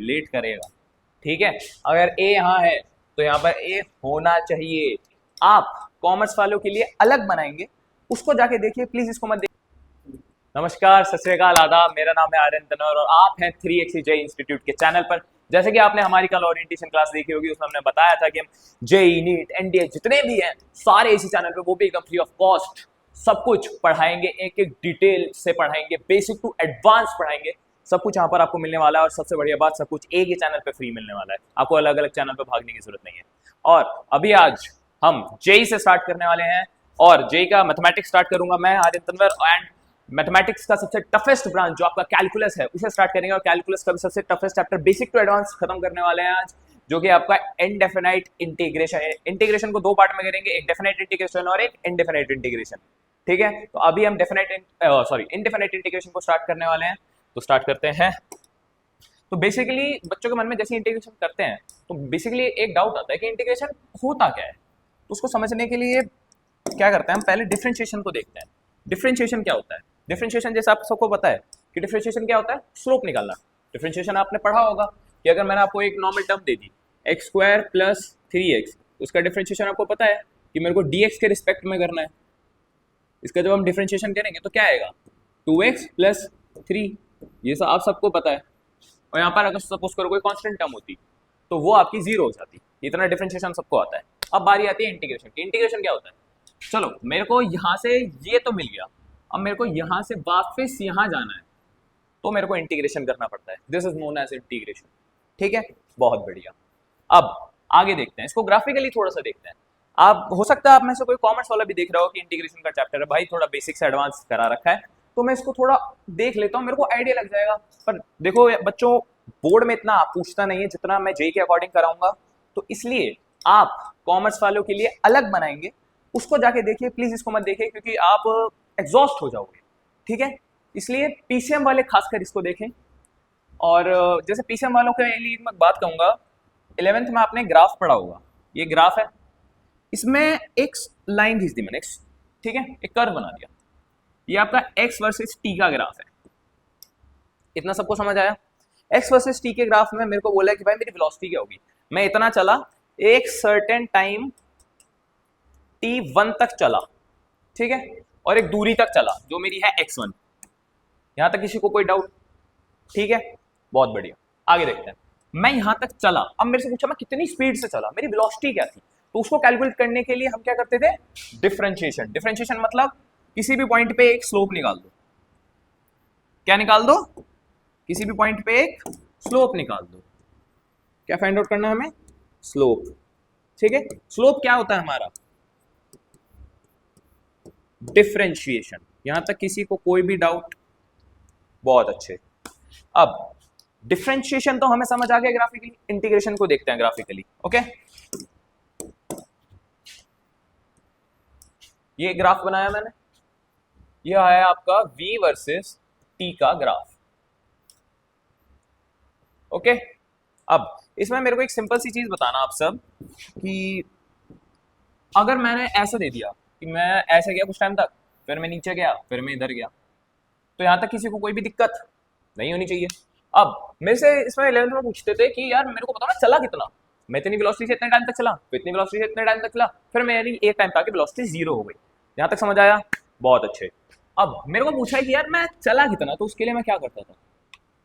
Late करेगा, ठीक है। अगर ए यहाँ है तो यहाँ पर ए होना चाहिए। आप कॉमर्स वालों के लिए अलग बनाएंगे, उसको जाके देखिए प्लीज, इसको मत देखिए। नमस्कार, सत श्री अकाल, आदाब, मेरा नाम है आर्यन तनवर और आप हैं 3xc जेई इंस्टीट्यूट के चैनल पर। जैसे कि आपने हमारी कल ओरिएंटेशन क्लास देखी होगी, उसमें हमने बताया था कि हम जेई, नीट, एनडीए जितने भी हैं सारे इसी चैनल पे, वो भी एकदम फ्री ऑफ कॉस्ट सब कुछ पढ़ाएंगे, एक एक डिटेल से पढ़ाएंगे, बेसिक टू एडवांस पढ़ाएंगे, सब कुछ यहाँ पर आपको मिलने वाला है। और सबसे बढ़िया बात, सब कुछ एक ही चैनल पे फ्री मिलने वाला है, आपको अलग अलग चैनल पे भागने की जरूरत नहीं है। और अभी आज हम जेई से स्टार्ट करने वाले हैं और जेई का मैथमेटिक्स स्टार्ट करूंगा मैं, आर्यन तनवर, एंड मैथमेटिक्स का सबसे टफेस्ट ब्रांच जो आपका कैलकुलस है उसे स्टार्ट करेंगे। और कैलकुलस का भी सबसे toughest chapter basic to advance खत्म करने वाले हैं आज, जो कि आपका इनडेफिनाइट इंटीग्रेशन है। इंटीग्रेशन को दो पार्ट में करेंगे, एक डेफिनाइट इंटीग्रेशन और एक इनडेफिनाइट इंटीग्रेशन, ठीक है। तो अभी हम इनडेफिनाइट इंटीग्रेशन को स्टार्ट करने वाले हैं, तो स्टार्ट करते हैं। तो बेसिकली बच्चों के मन में जैसे इंटीग्रेशन करते हैं तो बेसिकली एक डाउट आता है कि इंटीग्रेशन होता क्या है। तो उसको समझने के लिए क्या करते हैं, हम पहले डिफरेंशिएशन को देखते हैं। डिफरेंशिएशन क्या होता है? डिफरेंशिएशन जैसे आप सबको पता है कि डिफरेंशिएशन क्या होता है, स्लोप निकालना। डिफरेंशिएशन आपने पढ़ा होगा कि अगर मैंने आपको एक नॉर्मल टर्म दे दी एक्स स्क्वायर प्लस 3x, उसका डिफरेंशिएशन आपको पता है कि मेरे को dx के रिस्पेक्ट में करना है। इसका जब हम डिफरेंशिएशन करेंगे तो क्या आएगा, 2x प्लस 3, ये सब आप सबको पता है। और यहाँ पर अगर सपोज करो कोई कांस्टेंट टर्म होती तो वो आपकी जीरो हो जाती। इतना डिफरेंशिएशन सबको आता है। अब बारी आती है इंटीग्रेशन की। इंटीग्रेशन क्या होता है? चलो, मेरे को यहाँ से ये तो मिल गया, अब मेरे को यहाँ से वापस यहाँ जाना है, तो मेरे को इंटीग्रेशन करना पड़ता है। This is known as integration, ठीक है। बहुत बढ़िया। अब आगे देखते हैं, इसको ग्राफिकली थोड़ा सा देखते हैं। आप हो सकता है आप में से कोई कॉमर्स वाला भी देख रहा हो कि इंटीग्रेशन का चैप्टर है, भाई थोड़ा बेसिक से एडवांस करा रखा है, तो मैं इसको थोड़ा देख लेता हूँ, मेरे को आइडिया लग जाएगा। पर देखो बच्चों, बोर्ड में इतना पूछता नहीं है जितना मैं जेई के अकॉर्डिंग कराऊंगा, तो इसलिए आप कॉमर्स वालों के लिए अलग बनाएंगे, उसको जाके देखिए प्लीज, इसको मत देखिए क्योंकि आप एग्जॉस्ट हो जाओगे, ठीक है। इसलिए पीसीएम वाले खासकर इसको देखें। और जैसे पीसीएम वालों के लिए मैं बात कहूंगा, 11th में आपने ग्राफ पढ़ा होगा, ये ग्राफ है, इसमें एक लाइन खींच दी मैंने, ठीक है, एक कर्व बना दिया, ये आपका x वर्सेस t का ग्राफ है। इतना सबको समझ आया? x वर्सेस t के ग्राफ में मेरे को बोला है कि भाई मेरी वेलोसिटी क्या होगी, मैं इतना चला, एक सर्टेन टाइम t1 तक चला, ठीक है, और एक दूरी तक चला जो मेरी है x1। यहां तक किसी को कोई डाउट? ठीक है, बहुत बढ़िया। आगे देखते हैं। मैं यहां तक चला, अब मेरे से पूछा मैं कितनी स्पीड से चला, मेरी वेलोसिटी क्या थी, तो उसको कैलकुलेट करने के लिए हम क्या करते थे, डिफरेंशिएशन। डिफरेंशिएशन मतलब किसी भी पॉइंट पे एक स्लोप निकाल दो। क्या निकाल दो? किसी भी पॉइंट पे एक स्लोप निकाल दो। क्या फाइंड आउट करना है हमें? स्लोप, ठीक है। स्लोप क्या होता है हमारा? डिफरेंशिएशन। यहां तक किसी को कोई भी डाउट? बहुत अच्छे। अब डिफरेंशिएशन तो हमें समझ आ गया ग्राफिकली, इंटीग्रेशन को देखते हैं ग्राफिकली, ओके। ये ग्राफ बनाया मैंने, यह है आपका v वर्सेस t का ग्राफ, ओके। अब इसमें मेरे को एक सिंपल सी चीज बताना आप सब कि अगर मैंने ऐसा दे दिया कि मैं ऐसे गया कुछ टाइम तक, फिर मैं नीचे गया, फिर मैं इधर गया, तो यहां तक किसी को कोई भी दिक्कत नहीं होनी चाहिए। अब मेरे से इसमें 11th में पूछते थे कि यार मेरे को पता ना चला कितना, मैं इतनी वेलोसिटी से इतने टाइम तक चला, फिर इतनी वेलोसिटी से इतने टाइम तक चला, फिर मेरी एक टाइम पे आके वेलोसिटी जीरो हो गई। यहां तक समझ आया? बहुत अच्छे। अब मेरे को पूछा है कि यार मैं चला कितना, तो उसके लिए मैं क्या करता था,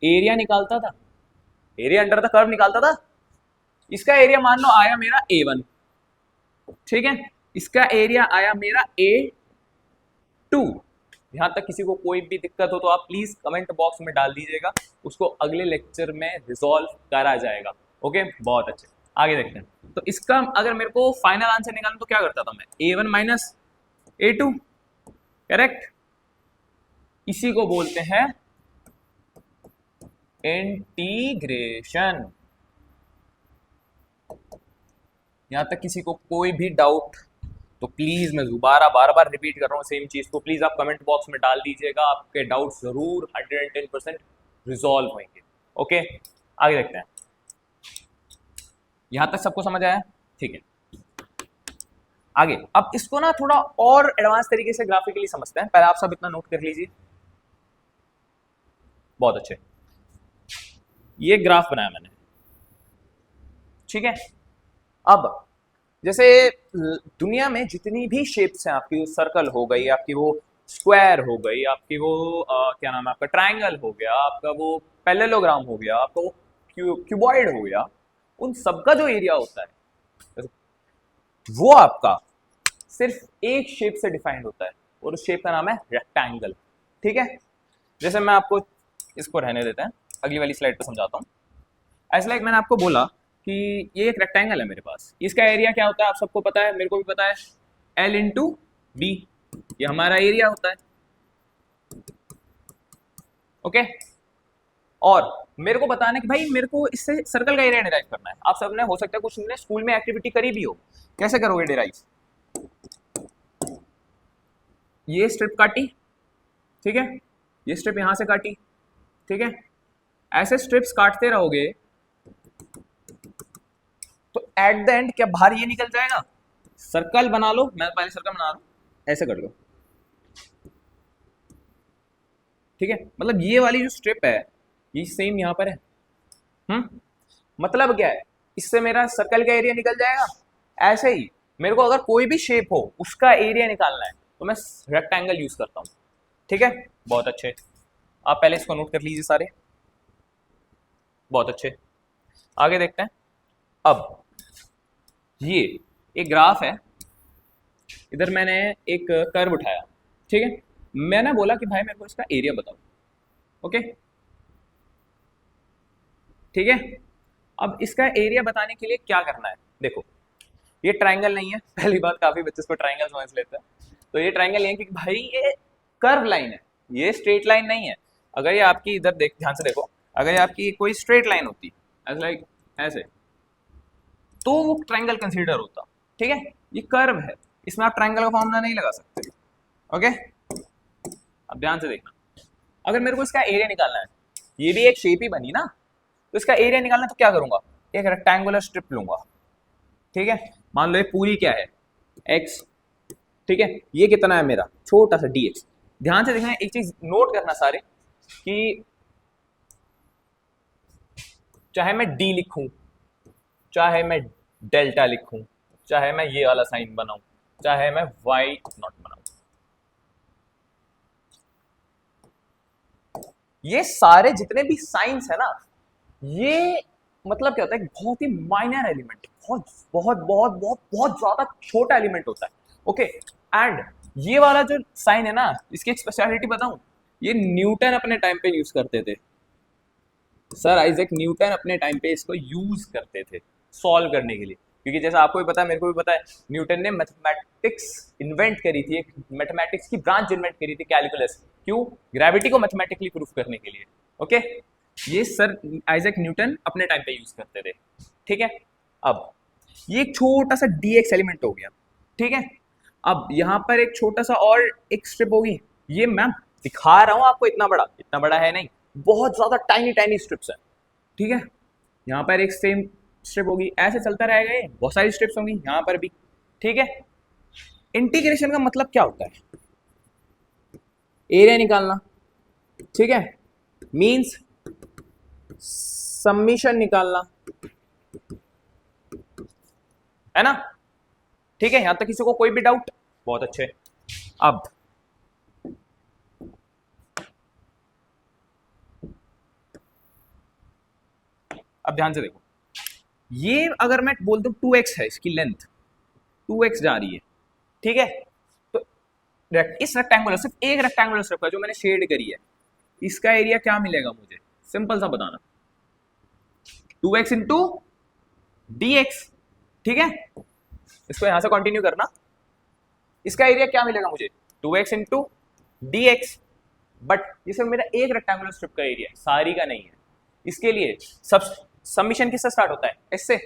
एरिया निकालता था, एरिया अंडर द कर्व निकालता था। इसका एरिया मान लो आया मेरा A1, ठीक है, इसका एरिया आया मेरा A2। यहां तक किसी को कोई भी दिक्कत हो तो आप प्लीज कमेंट बॉक्स में डाल दीजिएगा, उसको अगले लेक्चर में रिजॉल्व करा जाएगा, ओके। बहुत अच्छे, आगे देखते हैं। तो इसका अगर मेरे को फाइनल आंसर निकालना तो क्या करता था मैं, A1 माइनस A2, करेक्ट। इसी को बोलते हैं इंटीग्रेशन। यहां तक किसी को कोई भी डाउट तो प्लीज, मैं दोबारा बार बार रिपीट कर रहा हूँ सेम चीज को, प्लीज आप कमेंट बॉक्स में डाल दीजिएगा, आपके डाउट जरूर 110% रिजॉल्व होंगे, ओके। आगे देखते हैं। यहां तक सबको समझ आया? ठीक है, आगे। अब इसको ना थोड़ा और एडवांस तरीके से ग्राफिकली समझते हैं, पहले आप सब इतना नोट कर लीजिए, बहुत अच्छे। ये ग्राफ बनाया मैंने, ठीक है। अब जैसे दुनिया में जितनी भी शेप्स हैं, आपकी सर्कल हो गई, आपकी वो स्क्वायर हो गई, आपकी वो क्या नाम है आपका, ट्रायंगल हो गया, आपका वो पैरेललोग्राम हो गया, आपका वो क्यूबॉइड हो गया, उन सबका जो एरिया होता है वो आपका सिर्फ एक शेप से डिफाइंड होता है, और उस शेप का नाम है रेक्टेंगल, ठीक है। जैसे मैं आपको इसको रहने देते हैं, अगली वाली स्लाइड पे समझाता हूँ। ऐसा लाइक मैंने आपको बोला कि ये एक रेक्टेंगल है मेरे पास, इसका एरिया क्या होता है आप सबको पता है, मेरे को भी पता है, L इंटू बी, ये हमारा एरिया होता है, ओके। और मेरे को बताना है कि भाई मेरे को इससे सर्कल का एरिया डिराइव करना है। आप सबने हो सकता है कुछ ने स्कूल में एक्टिविटी करी भी हो, कैसे करोगे डिराइव, ये स्ट्रिप काटी, ठीक है, ये स्ट्रिप यहां से काटी, ठीक है, ऐसे स्ट्रिप्स काटते रहोगे तो एट द एंड क्या बाहर ये निकल जाएगा, सर्कल बना लो, मैं पहले सर्कल बना रहा हूं, ऐसे कर लो, ठीक है। मतलब ये वाली जो स्ट्रिप है ये सेम यहां पर है, मतलब क्या है, इससे मेरा सर्कल का एरिया निकल जाएगा। ऐसे ही मेरे को अगर कोई भी शेप हो उसका एरिया निकालना है तो मैं रेक्टेंगल यूज करता हूं, ठीक है। बहुत अच्छे, आप पहले इसको नोट कर लीजिए सारे, बहुत अच्छे। आगे देखते हैं। अब ये एक ग्राफ है, इधर मैंने एक कर्व उठाया, ठीक है, मैंने बोला कि भाई मेरे को इसका एरिया बताओ, ओके, ठीक है। अब इसका एरिया बताने के लिए क्या करना है, देखो ये ट्रायंगल नहीं है, पहली बात, काफी बच्चे इसको ट्रायंगल समझ लेते हैं, तो ये ट्रायंगल नहीं है कि भाई ये कर्व लाइन है, ये स्ट्रेट लाइन नहीं है। अगर ये आपकी इधर देख, ध्यान से देखो, अगर ये आपकी कोई स्ट्रेट लाइन होती ऐसे लाइक ऐसे, तो वो ट्रायंगल कंसीडर होता, ठीक है। ये कर्व है, इसमें आप ट्रायंगल का फॉर्मूला नहीं लगा सकते, ओके। अब ध्यान से देखना, अगर मेरे को इसका एरिया निकालना है, ये भी एक शेप ही बनी ना, तो इसका एरिया निकालना तो क्या करूंगा, एक रेक्टेंगुलर स्ट्रिप लूंगा, ठीक है। मान लो ये पूरी क्या है, x, ठीक है, ये कितना है मेरा छोटा सा dx। ध्यान से देखना, एक चीज नोट करना सारे कि चाहे मैं d लिखूं, चाहे मैं डेल्टा लिखूं, चाहे मैं ये वाला साइन बनाऊं, चाहे मैं y नॉट बनाऊं, ये सारे जितने भी साइंस है ना, ये मतलब क्या होता है, बहुत ही माइनर एलिमेंट, बहुत बहुत बहुत बहुत बहुत ज्यादा छोटा एलिमेंट होता है, ओके। एंड ये वाला जो साइन है ना, इसकी एक स्पेशलिटी बताऊं, ये न्यूटन अपने टाइम पे यूज करते थे, सर आइजैक न्यूटन अपने टाइम पे इसको यूज करते थे सॉल्व करने के लिए, क्योंकि जैसा आपको भी पता है, मेरे को भी पता है, न्यूटन ने मैथमेटिक्स इन्वेंट करी थी, एक मैथमेटिक्स की ब्रांच इन्वेंट करी थी, कैलकुलस, क्यों, ग्रेविटी को मैथमेटिकली प्रूफ करने के लिए, ओके। ये सर आइजैक न्यूटन अपने टाइम पे यूज करते थे, ठीक है। अब ये एक छोटा सा dx एलिमेंट हो गया, ठीक है। अब यहां पर एक छोटा सा और एक स्ट्रिप होगी, ये मैं दिखा रहा हूं आपको, इतना बड़ा है नहीं, बहुत ज्यादा टाइनी टाइनी स्ट्रिप्स है, ठीक है। यहां पर एक सेम स्ट्रिप होगी, ऐसे चलता रहेगा, ये बहुत सारी स्ट्रिप्स होंगी यहां पर भी, ठीक है। इंटीग्रेशन का मतलब क्या होता है, एरिया निकालना, ठीक है, मींस समीशन निकालना, है ना, ठीक है। यहां तक किसी को कोई भी डाउट, बहुत अच्छे। अब ध्यान से देखो, ये अगर मैं बोल दूं 2x है इसकी लेंथ, 2x जा रही है, ठीक है, तो इस रेक्टेंगुलर, सिर्फ एक रेक्टेंगुलर स्ट्रिप का जो मैंने शेड करी है, इसका एरिया क्या मिलेगा मुझे, सिंपल सा बताना, 2x इंटू dx, ठीक है। इसको यहां से कंटिन्यू करना, इसका एरिया क्या मिलेगा मुझे, 2x इंटू dx, बट ये सिर्फ मेरा एक रेक्टेंगुलर स्ट्रिप का एरिया है, सारी का नहीं है। इसके लिए सब समीशन किससे स्टार्ट होता है, इससे।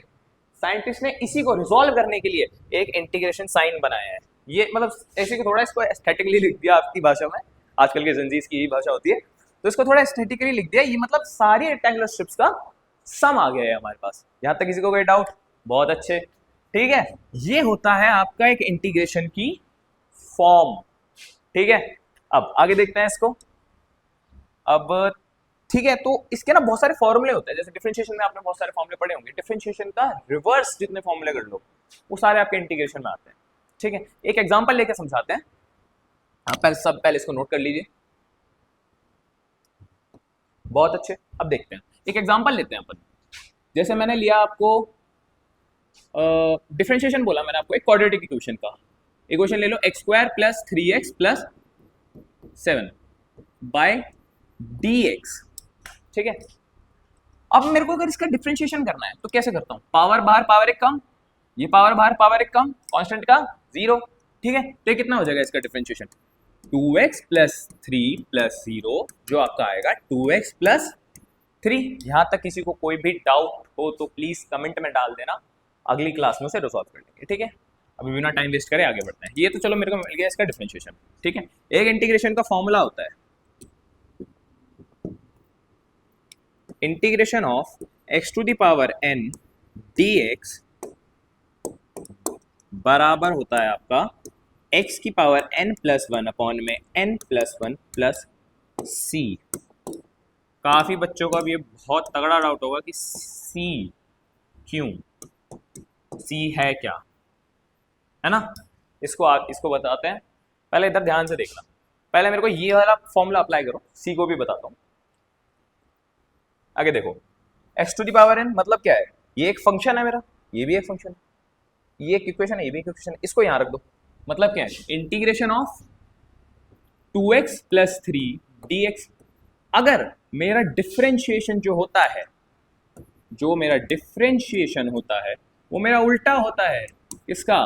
साइंटिस्ट ने इसी को रिजॉल्व करने के लिए एक इंटीग्रेशन साइन बनाया है, ये मतलब ऐसे को थोड़ा इसको एस्थेटिकली लिख दिया आपकी भाषा में, आजकल के जंजीस की यही भाषा होती है, तो इसको थोड़ा एस्थेटिकली लिख दिया, ये मतलब सारी रेक्टेंगुलर स्ट्रिप्स का सम आ गया है हमारे पास। यहां तक किसी को कोई डाउट, बहुत अच्छे, ठीक है। ये होता है आपका एक इंटीग्रेशन की फॉर्म, ठीक है। अब आगे देखते हैं इसको। अब ठीक है, तो इसके ना बहुत सारे फॉर्मूले होते हैं, जैसे डिफरेंशिएशन में आपने बहुत सारे फॉर्मूले पढ़े होंगे, डिफरेंशिएशन का रिवर्स जितने फॉर्मूले कर लो वो सारे आपके इंटीग्रेशन में आते हैं। ठीक है, एक एग्जांपल लेके समझाते हैं, आप पहले इसको नोट कर लीजिए। बहुत अच्छे, अब देखते हैं, एक एग्जांपल लेते हैं अपन। जैसे मैंने लिया आपको डिफरेंशिएशन बोला मैंने आपको एक क्वाड्रेटिक इक्वेशन का, इक्वेशन ले लो x square plus 3x plus 7 by dx। ठीक है, अब मेरे को अगर इसका डिफरेंशिएशन करना है तो कैसे करता हूं, पावर बाहर पावर एक कम, ये पावर बाहर पावर एक कम, कांस्टेंट का 0। ठीक है, तो ये कितना हो जाएगा इसका डिफरेंशिएशन, 2x प्लस 3 प्लस 0 जो आपका आएगा 2x प्लस 3। यहां तक किसी को कोई भी डाउट हो तो प्लीज कमेंट में डाल देना, अगली क्लास में उसे रिजॉल्व कर लेंगे। ठीक है, अभी बिना टाइम वेस्ट करे आगे बढ़ते हैं। ये तो चलो मेरे को मिल गया इसका डिफरेंशिएशन। ठीक है, एक इंटीग्रेशन का फॉर्मूला होता है, integration of x to the power n dx बराबर होता है आपका x की पावर n प्लस 1 अपॉन में n प्लस 1 प्लस c। काफी बच्चों का भी ये बहुत तगड़ा डाउट होगा कि c क्यों, c है क्या, है ना, इसको बताते हैं। पहले इधर ध्यान से देखना, पहले मेरे को ये वाला फॉर्मूला अप्लाई करो, c को भी बताता हूं। आगे देखो, x to the power n मतलब क्या है, ये एक फंक्शन है मेरा, ये भी एक फंक्शन है, ये एक इक्वेशन है, ये भी एक इक्वेशन है, इसको यहां रख दो। मतलब क्या है, integration of 2x plus 3 dx। अगर मेरा डिफरेंशिएशन जो होता है, जो मेरा डिफरेंशिएशन होता है वो मेरा उल्टा होता है, इसका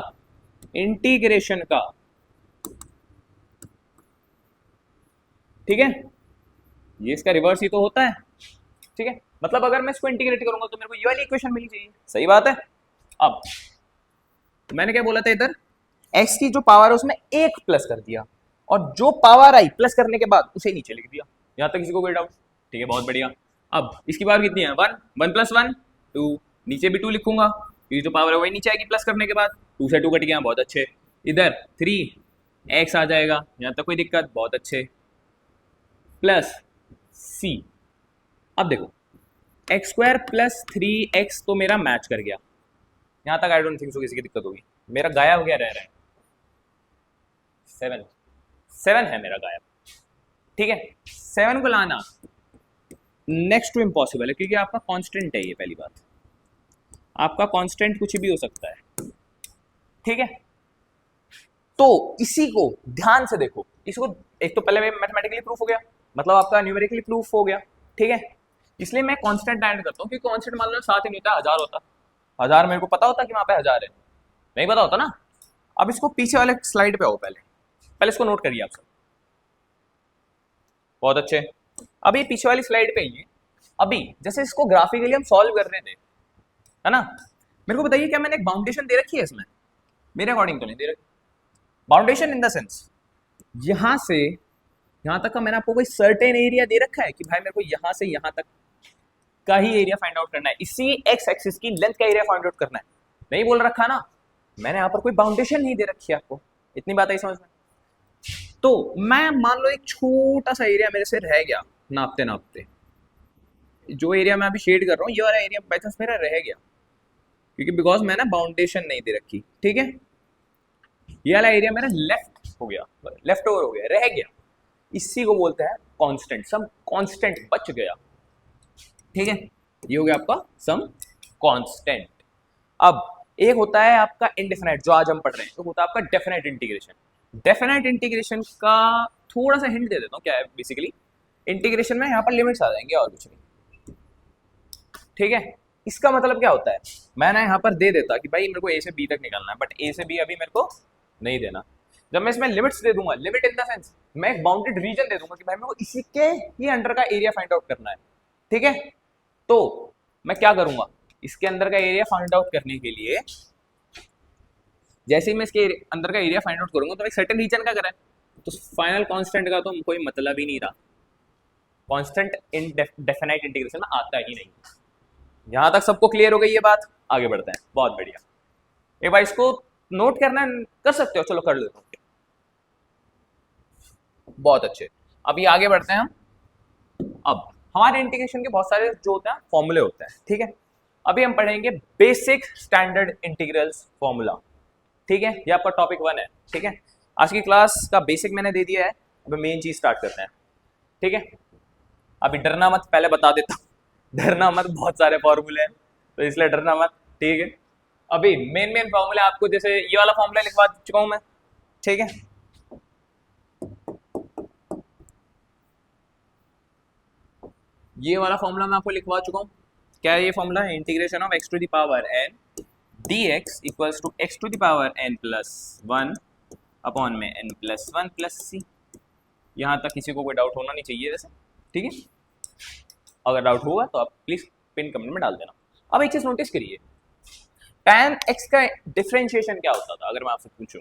इंटीग्रेशन का। ठीक है, ये इसका रिवर्स ही तो होता है। ठीक है, मतलब अगर मैं इसको इंटीग्रेट करूंगा तो मेरे को ये वाली इक्वेशन मिलनी चाहिए, सही बात है। अब मैंने क्या बोला था, इधर x की जो पावर है उसमें एक प्लस कर दिया, और जो पावर आई प्लस करने के बाद उसे नीचे लिख दिया। यहां तक किसी को कोई डाउट? ठीक है, बहुत बढ़िया। अब इसकी पावर कितनी है, 1, 1 प्लस 1 2, नीचे भी 2 लिखूंगा क्योंकि जो पावर है वही नीचे आएगी प्लस करने के बाद, 2 से 2 कट गया, बहुत अच्छे। इधर 3x आ जाएगा, यहां तक कोई दिक्कत, बहुत अच्छे, प्लस c। अब देखो एक्स स्क्वायर प्लस 3x तो मेरा मैच कर गया, यहां तक आई डोंट थिंक सो किसी की दिक्कत होगी। मेरा गायब गया रह रहा है 7 है मेरा गायब। ठीक है, 7 को लाना नेक्स्ट टू इम्पॉसिबल है क्योंकि आपका कांस्टेंट है, ये पहली बात, आपका कांस्टेंट कुछ भी हो सकता है। ठीक है, तो इसी को ध्यान से देखो, इसको एक तो पहले मैथमेटिकली प्रूफ हो गया, मतलब आपका न्यूमेरिकली प्रूफ हो गया। ठीक है, इसलिए मैं कांस्टेंट ऐड करता हूँ क्योंकि कांस्टेंट मान लो 7 ही नहीं होता, 1000 होता, 1000 मेरे को पता होता कि वहां पे 1000 है, नहीं पता होता ना। अब इसको पीछे वाले स्लाइड पे आओ, पहले इसको नोट करिए आप सब, बहुत अच्छे। अभी पीछे वाली स्लाइड पे ही अभी जैसे इसको ग्राफिकली हम सॉल्व कर रहे थे, है ना, मेरे को बताइए क्या मैंने एक बाउंडेशन दे रखी है इसमें? मेरे अकॉर्डिंग तो नहीं दे रखी। बाउंडेशन इन द सेंस यहां से यहां तक का मैंने आपको कोई सर्टेन एरिया दे रखा है कि भाई मेरे को यहां से यहां तक का ही एरिया फाइंड आउट करना है, इसी एक्स एक्सिस की लेंथ का एरिया फाइंड आउट करना है, नहीं बोल रखा ना मैंने, यहां पर कोई बाउंडेशन नहीं दे रखी है आपको, इतनी बात आई समझ में। तो मैं मान लो एक छोटा सा एरिया मेरे से रह गया, नापते नापते जो एरिया मैं अभी शेड कर रहा हूँ ये वाला एरिया बाई चांस मेरा रह गया क्योंकि बिकॉज मैंने बाउंडेशन नहीं दे रखी। ठीक है, ये वाला एरिया मेरा लेफ्ट हो गया, लेफ्ट ओवर हो गया, रह गया, इसी को बोलते हैं कांस्टेंट, सम कांस्टेंट बच गया। ठीक है, ये हो गया आपका सम कांस्टेंट। अब एक होता है आपका इनडेफिनाइट जो आज हम पढ़ रहे हैं, तो होता है आपका डेफिनाइट इंटीग्रेशन। डेफिनाइट इंटीग्रेशन का थोड़ा सा हिंट दे देता हूँ क्या है, बेसिकली इंटीग्रेशन में यहाँ पर लिमिट्स आ जाएंगे और कुछ नहीं। ठीक है, इसका मतलब क्या होता है, मैंने यहाँ पर दे देता कि भाई मेरे को ए से बी तक निकलना है, बट ए से बी अभी मेरे को नहीं देना। जब मैं इसमें लिमिट्स दे दूंगा, लिमिट इन द सेंस मैं एक बाउंडेड रीजन दे दूंगा कि भाई मेरे को इसी के ही अंडर का एरिया फाइंड आउट करना है। ठीक है, तो मैं क्या करूंगा, इसके अंदर का एरिया फाइंड आउट करने के लिए जैसे ही मैं इसके अंदर का एरिया फाइंड आउट करूंगा तो एक सर्टेन रीजन का करें, तो फाइनल कांस्टेंट का तो कोई मतलब ही नहीं रहा, कांस्टेंट इन डेफिनाइट इंटीग्रेशन में आता ही नहीं। यहां तक सबको क्लियर हो गई ये बात, आगे बढ़ते हैं। बहुत बढ़िया, एक बार इसको नोट करना कर सकते हो, चलो कर लेता हूं, बहुत अच्छे। अभी आगे बढ़ते हैं हम। अब हमारे इंटीग्रेशन के बहुत सारे जो होते हैं फॉर्मूले होते हैं, ठीक है। अभी हम पढ़ेंगे बेसिक स्टैंडर्ड इंटीग्रल्स फॉर्मूला, ठीक है। ये आपका टॉपिक 1 है, ठीक है। आज की क्लास का बेसिक मैंने दे दिया है, अब मेन चीज स्टार्ट करते हैं, ठीक है। अभी डरना मत, पहले बता देता हूँ, डरना मत, बहुत सारे फॉर्मूले हैं तो इसलिए डरना मत, ठीक है। अभी मेन फॉर्मूले आपको, जैसे ये वाला फॉर्मूला लिखवा चुका हूं मैं, ठीक है। ये वाला फॉर्मूला मैं आपको लिखवा चुका हूं। क्या है ये फॉर्मूला? है integration of x to the power n dx equals to x to the power n plus 1 upon में n प्लस 1 प्लस c। यहाँ तक किसी को कोई डाउट होना नहीं चाहिए वैसे, ठीक है। अगर डाउट होगा तो आप प्लीज पिन कमेंट में डाल देना। अब एक चीज नोटिस करिए, tan x का डिफरेंशिएशन क्या होता था अगर मैं आपसे पूछूं?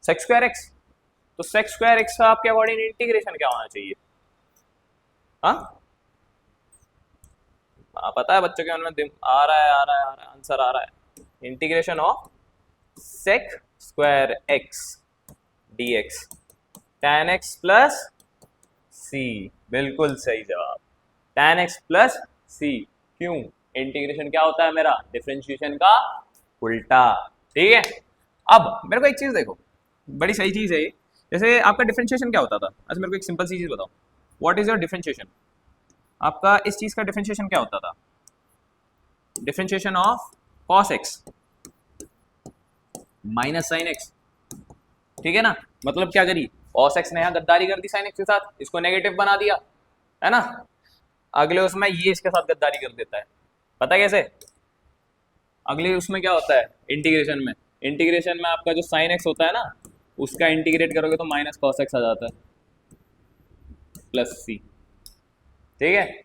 sec स्क्वायर x, तो sec स्क्वायर x का आपके अकॉर्डिंग इंटीग्रेशन क्या होना चाहिए? हाँ पता है बच्चों के मन में आ रहा है आंसर आ रहा है। Integration of sec square x dx tan x plus c, बिल्कुल सही जवाब, tan x प्लस c। क्यों? इंटीग्रेशन क्या होता है मेरा? डिफरेंशिएशन का उल्टा, ठीक है। अब मेरे को एक चीज देखो, बड़ी सही चीज है ये। जैसे आपका डिफरेंशिएशन क्या होता था? अच्छा मेरे को एक सिंपल सी चीज बताओ, व्हाट इज योर डिफरेंशिएशन? आपका इस चीज का डिफरेंशिएशन क्या होता था? Differentiation of cos x minus sine x, ठीक है ना। मतलब क्या करी? cos x ने यहाँ गद्दारी कर दी साइन x के साथ, इसको नेगेटिव बना दिया, है ना। अगले उसमें ये इसके साथ गद्दारी कर देता है, पता कैसे? अगले उसमें क्या होता है इंटीग्रेशन में? इंटीग्रेशन में आपका जो साइन x होता है ना, उसका इंटीग्रेट करोगे तो माइनस cos x आ जाता है प्लस c, ठीक है।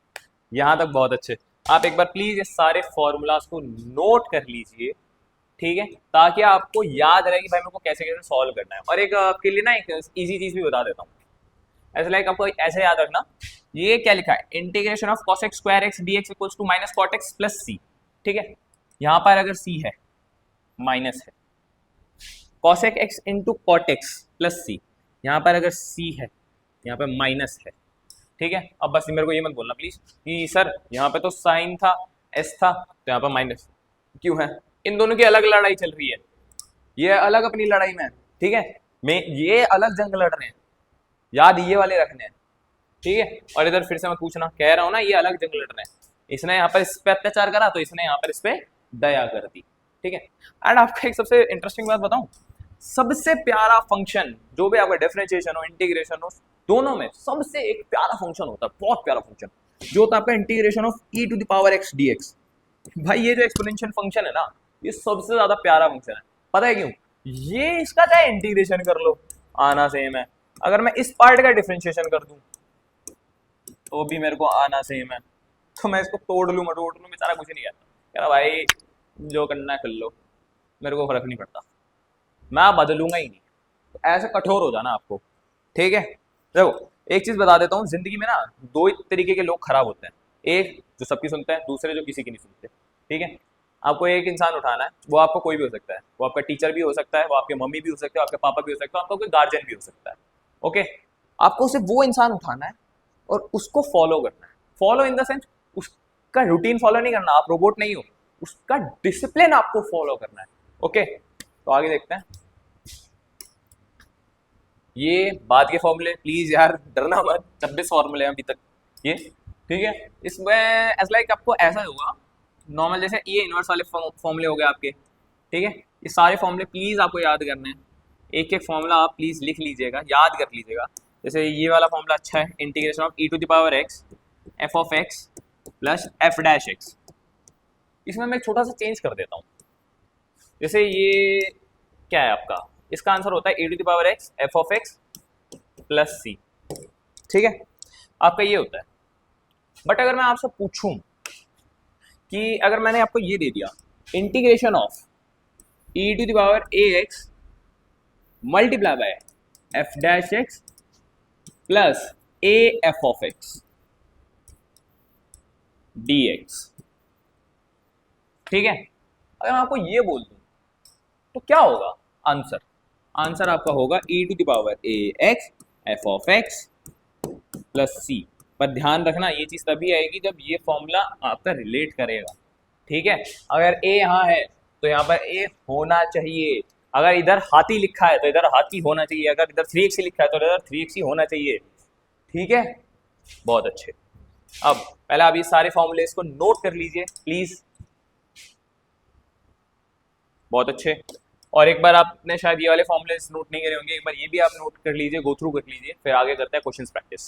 यहां तक बहुत अच्छे। आप एक बार प्लीज ये सारे फॉर्मूलाज को नोट कर लीजिए, ठीक है, ताकि आपको याद रहे कि भाई मेरे को कैसे कैसे सॉल्व करना है। और एक आपके लिए ना एक इजी चीज भी बता देता हूँ, ऐसे लाइक आपको ऐसे याद रखना, ये क्या लिखा है? Integration of cos x square x dx equals to minus cot x plus c, ठीक है। यहाँ पर अगर c है, माइनस है, cos x into cot x plus c, यहाँ पर अगर c है, यहाँ पर माइनस है, ठीक है। अब बस मेरे को ये मत बोलना प्लीज कि सर यहाँ पे तो साइन था, एस था, तो यहाँ पर माइनस क्यों है? इन दोनों की अलग लड़ाई चल रही है, ये अलग अपनी लड़ाई में, ठीक है। मैं ये अलग जंग लड़ रहे हैं, याद ये वाले रखने हैं, ठीक है। और इधर फिर से मैं पूछना कह रहा हूँ ना, ये अलग जंग लड़ रहे हैं। इसने यहाँ पर इस पे अत्याचार करा तो इसने यहाँ पर इस पे दया कर दी, ठीक है। एंड आपको एक सबसे इंटरेस्टिंग बात बताऊं, सबसे प्यारा फंक्शन जो भी आपका डिफरेंशिएशन हो, इंटीग्रेशन हो, दोनों में सबसे एक प्यारा फंक्शन होता है, बहुत प्यारा फंक्शन, जो होता है आपका integration of e to the power x dx। भाई ये जो एक्सपोनेंशियल फंक्शन है ना, ये सबसे ज्यादा प्यारा फंक्शन है। पता है क्यों? ये इसका चाहे इंटीग्रेशन कर लो, आना सेम है। अगर मैं इस पार्ट का डिफरेंशिएशन कर दूं तो भी मेरे को आना सेम है, तो मैं इसको तोड़ लूँ बेचारा कुछ नहीं कहता, कह रहा भाई जो करना है कर लो, मेरे को फर्क नहीं पड़ता, मैं बदलूंगा ही नहीं। तो ऐसे कठोर हो जाना आपको, ठीक है। देखो एक चीज बता देता हूँ, जिंदगी में ना दो तरीके के लोग खराब होते हैं, एक जो सबकी सुनते हैं, दूसरे जो किसी की नहीं सुनते, ठीक है। आपको एक इंसान उठाना है, वो आपको कोई भी हो सकता है, वो आपका टीचर भी हो सकता है, वो आपके मम्मी भी हो सकते हैं, आपके पापा भी हो सकते हैं, आपका कोई गार्जियन भी हो सकता है, ओके। आपको सिर्फ वो इंसान उठाना है और उसको फॉलो करना है। फॉलो इन द सेंस उसका रूटीन फॉलो नहीं करना, आप रोबोट नहीं हो, उसका डिसिप्लिन आपको फॉलो करना है, ओके। तो आगे देखते हैं ये बाद के फॉर्मूले, प्लीज यार डरना मत, 26 फॉर्मूले हैं अभी तक ये, ठीक है। इसमें एज लाइक आपको ऐसा होगा नॉर्मल, जैसे ये इनवर्स वाले फॉर्मूले हो गए आपके, ठीक है। ये सारे फॉर्मूले प्लीज आपको याद करने हैं, एक एक फॉर्मूला आप प्लीज लिख लीजिएगा, याद कर लीजिएगा। जैसे ये वाला फॉर्मूला अच्छा है, integration of e to the power x f of x plus f dash x। इसमें मैं छोटा सा चेंज कर देता हूँ, जैसे ये क्या है आपका, इसका आंसर होता है e to the power x f of x plus c, ठीक है। आपका ये होता है। बट अगर मैं आपसे पूछूं कि अगर मैंने आपको ये दे दिया integration of e to the power ax multiply by f dash x plus a f of x dx, ठीक है। अगर मैं आपको ये बोल दूं तो क्या होगा आंसर? आंसर आपका होगा e to the power ax f of x plus c, पर ध्यान रखना ये चीज तभी आएगी जब ये फॉर्मूला आपका रिलेट करेगा। ठीक है, अगर ए यहाँ है तो यहाँ पर ए होना चाहिए, अगर इधर हाथी लिखा है तो इधर हाथी होना चाहिए, अगर इधर 3x लिखा है तो इधर 3x ही होना चाहिए। ठीक है, बहुत अच्छे। अब पहले आप ये सारे फॉर्मूले को नोट कर लीजिए प्लीज। बहुत अच्छे। और एक बार आपने शायद ये वाले फॉर्मूले नोट नहीं करे होंगे, एक बार ये भी आप नोट कर लीजिए, गो थ्रू कर लीजिए, फिर आगे करते हैं क्वेश्चंस प्रैक्टिस।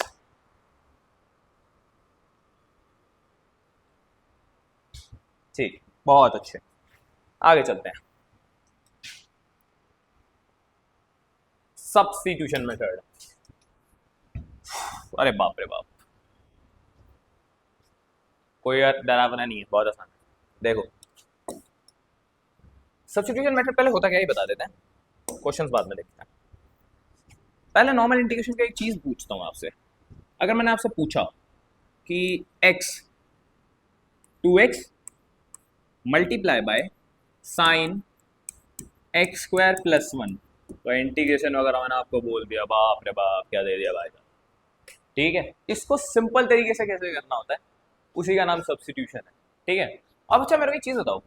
ठीक, बहुत अच्छे, आगे चलते हैं। सब्स्टिट्यूशन मेथड, अरे बाप रे बाप, कोई डरावना नहीं है, बहुत आसान है। देखो सब्स्टिट्यूशन मेथड पहले होता क्या, ही बता देते हैं, क्वेश्चंस बाद में देखते हैं। पहले नॉर्मल इंटीग्रेशन का एक चीज पूछता हूं आपसे। अगर मैंने आपसे पूछा कि x 2x multiply by sine x square plus 1, तो इंटीग्रेशन वगैरह मैंने आपको बोल दिया, बाप रे बाप क्या दे दिया भाई साहब। ठीक है, इसको सिंपल तरीके से कैसे करना होता है, उसी का नाम सब्स्टिट्यूशन है। ठीक है, अब अच्छा मेरे को एक चीज बताओ,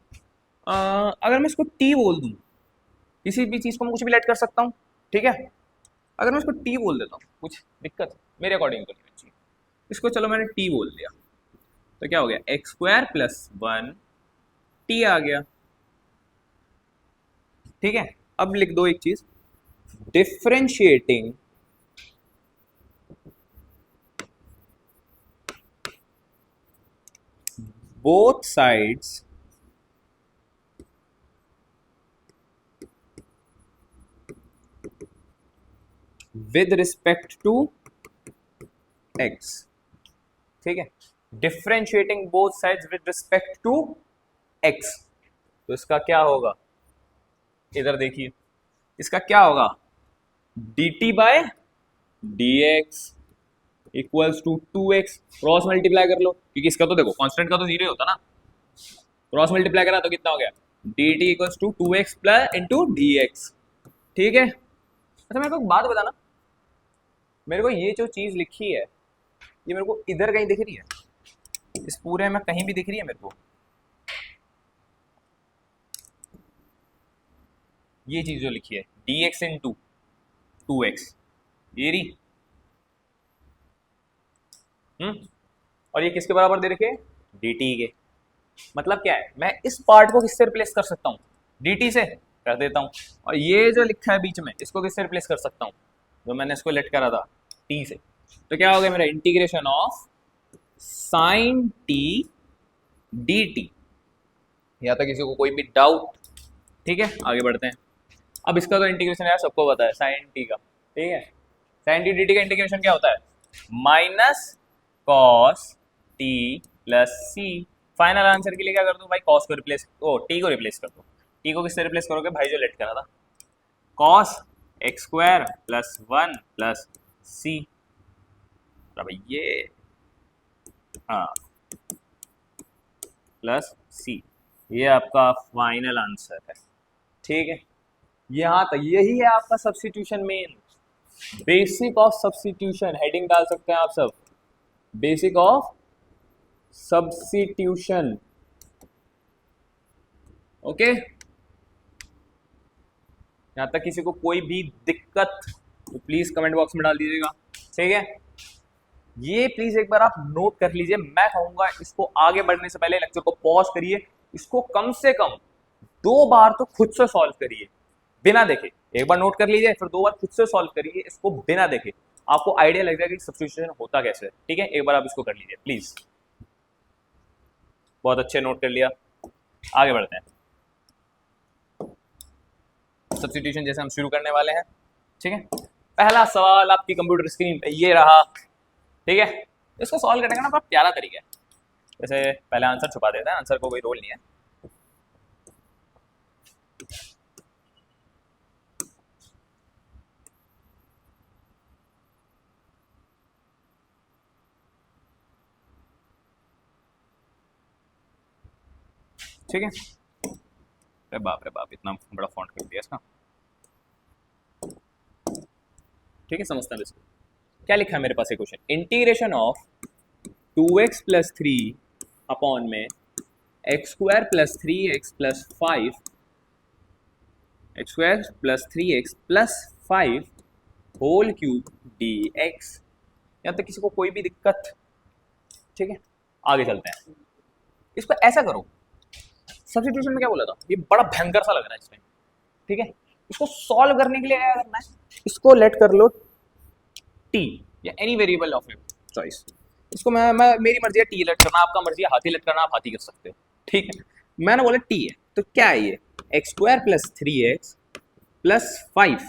अगर मैं इसको t बोल दूं, किसी भी चीज को मैं कुछ भी लेट कर सकता हूँ। ठीक है, अगर मैं इसको t बोल देता हूँ, कुछ दिक्कत मेरे अकॉर्डिंग तो नहीं चाहिए, इसको चलो मैंने t बोल दिया, तो क्या हो गया, एक्स स्क्वायर प्लस 1 t आ गया। ठीक है, अब लिख दो एक चीज, differentiating both sides with respect to x। ठीक है, differentiating both sides with respect to x, तो इसका क्या होगा, इधर देखिए, इसका क्या होगा, dt by dx equals to 2x, cross multiply कर लो, क्योंकि इसका तो देखो कांस्टेंट का तो जीरो होता ना, क्रॉस मल्टीप्लाई करा तो कितना हो गया, dt equals to 2x plus into dx। ठीक है, अच्छा मेरे को एक बात बताना, मेरे को ये जो चीज लिखी है ये मेरे को इधर कहीं दिख रही है, इस पूरे में कहीं भी दिख रही है मेरे को, ये चीज जो लिखी है dx इंटू 2x, ये रही। और ये किसके बराबर दे रखे, dt के, मतलब क्या है, मैं इस पार्ट को किससे रिप्लेस कर सकता हूँ, dt से कर देता हूँ, और ये जो लिखा है बीच में इसको किससे रिप्लेस कर सकता हूँ, जो मैंने इसको लेट करा था t से, तो क्या हो गया मेरा, integration of sign t dt। या तो किसी को कोई भी डाउट, ठीक है आगे बढ़ते हैं। अब इसका तो इंटीग्रेशन यार सबको पता है, साइन t का, ठीक है, साइन t dt का इंटीग्रेशन क्या होता है, माइनस कॉस t प्लस सी। फाइनल आंसर के लिए क्या कर दो भाई, कॉस को रिप्लेस, ओ टी को रिप्लेस कर दो, टी को किससे रिप्लेस करोगे भाई, जो लेट करा था, cos x square plus 1 plus c. भाई ये हाँ प्लस सी, ये आपका फाइनल आंसर है। ठीक है, यहाँ तक यही है आपका substitution main, basic of substitution, heading डाल सकते हैं आप सब, बेसिक ऑफ सब्स्टिट्यूशन। ओके, यहां तक किसी को कोई भी दिक्कत तो प्लीज कमेंट बॉक्स में डाल दीजिएगा। ठीक है, ये प्लीज एक बार आप नोट कर लीजिए, मैं कहूंगा इसको आगे बढ़ने से पहले लेक्चर को पॉज करिए, इसको कम से कम 2 बार तो खुद से सॉल्व करिए बिना देखे, एक बार नोट कर लीजिए फिर 2 बार खुद से सॉल्व करिए इसको बिना देखे, आपको आइडिया लग जाएगा कि सब्स्टिट्यूशन होता कैसे है। ठीक है, एक बार आप इसको कर लीजिए प्लीज, बहुत अच्छे, नोट कर लिया, आगे बढ़ते हैं। सब्स्टिट्यूशन जैसे हम शुरू करने वाले हैं। ठीक है, पहला सवाल आपकी कंप्यूटर स्क्रीन पे ये रहा। ठीक है, इसको सॉल्व करने का ना बहुत प्यारा तरीका है, जैसे पहले आंसर छुपा देता है, आंसर को कोई रोल नहीं है। ठीक है, अरे बाप रे बाप, इतना बड़ा फॉन्ट कर दिया इसका। ठीक है, समझता है इसको, क्या लिखा है मेरे पास, एक question, integration of 2x plus 3 upon में x square plus 3x plus 5 x square plus 3x plus 5 whole cube d x. यहाँ तक किसी को कोई भी दिक्कत? ठीक है, आगे चलते हैं। इसको ऐसा करो, सब्स्टिट्यूशन में क्या बोला था, ये बड़ा भयंकर सा लग रहा है इसमें। ठीक है, इसको सॉल्व करने के लिए क्या करना है, इसको लेट कर लो टी या any variable of your choice. इसको मैं मेरी मर्जी है टी लेट करना, आपका मर्जी है हाथी लेट करना, आप हाथी कर सकते हो। ठीक है, मैंने बोला टी है तो क्या है ये, x square plus 3x plus 5,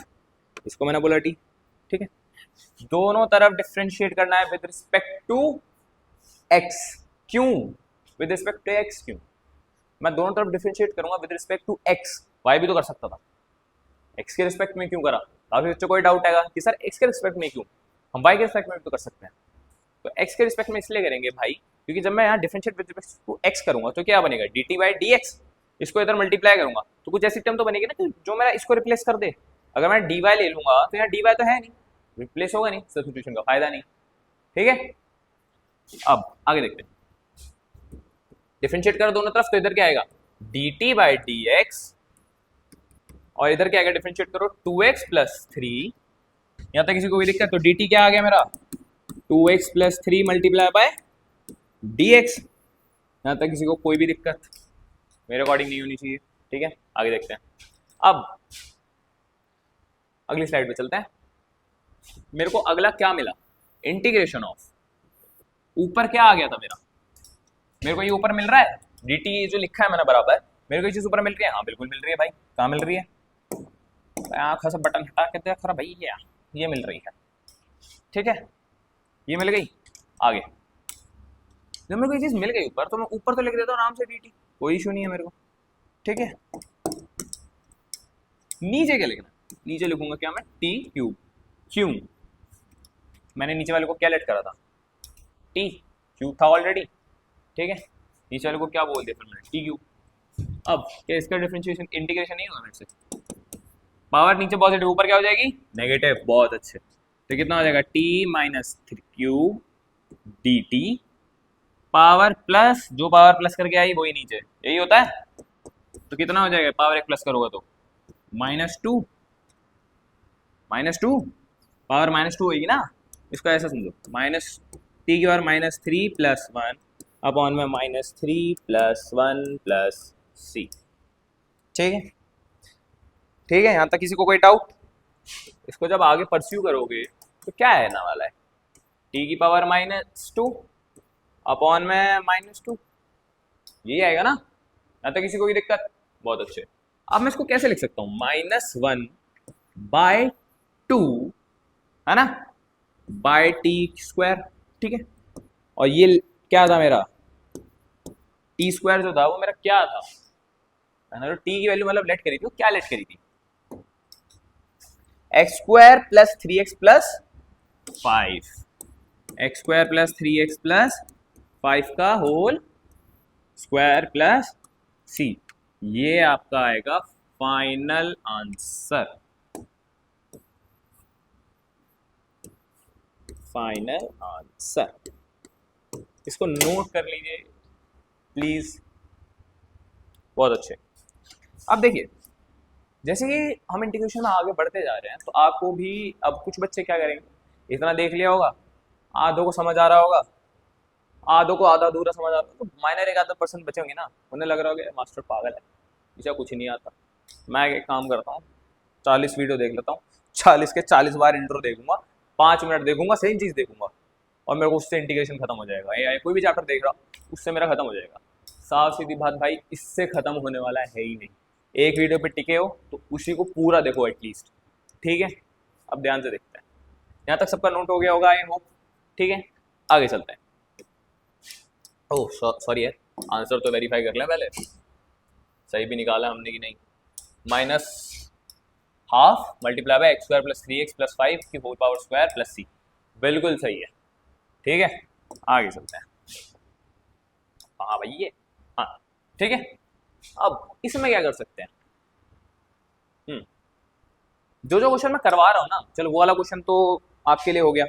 इसको मैंने बोला टी। ठीक है, दोनों तरफ डिफ्रेंशिएट करना है विद रिस्पेक्ट टू x। क्यों विद रिस्पेक्ट टू x? क्यों मैं दोनों तरफ डिफरेंशिएट करूंगा with respect to x? y भी तो कर सकता था, x के रिस्पेक्ट में क्यों करा? काफी बच्चों को डाउट आएगा कि सर x के रिस्पेक्ट में क्यों, हम y के रिस्पेक्ट में भी तो कर सकते हैं। तो x के रिस्पेक्ट में इसलिए करेंगे भाई क्योंकि जब मैं यहाँ differentiate with respect to x करूंगा तो क्या बनेगा, dt बाई dx। इसको इधर मल्टीप्लाई करूंगा तो कुछ ऐसी टर्म तो बनेगी ना कि जो मेरा इसको रिप्लेस कर दे। अगर मैं dy ले लूंगा तो यहाँ dy तो है नहीं, रिप्लेस होगा नहीं, सब्स्टिट्यूशन का फायदा नहीं। ठीक है, अब आगे देखते हैं। डिफरेंशिएट करो दोनों तरफ तो इधर क्या आएगा, dt बाई dx, और इधर क्या आएगा, डिफरेंशिएट करो 2x प्लस 3। यहाँ तक किसी को कोई दिक्कत? तो dt क्या आ गया मेरा, 2x plus 3 multiply by dx। यहाँ तक किसी को कोई भी दिक्कत? मेरे अकॉर्डिंग नहीं होनी चाहिए। ठीक है, आगे देखते हैं। अब अगली स्लाइड पे चलते हैं। मेरे को अगला क्या मिला, इंटीग्रेशन ऑफ, ऊपर क्या आ गया था मेरे को ये ऊपर मिल रहा है dt जो लिखा है मैंने बराबर, मेरे को ये चीज ऊपर मिल रही है? हाँ बिल्कुल मिल रही है भाई। कहाँ मिल रही है, आँख से बटन हटा के देख रहा भाई, ये मिल रही है। ठीक है, ये मिल गई। आगे जब मेरे को ये चीज मिल गई ऊपर तो मैं ऊपर तो लिख देता हूँ आराम से dt, कोई इशू नहीं है मेरे को। ठीक है, नीचे क्या लिखना, नीचे लिखूंगा क्या मैं, टी क्यूब। क्यों, मैंने नीचे वाले को क्या लेट करा था, टी क्यूब था ऑलरेडी। ठीक है, नीचे वाले को क्या बोल दिया फिर मैंने, टी क्यूब। अब क्या इसका डिफरेंशिएशन इंटीग्रेशन नहीं होगा मेरे से, पावर नीचे पॉजिटिव ऊपर क्या हो जाएगी, नेगेटिव। बहुत अच्छे, तो कितना हो जाएगा, T minus cube D T, power plus, जो पावर प्लस करके आई वही नीचे, यही होता है। तो कितना हो जाएगा, पावर एक प्लस करोगे तो -2, पावर -2 होगी ना। इसको ऐसा समझो, माइनस टी की पावर -3 प्लस 1 अपॉन में -3 प्लस 1 प्लस सी। ठीक है, ठीक है, यहाँ तक किसी को कोई डाउट? इसको जब आगे परस्यू करोगे तो क्या है ना वाला है, टी की पावर -2 अपॉन में -2, यही आएगा ना। यहाँ तक किसी को कोई दिक्कत? बहुत अच्छे। अब मैं इसको कैसे लिख सकता हूँ, -1/2 है ना, बाय टी स्क्वायर। ठीक है, और ये क्या था मेरा, टी स्क्वायर जो था वो मेरा क्या था, मैंने तो टी की वैल्यू मतलब लेट करी थी, वो क्या लेट करी थी, x square plus 3x plus 5, x square plus 3x plus 5 का होल स्क्वायर प्लस सी। ये आपका आएगा फाइनल आंसर, फाइनल आंसर। इसको नोट कर लीजिए प्लीज, बहुत अच्छे। अब देखिए, जैसे कि हम इंटीग्रेशन में आगे बढ़ते जा रहे हैं तो आपको भी, अब कुछ बच्चे क्या करेंगे, इतना देख लिया होगा, आधों को समझ आ रहा होगा, आधों को आधा अधूरा समझ आ रहा होगा, तो माइनर एक आधा % बचे होंगे ना, उन्हें लग रहा होगा मास्टर पागल है, इसे कुछ नहीं आता। मैं एक काम करता हूँ, 40 वीडियो देख लेता हूँ, 40 के 40 बार इंट्रो देखूंगा, 5 मिनट देखूंगा, सेम चीज़ देखूंगा, और मेरे को उससे इंटीग्रेशन खत्म हो जाएगा। या कोई भी चैप्टर देख रहा उससे मेरा खत्म हो जाएगा। साफ सीधी बात भाई, इससे खत्म होने वाला है ही नहीं। एक वीडियो पे टिके हो तो उसी को पूरा देखो एटलीस्ट। ठीक है, अब ध्यान से देखते हैं, यहाँ तक सबका नोट हो गया होगा आई होप। ठीक है, आगे चलते हैं। ओह सॉरी यार, आंसर तो वेरीफाई कर लें पहले, सही भी निकाला हमने कि नहीं। -12 multiply by x square plus 3x plus 5 की whole power square plus c, बिल्कुल सही है। ठीक है, आगे चलते हैं। हाँ भाई ये, हाँ ठीक है। अब इसमें क्या कर सकते हैं, जो क्वेश्चन मैं करवा रहा हूँ ना, चलो वो वाला क्वेश्चन तो आपके लिए हो गया।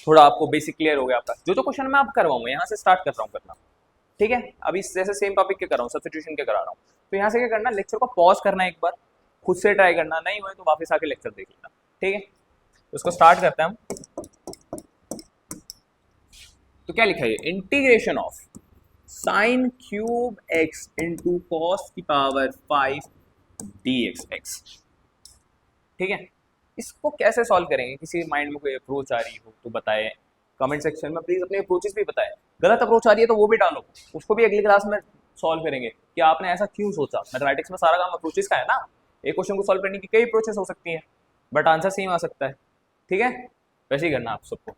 थोड़ा आपको बेसिक क्लियर हो गया आपका। जो जो क्वेश्चन मैं आप करवाऊंगा यहाँ से स्टार्ट कर रहा हूँ करना, ठीक है। अभी जैसे सेम टॉपिक के कर रहा हूँ, सब्स्टिट्यूशन के करा रहा हूँ, तो यहाँ से क्या करना, लेक्चर को पॉज करना, एक बार खुद से ट्राई करना, नहीं हुए तो वापस आके लेक्चर देख लेना, ठीक है। तो इसको स्टार्ट करते हैं हम। तो क्या लिखा है, integration of sign cube x into cos की पावर 5 डी एक्स एक्स, ठीक है। इसको कैसे सॉल्व करेंगे, किसी माइंड में कोई अप्रोच आ रही हो तो बताएं कमेंट सेक्शन में, प्लीज अपने अप्रोचेस भी बताएं। गलत अप्रोच आ रही है तो वो भी डालो, उसको भी अगली क्लास में सॉल्व करेंगे कि आपने ऐसा क्यों सोचा। मैथमेटिक्स में सारा काम अप्रोचेस का है ना, एक क्वेश्चन को सॉल्व करने की कई अप्रोचेस हो सकती हैं, बट आंसर सेम आ सकता है, ठीक है। वैसे ही करना आप सबको,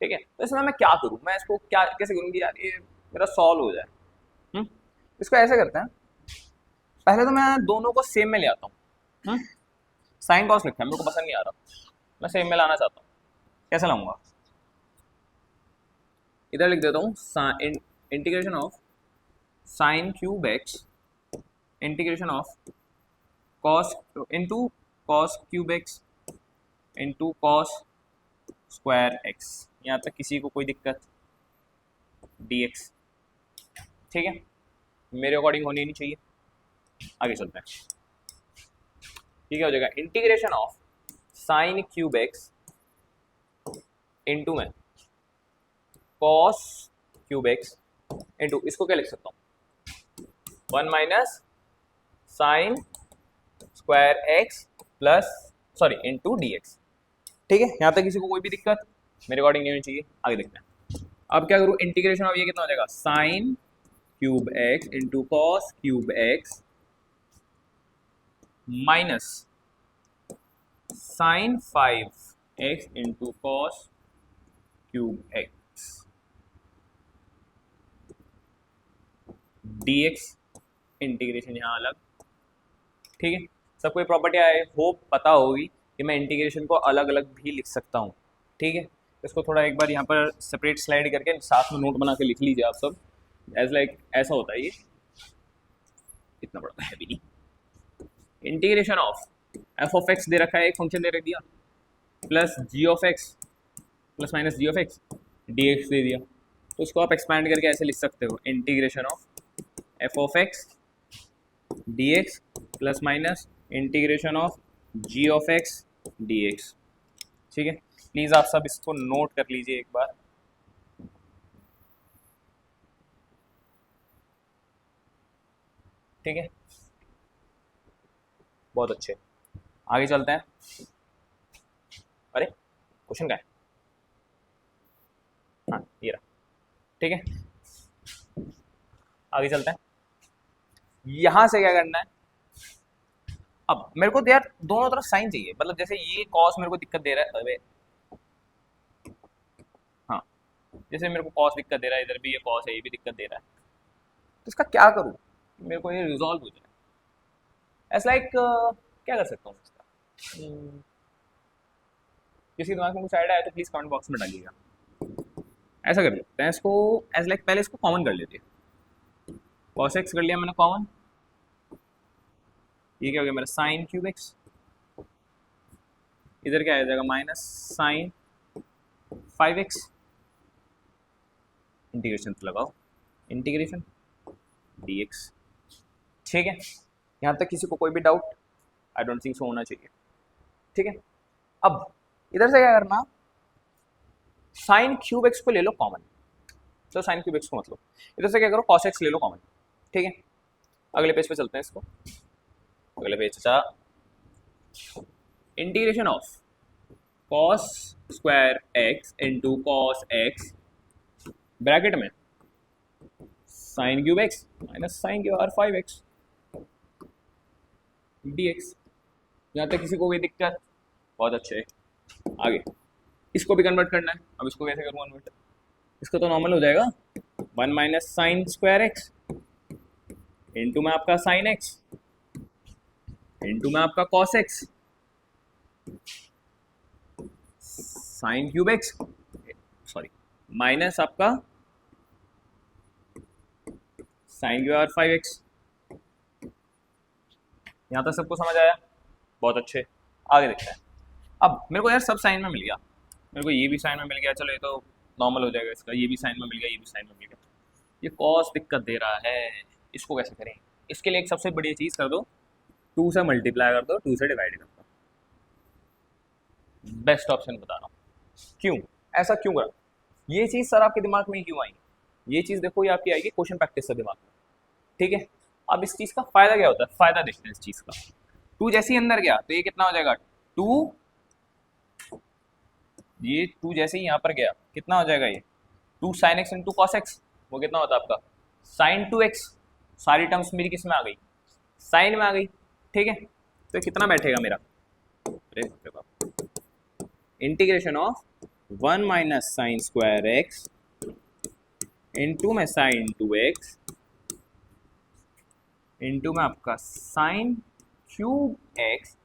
ठीक है। तो इसमें मैं क्या करूँ, मैं इसको क्या कैसे करूँ कि यार ये मेरा सॉल्व हो जाए। इसको ऐसे करते हैं, पहले तो मैं दोनों को सेम में ले आता हूँ। साइन कॉस लिखा है, मेरे को पसंद नहीं आ रहा, मैं सेम में लाना चाहता हूँ। कैसे लाऊंगा, इधर लिख देता हूँ integration of sign cube x integration of cos into cos cube x into cos square x. यहाँ तक किसी को कोई दिक्कत, dx, ठीक है, मेरे अकॉर्डिंग होनी नहीं चाहिए। आगे चलते हैं, ठीक है। हो जाएगा integration of sign cube x into में कॉस क्यूब एक्स इंटू, इसको क्या लिख सकता हूँ, 1 minus sine square x plus sorry into D x, ठीक है। यहाँ तक किसी को कोई भी दिक्कत मेरे अकॉर्डिंग नहीं होनी चाहिए। आगे देखते हैं, अब क्या करूँ, इंटीग्रेशन ऑफ ये कितना हो जाएगा, sine cube x into cos cube x minus sine 5x into cos cube x dx, integration यहाँ अलग, ठीक है। सबको ये प्रॉपर्टी आई होप पता होगी कि मैं इंटीग्रेशन को अलग अलग भी लिख सकता हूँ, ठीक है। इसको थोड़ा एक बार यहाँ पर सेपरेट स्लाइड करके साथ में नोट बना के लिख लीजिए आप सब, एज लाइक ऐसा होता है ये, इतना बड़ा है भी नहीं। Integration of f of x दे रखा है, एक फंक्शन दे रख दिया, plus g of x plus minus g of x d x दे दिया, तो इसको आप एक्सपैंड करके ऐसे लिख सकते हो, integration of f of x d x plus minus integration of g of x d x, ठीक है। प्लीज़ आप सब इसको नोट कर लीजिए एक बार, ठीक है। बहुत अच्छे, आगे चलते हैं। अरे क्वेश्चन क्या है, हाँ ये रहा, ठीक है। आगे चलते हैं, यहां से क्या करना है, अब मेरे को यार दोनों तरफ साइन चाहिए, मतलब जैसे ये कॉस मेरे को दिक्कत दे रहा है, अरे हाँ, जैसे मेरे को कॉस दिक्कत दे रहा है, इधर भी ये कॉस है, ये भी दिक्कत दे रहा है, तो इसका क्या करूँ, मेरे को ये रिजॉल्व हो जाए, ऐसा लाइक क्या कर सकता हूँ इसका। किसी दिमाग में कुछ आइडिया है तो प्लीज़ कमेंट बॉक्स में डालिएगा। ऐसा कर लेते हैं इसको, एज लाइक पहले इसको कॉमन कर लेते हैं, कॉस एक्स कर लिया मैंने कॉमन, ये क्या हो गया मेरा साइन क्यूब एक्स, इधर क्या आ जाएगा माइनस साइन 5x, इंटीग्रेशन तो लगाओ, इंटीग्रेशन dx, ठीक है। यहाँ तक किसी को कोई भी डाउट, आई डोंट थिंक सो होना चाहिए, ठीक है। अब इधर से क्या करना, साइन क्यूब एक्स को ले लो कॉमन, तो साइन क्यूब एक्स को मतलब इधर से क्या करो, कॉस एक्स ले लो कॉमन, ठीक है। अगले पेज पे चलते हैं, इसको अगले पेज चा integration of cos square x into cos x bracket में sine cube x minus sine cube or 5x dx। यहाँ तक किसी को कोई दिक्कत, बहुत अच्छे। आगे इसको भी कन्वर्ट करना है, अब इसको कैसे करूँ कन्वर्ट, इसको तो नॉर्मल हो जाएगा 1 minus sine square x into में आपका साइन एक्स इंटू में आपका cos x sign cube x sorry minus आपका साइन क्यूब आर 5x। यहाँ तक सबको समझ आया, बहुत अच्छे। आगे देखते हैं, अब मेरे को यार सब साइन में मिल गया, मेरे को ये भी साइन में मिल गया, चलो ये तो नॉर्मल हो जाएगा इसका, ये भी साइन में मिल गया, ये भी साइन में मिल गया। ये कॉस दिक्कत दे रहा है, इसको कैसे करें? इसके लिए एक सबसे बढ़िया चीज़ कर दो, 2 से मल्टीप्लाई कर दो, 2 से डिवाइड कर दो। बेस्ट ऑप्शन बता रहा हूँ। क्यों ऐसा क्यों करा? ये चीज़ सर आपके दिमाग में क्यों आई? ये चीज़ देखो ये आपकी आएगी क्वेश्चन प्रैक्टिस से दिमाग में, ठीक है। अब इस चीज़ का फायदा क्या होता है? फायदा देखते हैं इस चीज़ का। 2 जैसे ही अंदर गया तो ये कितना हो जाएगा 2, ये 2 जैसे ही यहाँ पर गया कितना हो जाएगा ये 2 sin x into cos x, वो कितना होता है आपका sin 2x। सारी टर्म्स मेरी किस में आ गई? साइन में आ गई, ठीक है। तो कितना बैठेगा मेरा? Integration of 1 minus sine square x into में साइन 2x इंटू में आपका sine cube x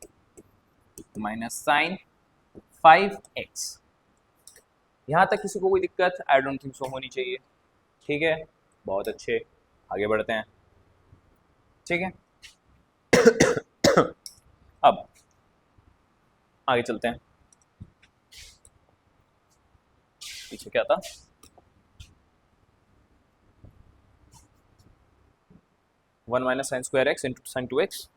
minus sine 5x। यहाँ तक किसी को कोई दिक्कत? आई डोंट थिंक सो होनी चाहिए, ठीक है। बहुत अच्छे, आगे बढ़ते हैं, ठीक है। अब आगे चलते हैं, पीछे क्या था? One minus sine square x into sign 2x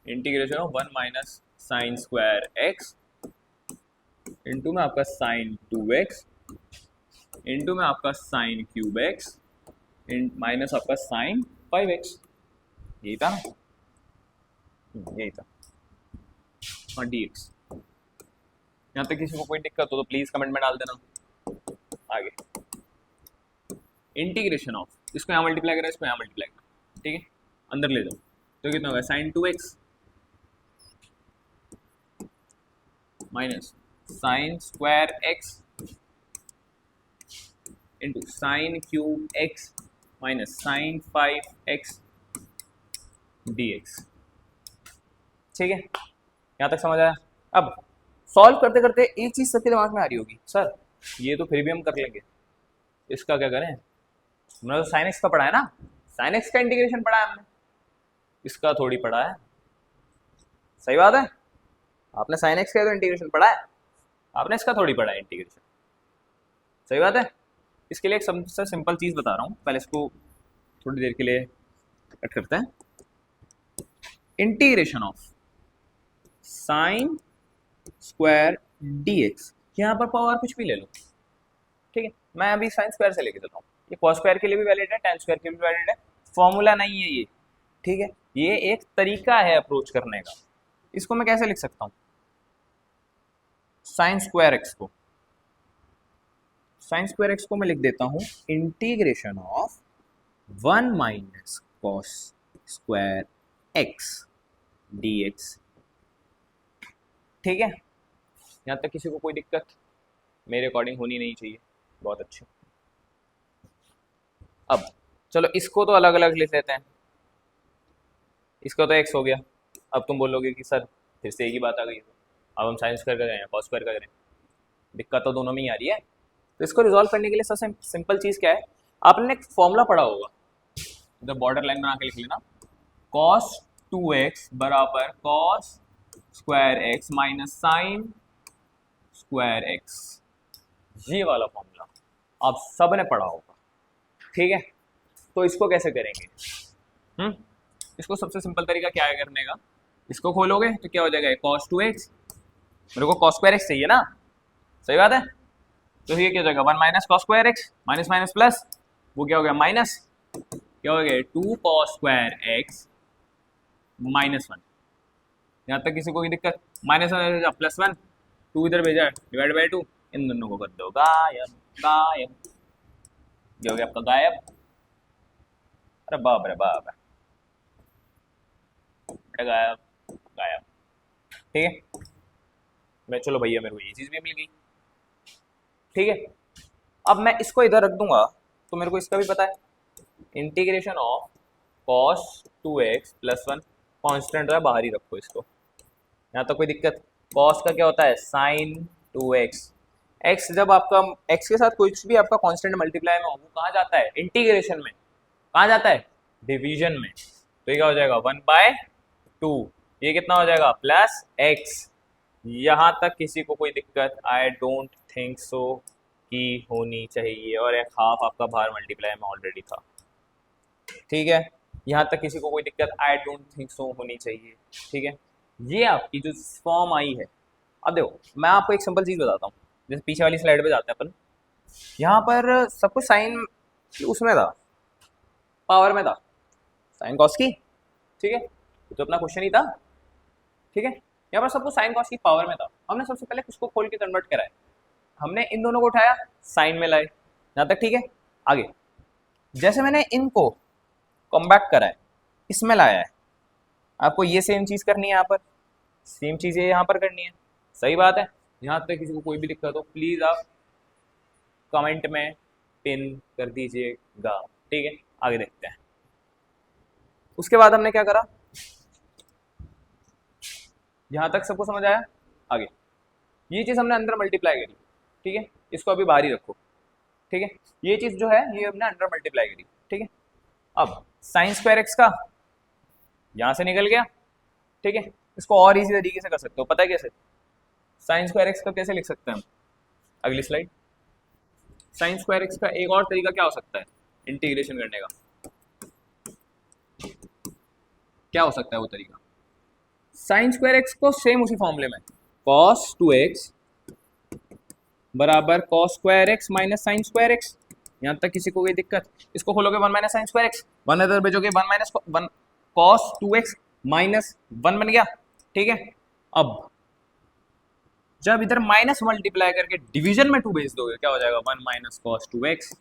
integration of 1 minus sine square x into में आपका साइन 2x इंटू में आपका साइन क्यूब एक्स माइनस आपका साइन 5x। यही था ना? यही था, हाँ dx। यहाँ तक किसी को कोई दिक्कत हो तो प्लीज कमेंट में डाल देना। आगे इंटीग्रेशन ऑफ, इसको यहाँ मल्टीप्लाई करें, इसको यहाँ मल्टीप्लाई करें, ठीक है, अंदर ले जाओ तो कितना होगा sine 2x minus sine square x into sine cube x minus sine 5x dx, ठीक है। यहाँ तक समझ आया? अब सॉल्व करते करते एक चीज सबके दिमाग में आ रही होगी, सर ये तो फिर भी हम कर लेंगे, इसका क्या करें? हमने तो साइन एक्स का पढ़ा है ना, साइन एक्स का इंटीग्रेशन पढ़ा है हमने, इसका थोड़ी पढ़ा है। सही बात है, आपने साइन एक्स का तो इंटीग्रेशन पढ़ा है, आपने इसका थोड़ी पढ़ा है इंटीग्रेशन। सही बात है। इसके लिए एक सबसे सिंपल चीज बता रहा हूँ, पहले इसको थोड़ी देर के लिए कट करते हैं। Integration of sine square dx, यहाँ पर पावर कुछ भी ले लो, ठीक है। मैं अभी साइन स्क्वायर से लेके चलता हूँ, ये कॉस स्क्वायर के लिए भी वैलिड है, tan स्क्वायर के लिए भी वैलिड है, फॉर्मूला नहीं है ये, ठीक है। ये एक तरीका है अप्रोच करने का। इसको मैं कैसे लिख सकता हूँ? साइन स्क्वायर एक्स को, साइन स्क्वायर एक्स को मैं लिख देता हूँ integration of 1 minus cos square x dx, ठीक है। यहाँ तक किसी को कोई दिक्कत? मेरे अकॉर्डिंग होनी नहीं चाहिए। बहुत अच्छे। अब चलो इसको तो अलग अलग लिख लेते हैं, इसका तो x हो गया। अब तुम बोलोगे कि सर फिर से एक ही बात आ गई, अब हम साइन स्क्वायर का करें कॉस स्क्वायर का करें, दिक्कत तो दोनों में ही आ रही है। तो इसको रिजॉल्व करने के लिए सबसे सिंपल चीज़ क्या है? आपने एक फॉर्मूला पढ़ा होगा, इधर बॉर्डर लाइन बना के लिख लेना, cos 2x बराबर cos square x minus sine square x. ये वाला फॉर्मूला आप सब ने पढ़ा होगा, ठीक है। तो इसको कैसे करेंगे? इसको सबसे सिंपल तरीका क्या है करने का? इसको खोलोगे तो क्या हो जाएगा cos 2x, मेरे को cos स्क्वायर एक्स चाहिए ना, सही बात है। तो ये क्या हो जाएगा 1 minus cos square x, minus minus plus, वो क्या हो गया माइनस, क्या हो गया 2 cos स्क्वायर एक्स माइनस 1। यहाँ तक किसी को कोई दिक्कत? माइनस वन प्लस 1, 2 इधर भेजा डिवाइड बाई 2, इन दोनों को कर दो गायब गायब, ये हो गया आपका गायब। अरे बाप रे बाप, गायब गायब, ठीक है। मैं चलो भैया मेरे को ये चीज़ भी मिल गई, ठीक है। अब मैं इसको इधर रख दूंगा तो मेरे को इसका भी पता है, integration of cos 2x plus 1 constant है, बाहर ही रखो इसको, यहाँ तो कोई दिक्कत। cos का क्या होता है sin 2x, x जब आपका x के साथ कुछ भी आपका कांस्टेंट मल्टीप्लाई में हो वो कहाँ जाता है? इंटीग्रेशन में। कहाँ जाता है? डिवीजन में। तो ये क्या हो जाएगा 1/2, ये कितना हो जाएगा प्लस x यहाँ तक किसी को कोई दिक्कत आई डोंट थिंक सो कि होनी चाहिए, और एक हाफ आपका बाहर मल्टीप्लाई में ऑलरेडी था। ठीक है, यहाँ तक किसी को कोई दिक्कत आई डोंट थिंक सो होनी चाहिए। ठीक है, ये आपकी जो फॉर्म आई है, अब देखो मैं आपको एक सिंपल चीज़ बताता हूँ। जैसे पीछे वाली स्लाइड पे जाते हैं अपन, यहाँ पर सब कुछ साइन उसमें था, पावर में था, साइन कॉस की। ठीक है, तो अपना क्वेश्चन ही था। ठीक है, यहाँ पर सब कुछ साइन कॉस की पावर में था। हमने सबसे पहले उसको खोल के कन्वर्ट करा है, हमने इन दोनों को उठाया साइन में लाए, यहाँ तक ठीक है। आगे जैसे मैंने इनको कॉम्बैक्ट करा है, इसमें लाया है, आपको ये सेम चीज़ करनी है, यहाँ पर सेम चीज़ यहाँ पर करनी है। सही बात है। यहाँ तक किसी को कोई भी दिक्कत हो प्लीज़ आप कमेंट में पिन कर दीजिएगा। ठीक है, आगे देखते हैं। उसके बाद हमने क्या करा, यहाँ तक सबको समझ आया। आगे ये चीज़ हमने अंदर मल्टीप्लाई करी। ठीक है, इसको अभी बाहर ही रखो। ठीक है, ये चीज़ जो है ये हमने अंदर मल्टीप्लाई करी। ठीक है, अब साइन स्क्वायर एक्स का यहाँ से निकल गया। ठीक है, इसको और इजी तरीके से कर सकते हो, पता है कैसे? साइन स्क्वायर एक्स का कैसे लिख सकते हैं हम? अगली स्लाइड। साइन स्क्वायर एक्स का एक और तरीका क्या हो सकता है इंटीग्रेशन करने का? क्या हो सकता है वो तरीका? साइन स्क्वायर एक्स को सेम उसी फॉर्मूले में cos 2x बराबर cos square x minus sine square x. यहाँ तक किसी को कोई दिक्कत? इसको खोलोगे 1 माइनस साइन स्क्वायर एक्स, 1 इधर भेजोगे 1 माइनस 1 cos 2x माइनस 1 बन गया। ठीक है, अब जब इधर माइनस मल्टीप्लाई करके डिवीजन में 2 भेज दोगे क्या हो जाएगा? 1 माइनस cos 2x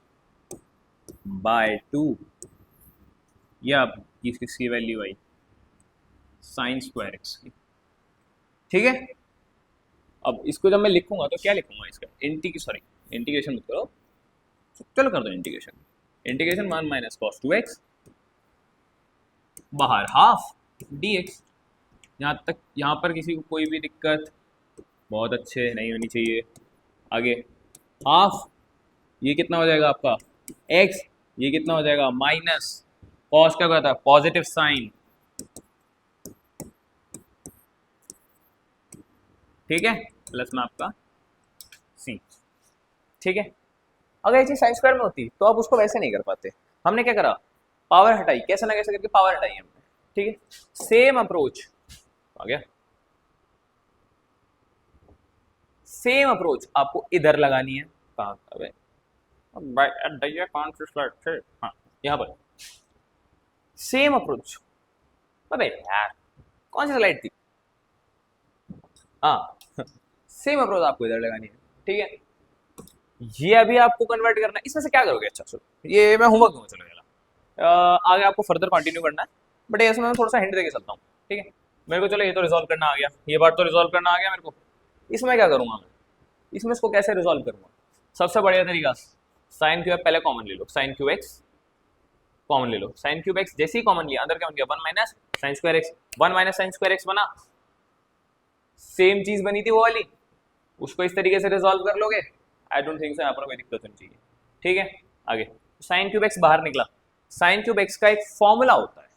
बाय 2, या किसकी वैल्यू आई? साइन स्क्वायर एक्स की। ठीक है, अब इसको जब मैं लिखूंगा तो क्या लिखूंगा इसका? इंटीग्रेशन मत करो, चलो कर दो integration. Integration 1 minus cos 2x बाहर हाफ dx। यहाँ तक यहाँ पर किसी को कोई भी दिक्कत? बहुत अच्छे, नहीं होनी चाहिए। आगे हाफ, ये कितना हो जाएगा आपका x, ये कितना हो जाएगा माइनस cos, क्या कहता है पॉजिटिव साइन। ठीक है, प्लस में आपका c। ठीक है, अगर ये चीज साइन स्क्वायर में होती तो आप उसको वैसे नहीं कर पाते। हमने क्या करा, पावर हटाई, कैसे ना कैसे करके पावर हटाई हमने। ठीक है, सेम अप्रोच आ गया, सेम अप्रोच आपको इधर लगानी है। कहाँ कौन सी स्लाइड थे? हाँ, यहाँ पर सेम अप्रोच। अबे यार कौन सी स्लाइड थी? हाँ, सेम अप्रोच आपको इधर लगानी है। ठीक है, ये अभी आपको कन्वर्ट करना है। इसमें से क्या करोगे? अच्छा सुनो, ये मैं होमवर्क दूंगा, चलो आगे आपको फर्दर कंटिन्यू करना है, बट इसमें मैं थोड़ा सा हिंट देके चलता हूँ। ठीक है, मेरे को चलो ये तो रिजॉल्व करना आ गया, ये बात तो रिजॉल्व करना आ गया मेरे को। इसमें क्या करूँगा मैं? इसमें इसको कैसे रिजॉल्व करूँगा? सबसे बढ़िया तरीका, साइन क्यूब पहले कॉमन ले लो, साइन क्यूब एक्स कॉमन ले लो। साइन क्यूब एक्स जैसे ही कॉमन लिया, अंदर क्या बन गया? 1 minus sine square x. 1 minus sine square x बना, सेम चीज बनी थी वो वाली, उसको इस तरीके से रिजॉल्व कर लोगे। आई डोंट थिंक सो यहाँ पर कोई दिक्कत होनी चाहिए। ठीक है, आगे साइन क्यूब एक्स बाहर निकला। साइन क्यूब एक्स का एक फॉर्मूला होता है,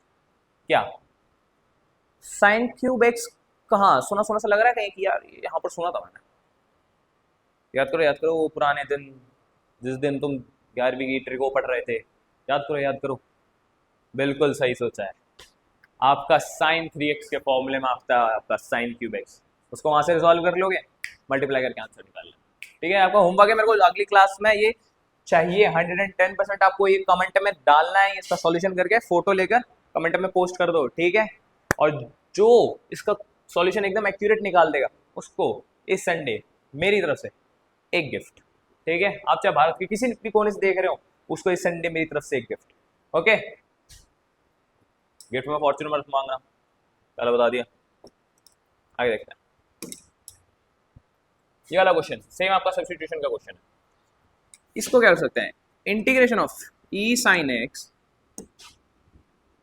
क्या? साइन क्यूब एक्स कहाँ सुना सुना सा लग रहा है कहीं कि यार यहाँ पर सुना था मैंने। याद करो वो पुराने दिन, जिस दिन तुम 11वीं की ट्रिको पढ़ रहे थे। याद करो, बिल्कुल सही सोचा है। आपका साइन 3x के फॉर्मूले में आपका साइन क्यूब एक्स, उसको वहां से रिजॉल्व कर लोगे, मल्टीप्लाई करके आंसर निकाल लेना। ठीक है, आपका होमवर्क है, मेरे को अगली क्लास में ये चाहिए 110%। आपको ये कमेंट में डालना है, इसका सॉल्यूशन करके फोटो लेकर कमेंट में पोस्ट कर दो। ठीक है, और जो इसका सॉल्यूशन एकदम एक्यूरेट निकाल देगा उसको इस संडे मेरी तरफ से एक गिफ्ट। ठीक है, आप चाहे भारत के किसी भी कोने से देख रहे हो, उसको इस संडे मेरी तरफ से एक गिफ्ट। ओके, गिफ्ट में फॉर्च्यून मत मांगना, पहले बता दिया। आगे देखते हैं, ये वाला क्वेश्चन सेम आपका सब्स्टिट्यूशन का क्वेश्चन है। इसको क्या कर सकते हैं? Integration of E sine x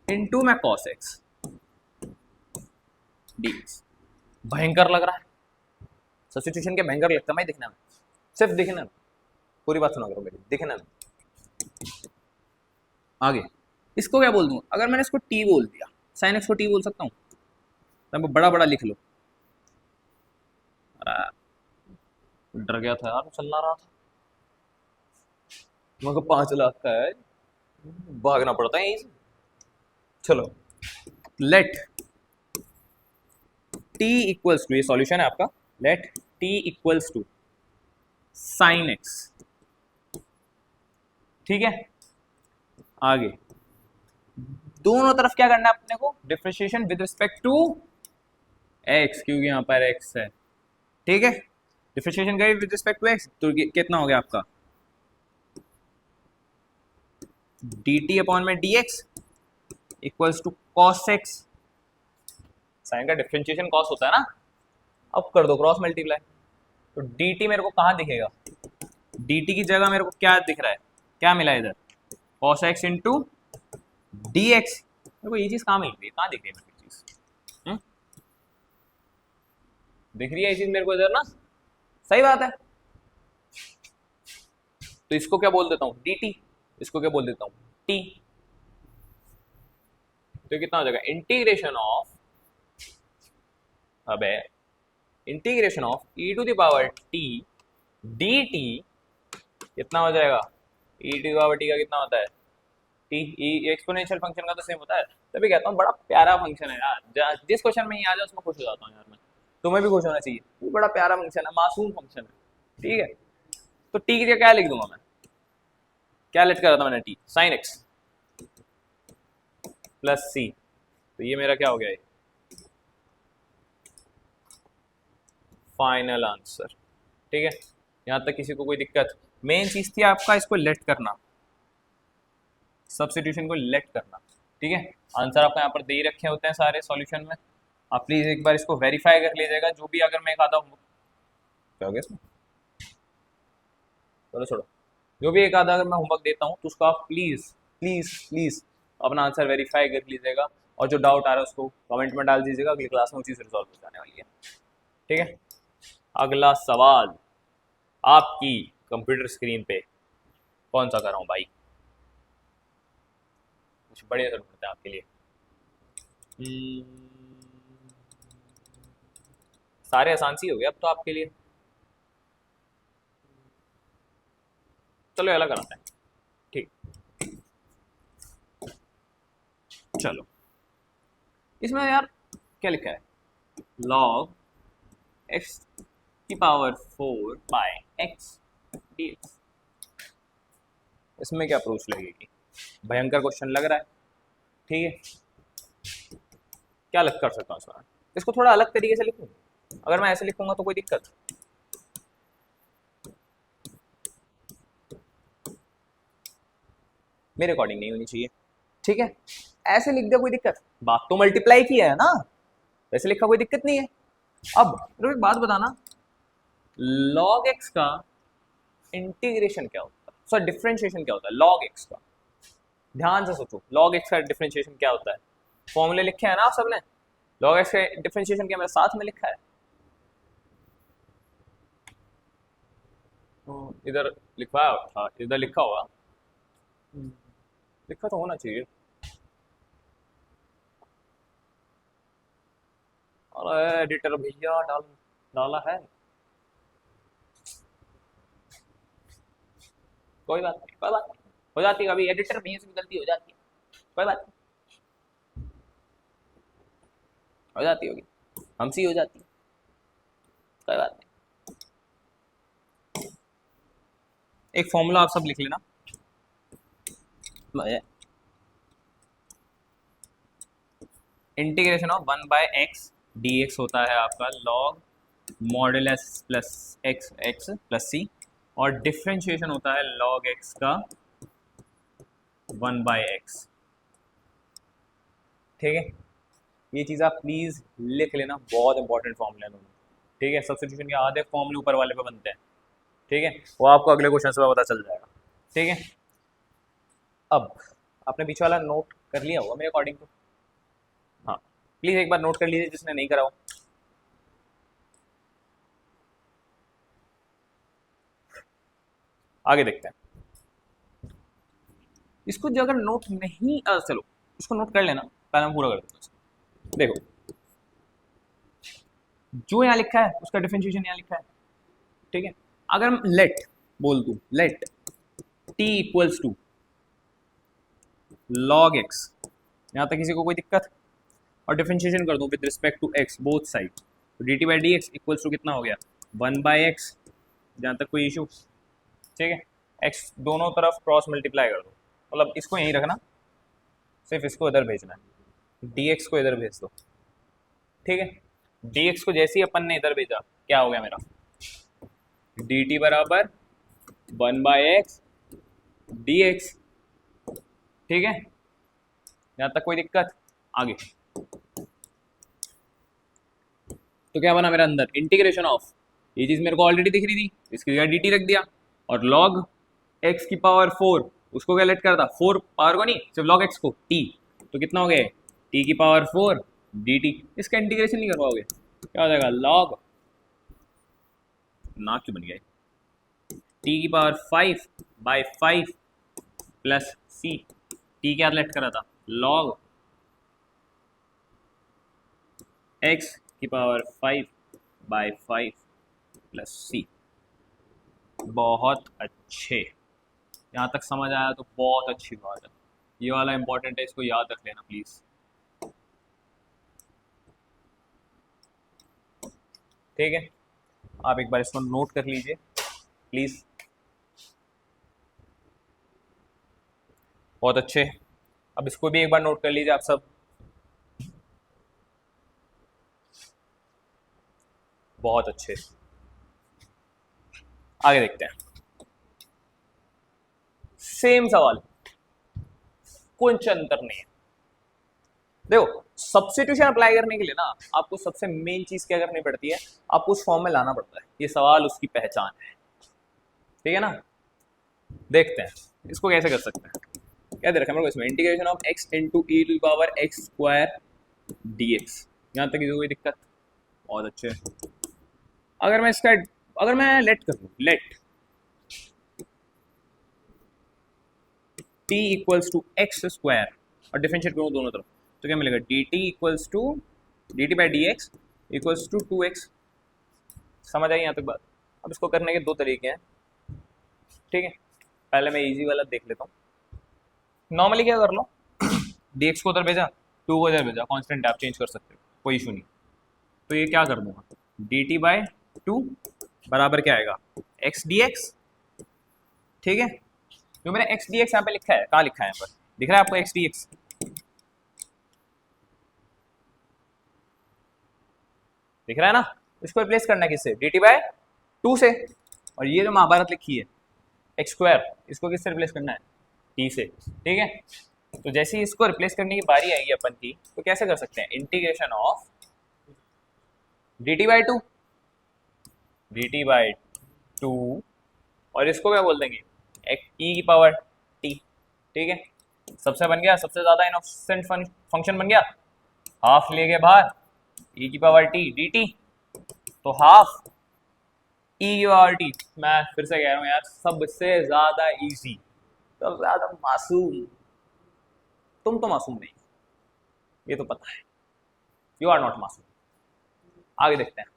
into में कॉस एक्स डीएक्स। भयंकर लग रहा है सब्स्टिट्यूशन के, भयंकर लगता है। मैं दिखना में, सिर्फ दिखना में, पूरी बात सुना करो मेरी, दिखना में। आगे इसको क्या बोल दूं? अगर मैंने इसको टी बोल दिया, साइन एक्स को टी बोल सकता हूँ, तो बड़ा बड़ा लिख लो, अरे डर गया था यार, चल ना रहा था। मेरे को 5 लाख का है, भागना पड़ता है यहीं से। चलो, लेट t इक्वल्स टू, ये सॉल्यूशन है आपका, let t equals to sine x. ठीक है, आगे दोनों तरफ क्या करना है अपने को, differentiation with respect to x, क्योंकि यहां पर x है। ठीक है, डिफरेंशिएशन करें विद रिस्पेक्ट टू x, तो कितना हो गया आपका dt अपॉन में dx equals to cos x। Sine का डिफरेंशिएशन cos होता है ना, अब कर दो क्रॉस मल्टीप्लाई, तो dt मेरे को कहाँ दिखेगा, dt की जगह मेरे को क्या दिख रहा है, क्या मिला इधर, cos x इंटू dx। मेरे को ये चीज कहाँ मिल रही है, कहाँ दिख रही है मेरे को चीज, दिख रही है ये चीज मेरे को इधर ना, सही बात है। तो इसको क्या बोल देता हूँ dt, इसको क्या बोल देता हूँ t। तो कितना हो जाएगा इंटीग्रेशन ऑफ, अब है integration of e to the power t dt, कितना हो जाएगा e to the power t का कितना होता है t, एक्सपोनेंशियल फंक्शन का तो सेम होता है। तभी कहता हूँ बड़ा प्यारा फंक्शन है यार, जिस क्वेश्चन में ये आ जाए उसमें खुश हो जाता हूँ यार मैं, तुम्हें भी खुश होना चाहिए, वो बड़ा प्यारा फंक्शन है, मासूम फंक्शन है। ठीक है, तो t की जगह क्या लिख दूंगा मैं, क्या लेट कर रहा था मैंने, t साइन एक्स प्लस सी, तो ये मेरा क्या हो गया, फाइनल आंसर। ठीक है, यहां तक किसी को कोई दिक्कत, मेन चीज थी आपका इसको लेट करना, सब्स्टिट्यूशन को लेट करना। ठीक है, आंसर आपको यहाँ पर दे ही रखे होते हैं सारे सॉल्यूशन में, आप प्लीज एक बार इसको वेरीफाई कर लीजिएगा, जो भी अगर मैं एक आधा क्या हो गया इसमें, चलो छोड़ो, जो भी एक आधा अगर मैं होमवर्क देता हूँ तो उसको आप प्लीज प्लीज प्लीज अपना आंसर वेरीफाई कर लीजिएगा, और जो डाउट आ रहा है उसको कमेंट में डाल दीजिएगा, अगली क्लास में वो चीज़ रिजॉल्व हो जाने वाली है। ठीक है, अगला सवाल आपकी कंप्यूटर स्क्रीन पे कौन सा कर रहा हूँ भाई, कुछ बढ़िया से ढूंढते हैं आपके लिए। सारे आसान सी हो गए अब तो आपके लिए, चलो अलग कराते हैं। ठीक, चलो इसमें यार क्या लिखा है, log x की पावर 4 बाय x dx। इसमें क्या प्रूफ लगेगी, भयंकर क्वेश्चन लग रहा है। ठीक है, क्या लग कर सकता हूँ इसमें, इसको थोड़ा अलग तरीके से लिखूँ, अगर मैं ऐसे लिखूंगा तो कोई दिक्कत, मेरे अकॉर्डिंग नहीं होनी चाहिए। ठीक है, ऐसे लिख दिया कोई दिक्कत, बात तो मल्टीप्लाई की है ना, वैसे लिखा कोई दिक्कत नहीं है। अब एक बात बताना, log x का इंटीग्रेशन क्या होता है, सॉरी डिफरेंशिएशन क्या होता है log x का, ध्यान से सोचो log x का डिफरेंशिएशन क्या होता है, फॉर्मूले लिखे हैं ना आप सबने, log x का डिफरेंशिएशन क्या मेरे साथ में लिखा है, इधर लिखवाया था, इधर लिखा होगा, लिखा तो होना चाहिए। अरे एडिटर भैया डाला है, कोई बात नहीं, कोई बात नहीं, हो जाती है कभी एडिटर भैया से भी गलती हो जाती है, कोई बात नहीं, हो जाती होगी, हमसे ही हो जाती है, कोई बात नहीं। एक फॉर्मूला आप सब लिख लेना, integration of 1 by x dx होता है आपका log modulus plus x x plus c, और डिफरेंशिएशन होता है log x का 1 बाय एक्स। ठीक है, ये चीज़ आप प्लीज़ लिख लेना, बहुत इंपॉर्टेंट फॉर्मूला है दोनों। ठीक है, सब्स्टिट्यूशन के आधे फॉर्मूले ऊपर वाले पे बनते हैं। ठीक है, वो आपको अगले क्वेश्चन से पता चल जाएगा। ठीक है, अब आपने बीच वाला नोट कर लिया होगा मेरे अकॉर्डिंग तो, हाँ प्लीज़ एक बार नोट कर लीजिए जिसने नहीं करा हो। आगे देखते हैं, इसको जो अगर नोट नहीं चलो इसको नोट कर लेना, पहले हम पूरा कर देते हैं। देखो जो यहाँ लिखा है उसका डिफरेंशिएशन यहाँ लिखा है, ठीक है। अगर मैं लेट बोल दूं, let t equals to log x, यहाँ तक किसी को कोई दिक्कत, और डिफरेंशिएशन कर दूं with respect to x both side, तो d t by d x equals to कितना हो गया 1/x, जहाँ तक कोई इशू, ठीक है। एक्स दोनों तरफ क्रॉस मल्टीप्लाई कर दो, मतलब इसको यहीं रखना, सिर्फ इसको इधर भेजना है, डी एक्स को इधर भेज दो, ठीक है। डी एक्स को जैसे ही अपन ने इधर भेजा क्या हो गया मेरा, डी टी बराबर 1/x डी एक्स, ठीक है। यहाँ तक कोई दिक्कत, आगे तो क्या बना मेरा अंदर, इंटीग्रेशन ऑफ, ये चीज मेरे को ऑलरेडी दिख रही थी, इसकी जगह डी टी रख दिया, और लॉग एक्स की पावर 4, उसको क्या लेट कर था, 4 पावर को नहीं, सिर्फ log x को t, तो कितना हो गया t की पावर 4 dt, इसका इंटीग्रेशन नहीं कर पाओगे, क्या हो जाएगा log, ना क्यों बन गया, t की पावर 5/5 प्लस c, t क्या लेट करा था log x की पावर 5/5 प्लस c। बहुत अच्छे, यहाँ तक समझ आया तो बहुत अच्छी बात है, ये वाला इंपॉर्टेंट है, इसको याद रख लेना प्लीज, ठीक है। आप एक बार इसको नोट कर लीजिए प्लीज, बहुत अच्छे। अब इसको भी एक बार नोट कर लीजिए आप सब, बहुत अच्छे। आगे देखते हैं, सेम सवाल, कुछ अंतर नहीं है। देखो सब्स्टिट्यूशन अप्लाई करने के लिए ना आपको सबसे मेन चीज क्या करनी पड़ती है, आपको उस फॉर्म में लाना पड़ता है, ये सवाल उसकी पहचान है, ठीक है ना। देखते हैं इसको कैसे कर सकते हैं, क्या दे रखा है मेरे को इसमें, integration of x into e to power x square d x, यहाँ तक कोई दिक्कत, बहुत अच्छे। अगर मैं इसका, अगर मैं लेट कर दूँ, let t equals to x square और डिफरेंशिएट करूँ दोनों तरफ, तो क्या मिलेगा d t equals to d t by d x equals to 2x, समझ आई यहाँ तक बात। अब इसको करने के दो तरीके हैं, ठीक है। पहले मैं इजी वाला देख लेता हूँ, नॉर्मली क्या कर लो, डी एक्स को उधर भेजा, 2 को इधर भेजा, कॉन्स्टेंट आप चेंज कर सकते हो, कोई इशू नहीं। तो ये क्या कर दूंगा, डी टी बाई 2 बराबर क्या आएगा एक्स डी एक्स, ठीक है। जो मैंने एक्स डी एक्स यहाँ पे लिखा है, कहाँ लिखा है यहाँ पर, दिख रहा है आपको एक्स डी एक्स, दिख रहा है ना। इसको रिप्लेस करना है किससे, डी टी बाई 2 से, और ये जो महाभारत लिखी है एक्स स्क्वायर, इसको किससे रिप्लेस करना है, टी से, ठीक है। तो जैसे ही इसको रिप्लेस करने की बारी आएगी अपन की, तो कैसे कर सकते हैं, integration of D t by 2, D t by 2, और इसको क्या बोल देंगे ई की पावर टी, ठीक है। सबसे बन गया, सबसे ज्यादा इनोसेंट फंक्शन बन गया, हाफ ले गए बाहर, ई की पावर टी डी टी, तो हाफ ई की पावर टी, मैं फिर से कह रहा हूँ यार, सबसे ज्यादा इजी, सबसे ज्यादा मासूम, तुम तो मासूम नहीं, ये तो पता है, यू आर नॉट मासूम। आगे देखते हैं,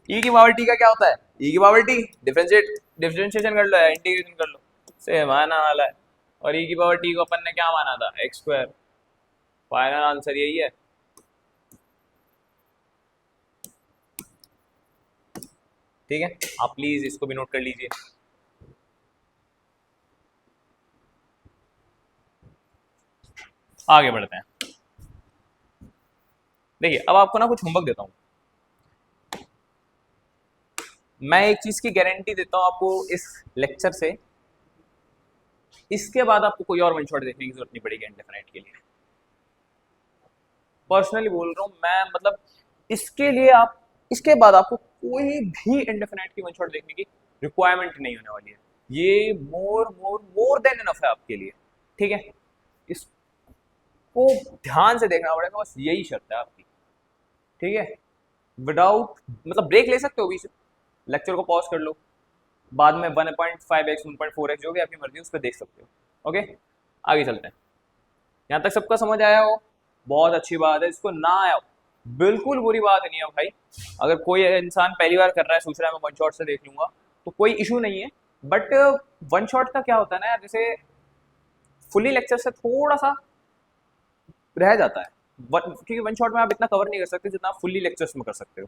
ई की पावर टी का क्या होता है, ई की पावर टी डिफरेंशिएशन कर लो या इंटीग्रेशन कर लो, सेम आना वाला है। और ई की पावर टी को अपन ने क्या माना था, एक्स स्क्वायर, फाइनल आंसर यही है, ठीक है। आप प्लीज इसको भी नोट कर लीजिए। आगे बढ़ते हैं, देखिए अब आपको ना कुछ होमवर्क देता हूं, मैं एक चीज की गारंटी देता हूं आपको इस लेक्चर से, इसके बाद आपको कोई और वन शॉट देखने की जरूरत नहीं पड़ेगी इंडेफिनाइट के लिए, पर्सनली बोल रहा हूं मैं, मतलब इसके लिए आप, इसके बाद आपको कोई भी इंडेफिनाइट की वन शॉट देखने की रिक्वायरमेंट नहीं होने वाली है, ये मोर देन इनफ है आपके लिए, ठीक है। इसको ध्यान से देखना पड़ेगा, बस यही शर्त है आपकी, ठीक है। विदाउट, मतलब ब्रेक ले सकते हो बीच, लेक्चर को पॉज कर लो, बाद में 1.5x 1.4x जो भी आपकी मर्जी उस पर देख सकते हो, ओके। आगे चलते हैं, यहाँ तक सबका समझ आया हो, बहुत अच्छी बात है। इसको ना आया हो बिल्कुल बुरी बात नहीं है भाई। अगर कोई इंसान पहली बार कर रहा है, सोच रहा है मैं वन शॉट से देख लूंगा, तो कोई इशू नहीं है। बट वन शॉट का क्या होता है ना यार, जैसे फुली लेक्चर से थोड़ा सा रह जाता है, क्योंकि वन शॉट में आप इतना कवर नहीं कर सकते जितना आप फुल्ली लेक्चर्स में कर सकते हो।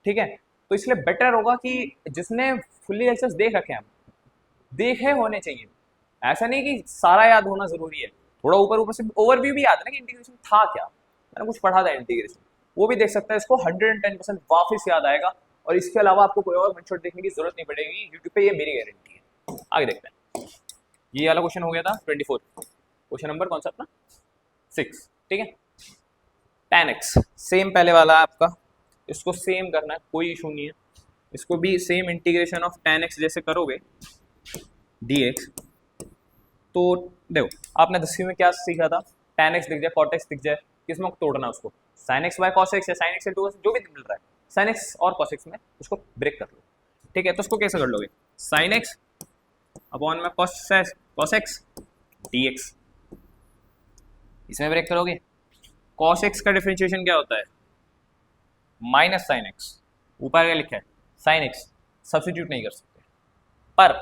ठीक है, तो इसलिए बेटर होगा कि जिसने फुल्ली लेक्चर्स देख रखे हैं, देखे होने चाहिए। ऐसा नहीं कि सारा याद होना जरूरी है, थोड़ा ऊपर ऊपर से ओवरव्यू भी याद है ना कि इंटीग्रेशन था क्या, मैंने कुछ पढ़ा था इंटीग्रेशन, वो भी देख सकता है। इसको 110% वापस याद आएगा, और इसके अलावा आपको कोई और वन शॉट देखने की जरूरत नहीं पड़ेगी यूट्यूब पे, ये मेरी गारंटी है। आगे देखते हैं। ये वाला क्वेश्चन हो गया था 24। क्वेश्चन नंबर कौन सा अपना 6। ठीक है, tan x सेम पहले वाला है आपका, इसको सेम करना है, कोई इशू नहीं है। इसको भी same integration of tan x जैसे करोगे dx, तो देखो आपने 10वीं में क्या सीखा था, tan x दिख जाए cot x दिख जाए, किसमें तोड़ना है उसको, sin x by cos x या sin x into जो भी मिल रहा है, sin x और cos x में उसको ब्रेक कर लो। ठीक है, तो उसको कैसे कर लोगे, sin x अपॉन में cos x dx, इसमें ब्रेक करोगे। cos x का डिफरेंशिएशन क्या होता है, माइनस साइन एक्स, ऊपर क्या लिखा है साइन एक्स, सब्स्टिट्यूट नहीं कर सकते, पर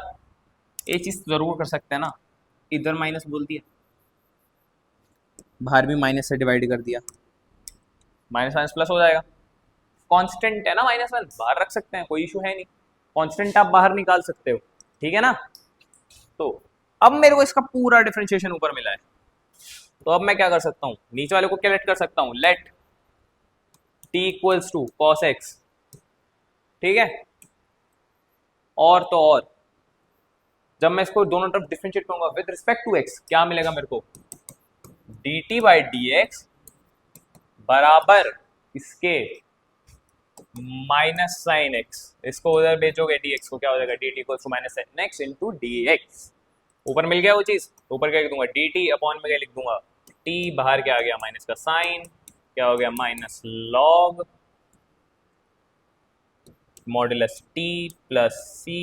एक चीज जरूर कर सकते हैं ना, इधर माइनस बोल दिया, बाहर भी माइनस से डिवाइड कर दिया, माइनस माइनस प्लस हो जाएगा। कांस्टेंट है ना माइनस वन, बाहर रख सकते हैं, कोई इशू है नहीं, कांस्टेंट आप बाहर निकाल सकते हो। ठीक है ना, तो अब मेरे को इसका पूरा डिफरेंशिएशन ऊपर मिला है, तो अब मैं क्या कर सकता हूँ, नीचे वाले को क्या लेट कर सकता हूँ, let t equals to cos x। ठीक है, और तो और जब मैं इसको दोनों तरफ डिफरेंशिएट करूंगा विद रिस्पेक्ट टू x, क्या मिलेगा मेरे को, dt बाई dx बराबर इसके माइनस साइन x, इसको उधर भेजोगे dx को, क्या हो जाएगा dt equals to minus sine x into dx। ऊपर मिल गया वो चीज, ऊपर क्या लिख दूंगा dt अपॉन में क्या लिख दूंगा, t बाहर क्या आ गया माइनस का साइन, क्या हो गया minus log modulus t plus c।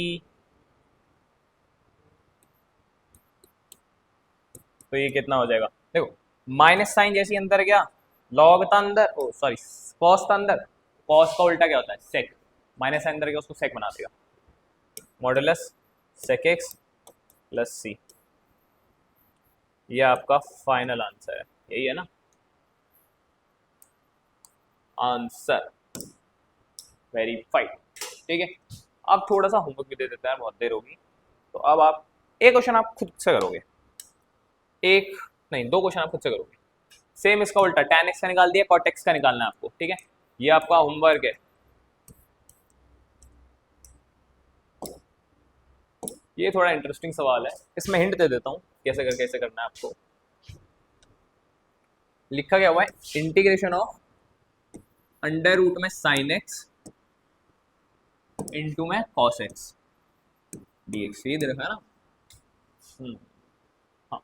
तो ये कितना हो जाएगा, देखो माइनस साइन जैसे अंदर गया, लॉग था अंदर, ओ सॉरी कॉस था अंदर, कॉस का उल्टा क्या होता है सेक, माइनस साइन अंदर गया उसको सेक बना देगा, मॉडुलस सेक एक्स प्लस सी। ये आपका फाइनल आंसर है, यही है ना आंसर, वेरीफाइड। ठीक है, अब थोड़ा सा होमवर्क भी दे देता है, बहुत देर होगी, तो अब आप एक क्वेश्चन आप खुद से करोगे, एक नहीं दो क्वेश्चन आप खुद से करोगे, सेम इसका उल्टा tan x का निकाल दिया, cot x का निकालना है आपको। ठीक है, ये आपका होमवर्क है। ये थोड़ा इंटरेस्टिंग सवाल है, इसमें हिंट दे देता हूँ कैसे करना है आपको। लिखा क्या हुआ है, इंटीग्रेशन ऑफ अंडर रूट में साइन एक्स इंटू में कॉस एक्स dx, ये दे रखा है ना, हाँ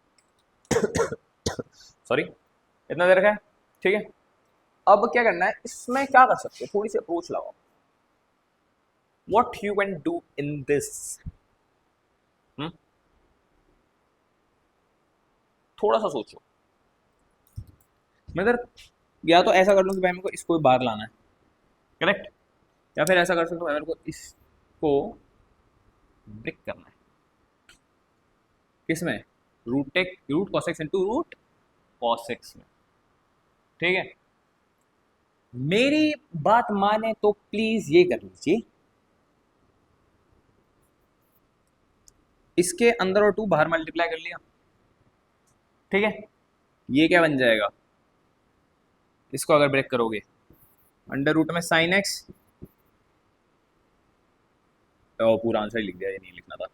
सॉरी इतना दे रखा है। ठीक है, अब क्या करना है, इसमें क्या कर सकते हो, थोड़ी सी अप्रोच लगाओ, what you can do in this, थोड़ा सा सोचो। मैं इधर या तो ऐसा कर लूँ कि भाई मेरे को इसको बाहर लाना है, करेक्ट, या फिर ऐसा कर सकता हूँ मेरे को इसको ब्रेक करना है, किसमें, root cos x into root cos x में। ठीक है, मेरी बात माने तो प्लीज ये कर लीजिए, इसके अंदर और 2 बाहर मल्टीप्लाई कर लिया। ठीक है, ये क्या बन जाएगा, इसको अगर ब्रेक करोगे अंडर रूट में साइन एक्स, तो पूरा आंसर ही लिख दिया, ये नहीं लिखना था,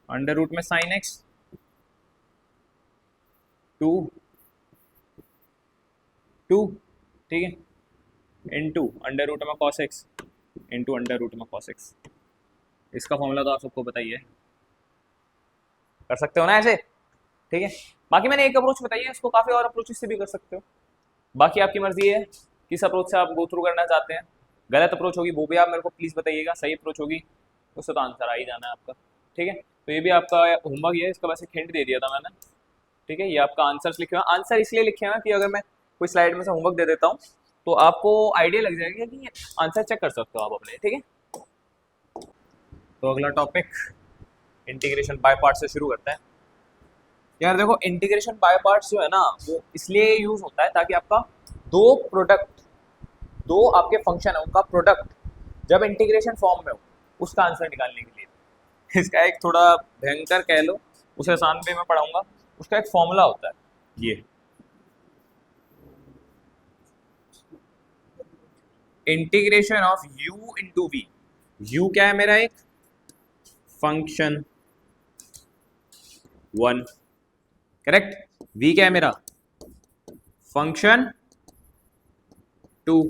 अंडर रूट में साइन एक्स टू ठीक है, इनटू अंडर रूट में cos x into under root में कॉस एक्स। इसका फॉर्मूला तो आप सबको बताइए, कर सकते हो ना ऐसे। ठीक है, बाकी मैंने एक अप्रोच बताई है, इसको काफ़ी और अप्रोचेस से भी कर सकते हो, बाकी आपकी मर्जी है किस अप्रोच से आप गो थ्रू करना चाहते हैं। गलत अप्रोच होगी वो भी आप मेरे को प्लीज़ बताइएगा, सही अप्रोच होगी उससे तो आंसर आ ही जाना है आपका। ठीक है, तो ये भी आपका होमवर्क है, इसका वैसे हिंट दे दिया था मैंने, ठीक है, ये आपका आंसर्स लिखे हुए हैं। आंसर इसलिए लिखे हुए हैं कि अगर मैं कोई स्लाइड में से होमवर्क दे देता हूँ तो आपको आइडिया लग जाएगा कि आंसर चेक कर सकते हो आप अपने, ठीक है। तो अगला टॉपिक इंटीग्रेशन बाय पार्ट्स से शुरू करते हैं। यार देखो, इंटीग्रेशन बाय पार्ट्स जो है ना वो इसलिए यूज होता है ताकि आपका दो आपके फंक्शन है उनका प्रोडक्ट जब इंटीग्रेशन फॉर्म में हो उसका आंसर निकालने के लिए। इसका एक थोड़ा भयंकर कह लो, उसे आसान पे मैं पढ़ाऊंगा। उसका एक फॉर्मूला होता है, ये integration of u into v. u क्या है मेरा, एक फंक्शन 1, करेक्ट। v क्या है मेरा, फंक्शन 2।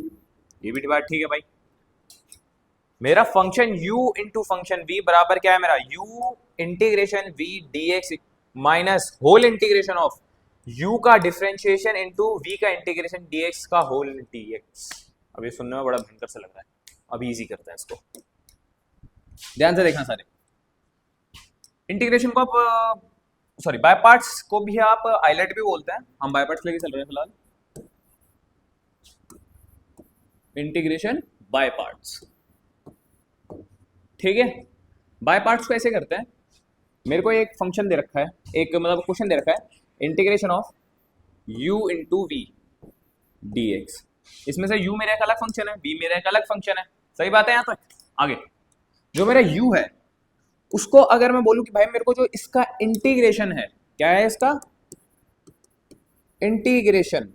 ये भी डिवाइड, ठीक है भाई। मेरा function u into function v बराबर क्या है मेरा, u integration v dx minus whole integration of u का डिफरेंशिएशन इंटू v का इंटीग्रेशन dx का होल dx। अब ये सुनने में बड़ा भयंकर सा लग रहा है, अब इजी करते हैं इसको, ध्यान से देखना सारे। इंटीग्रेशन को आप सॉरी बाय पार्ट्स को भी आप आइलेट भी बोलते हैं, हम बाय पार्ट्स लेके चल रहे हैं फिलहाल। इंटीग्रेशन बाय पार्ट्स, ठीक है। बाय पार्ट्स को ऐसे करते हैं, मेरे को एक फंक्शन दे रखा है, एक मतलब क्वेश्चन दे रखा है, integration of u into v d x. इसमें से u मेरा एक अलग फंक्शन है, v मेरा एक अलग फंक्शन है, सही बात है। यहाँ तक आगे जो मेरा u है उसको अगर मैं बोलूं कि भाई मेरे को जो इसका इंटीग्रेशन है, क्या है इसका इंटीग्रेशन,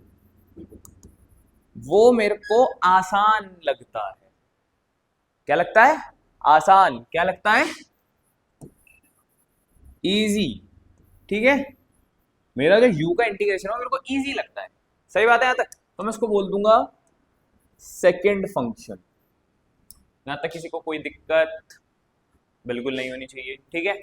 वो मेरे को आसान लगता है। क्या लगता है, आसान। क्या लगता है, इजी, ठीक है। मेरा जो u का इंटीग्रेशन है मेरे को इजी लगता है, सही बात है। यहां तक तो मैं इसको बोल दूंगा सेकंड फंक्शन। यहां तक किसी को कोई दिक्कत बिल्कुल नहीं होनी चाहिए, ठीक है।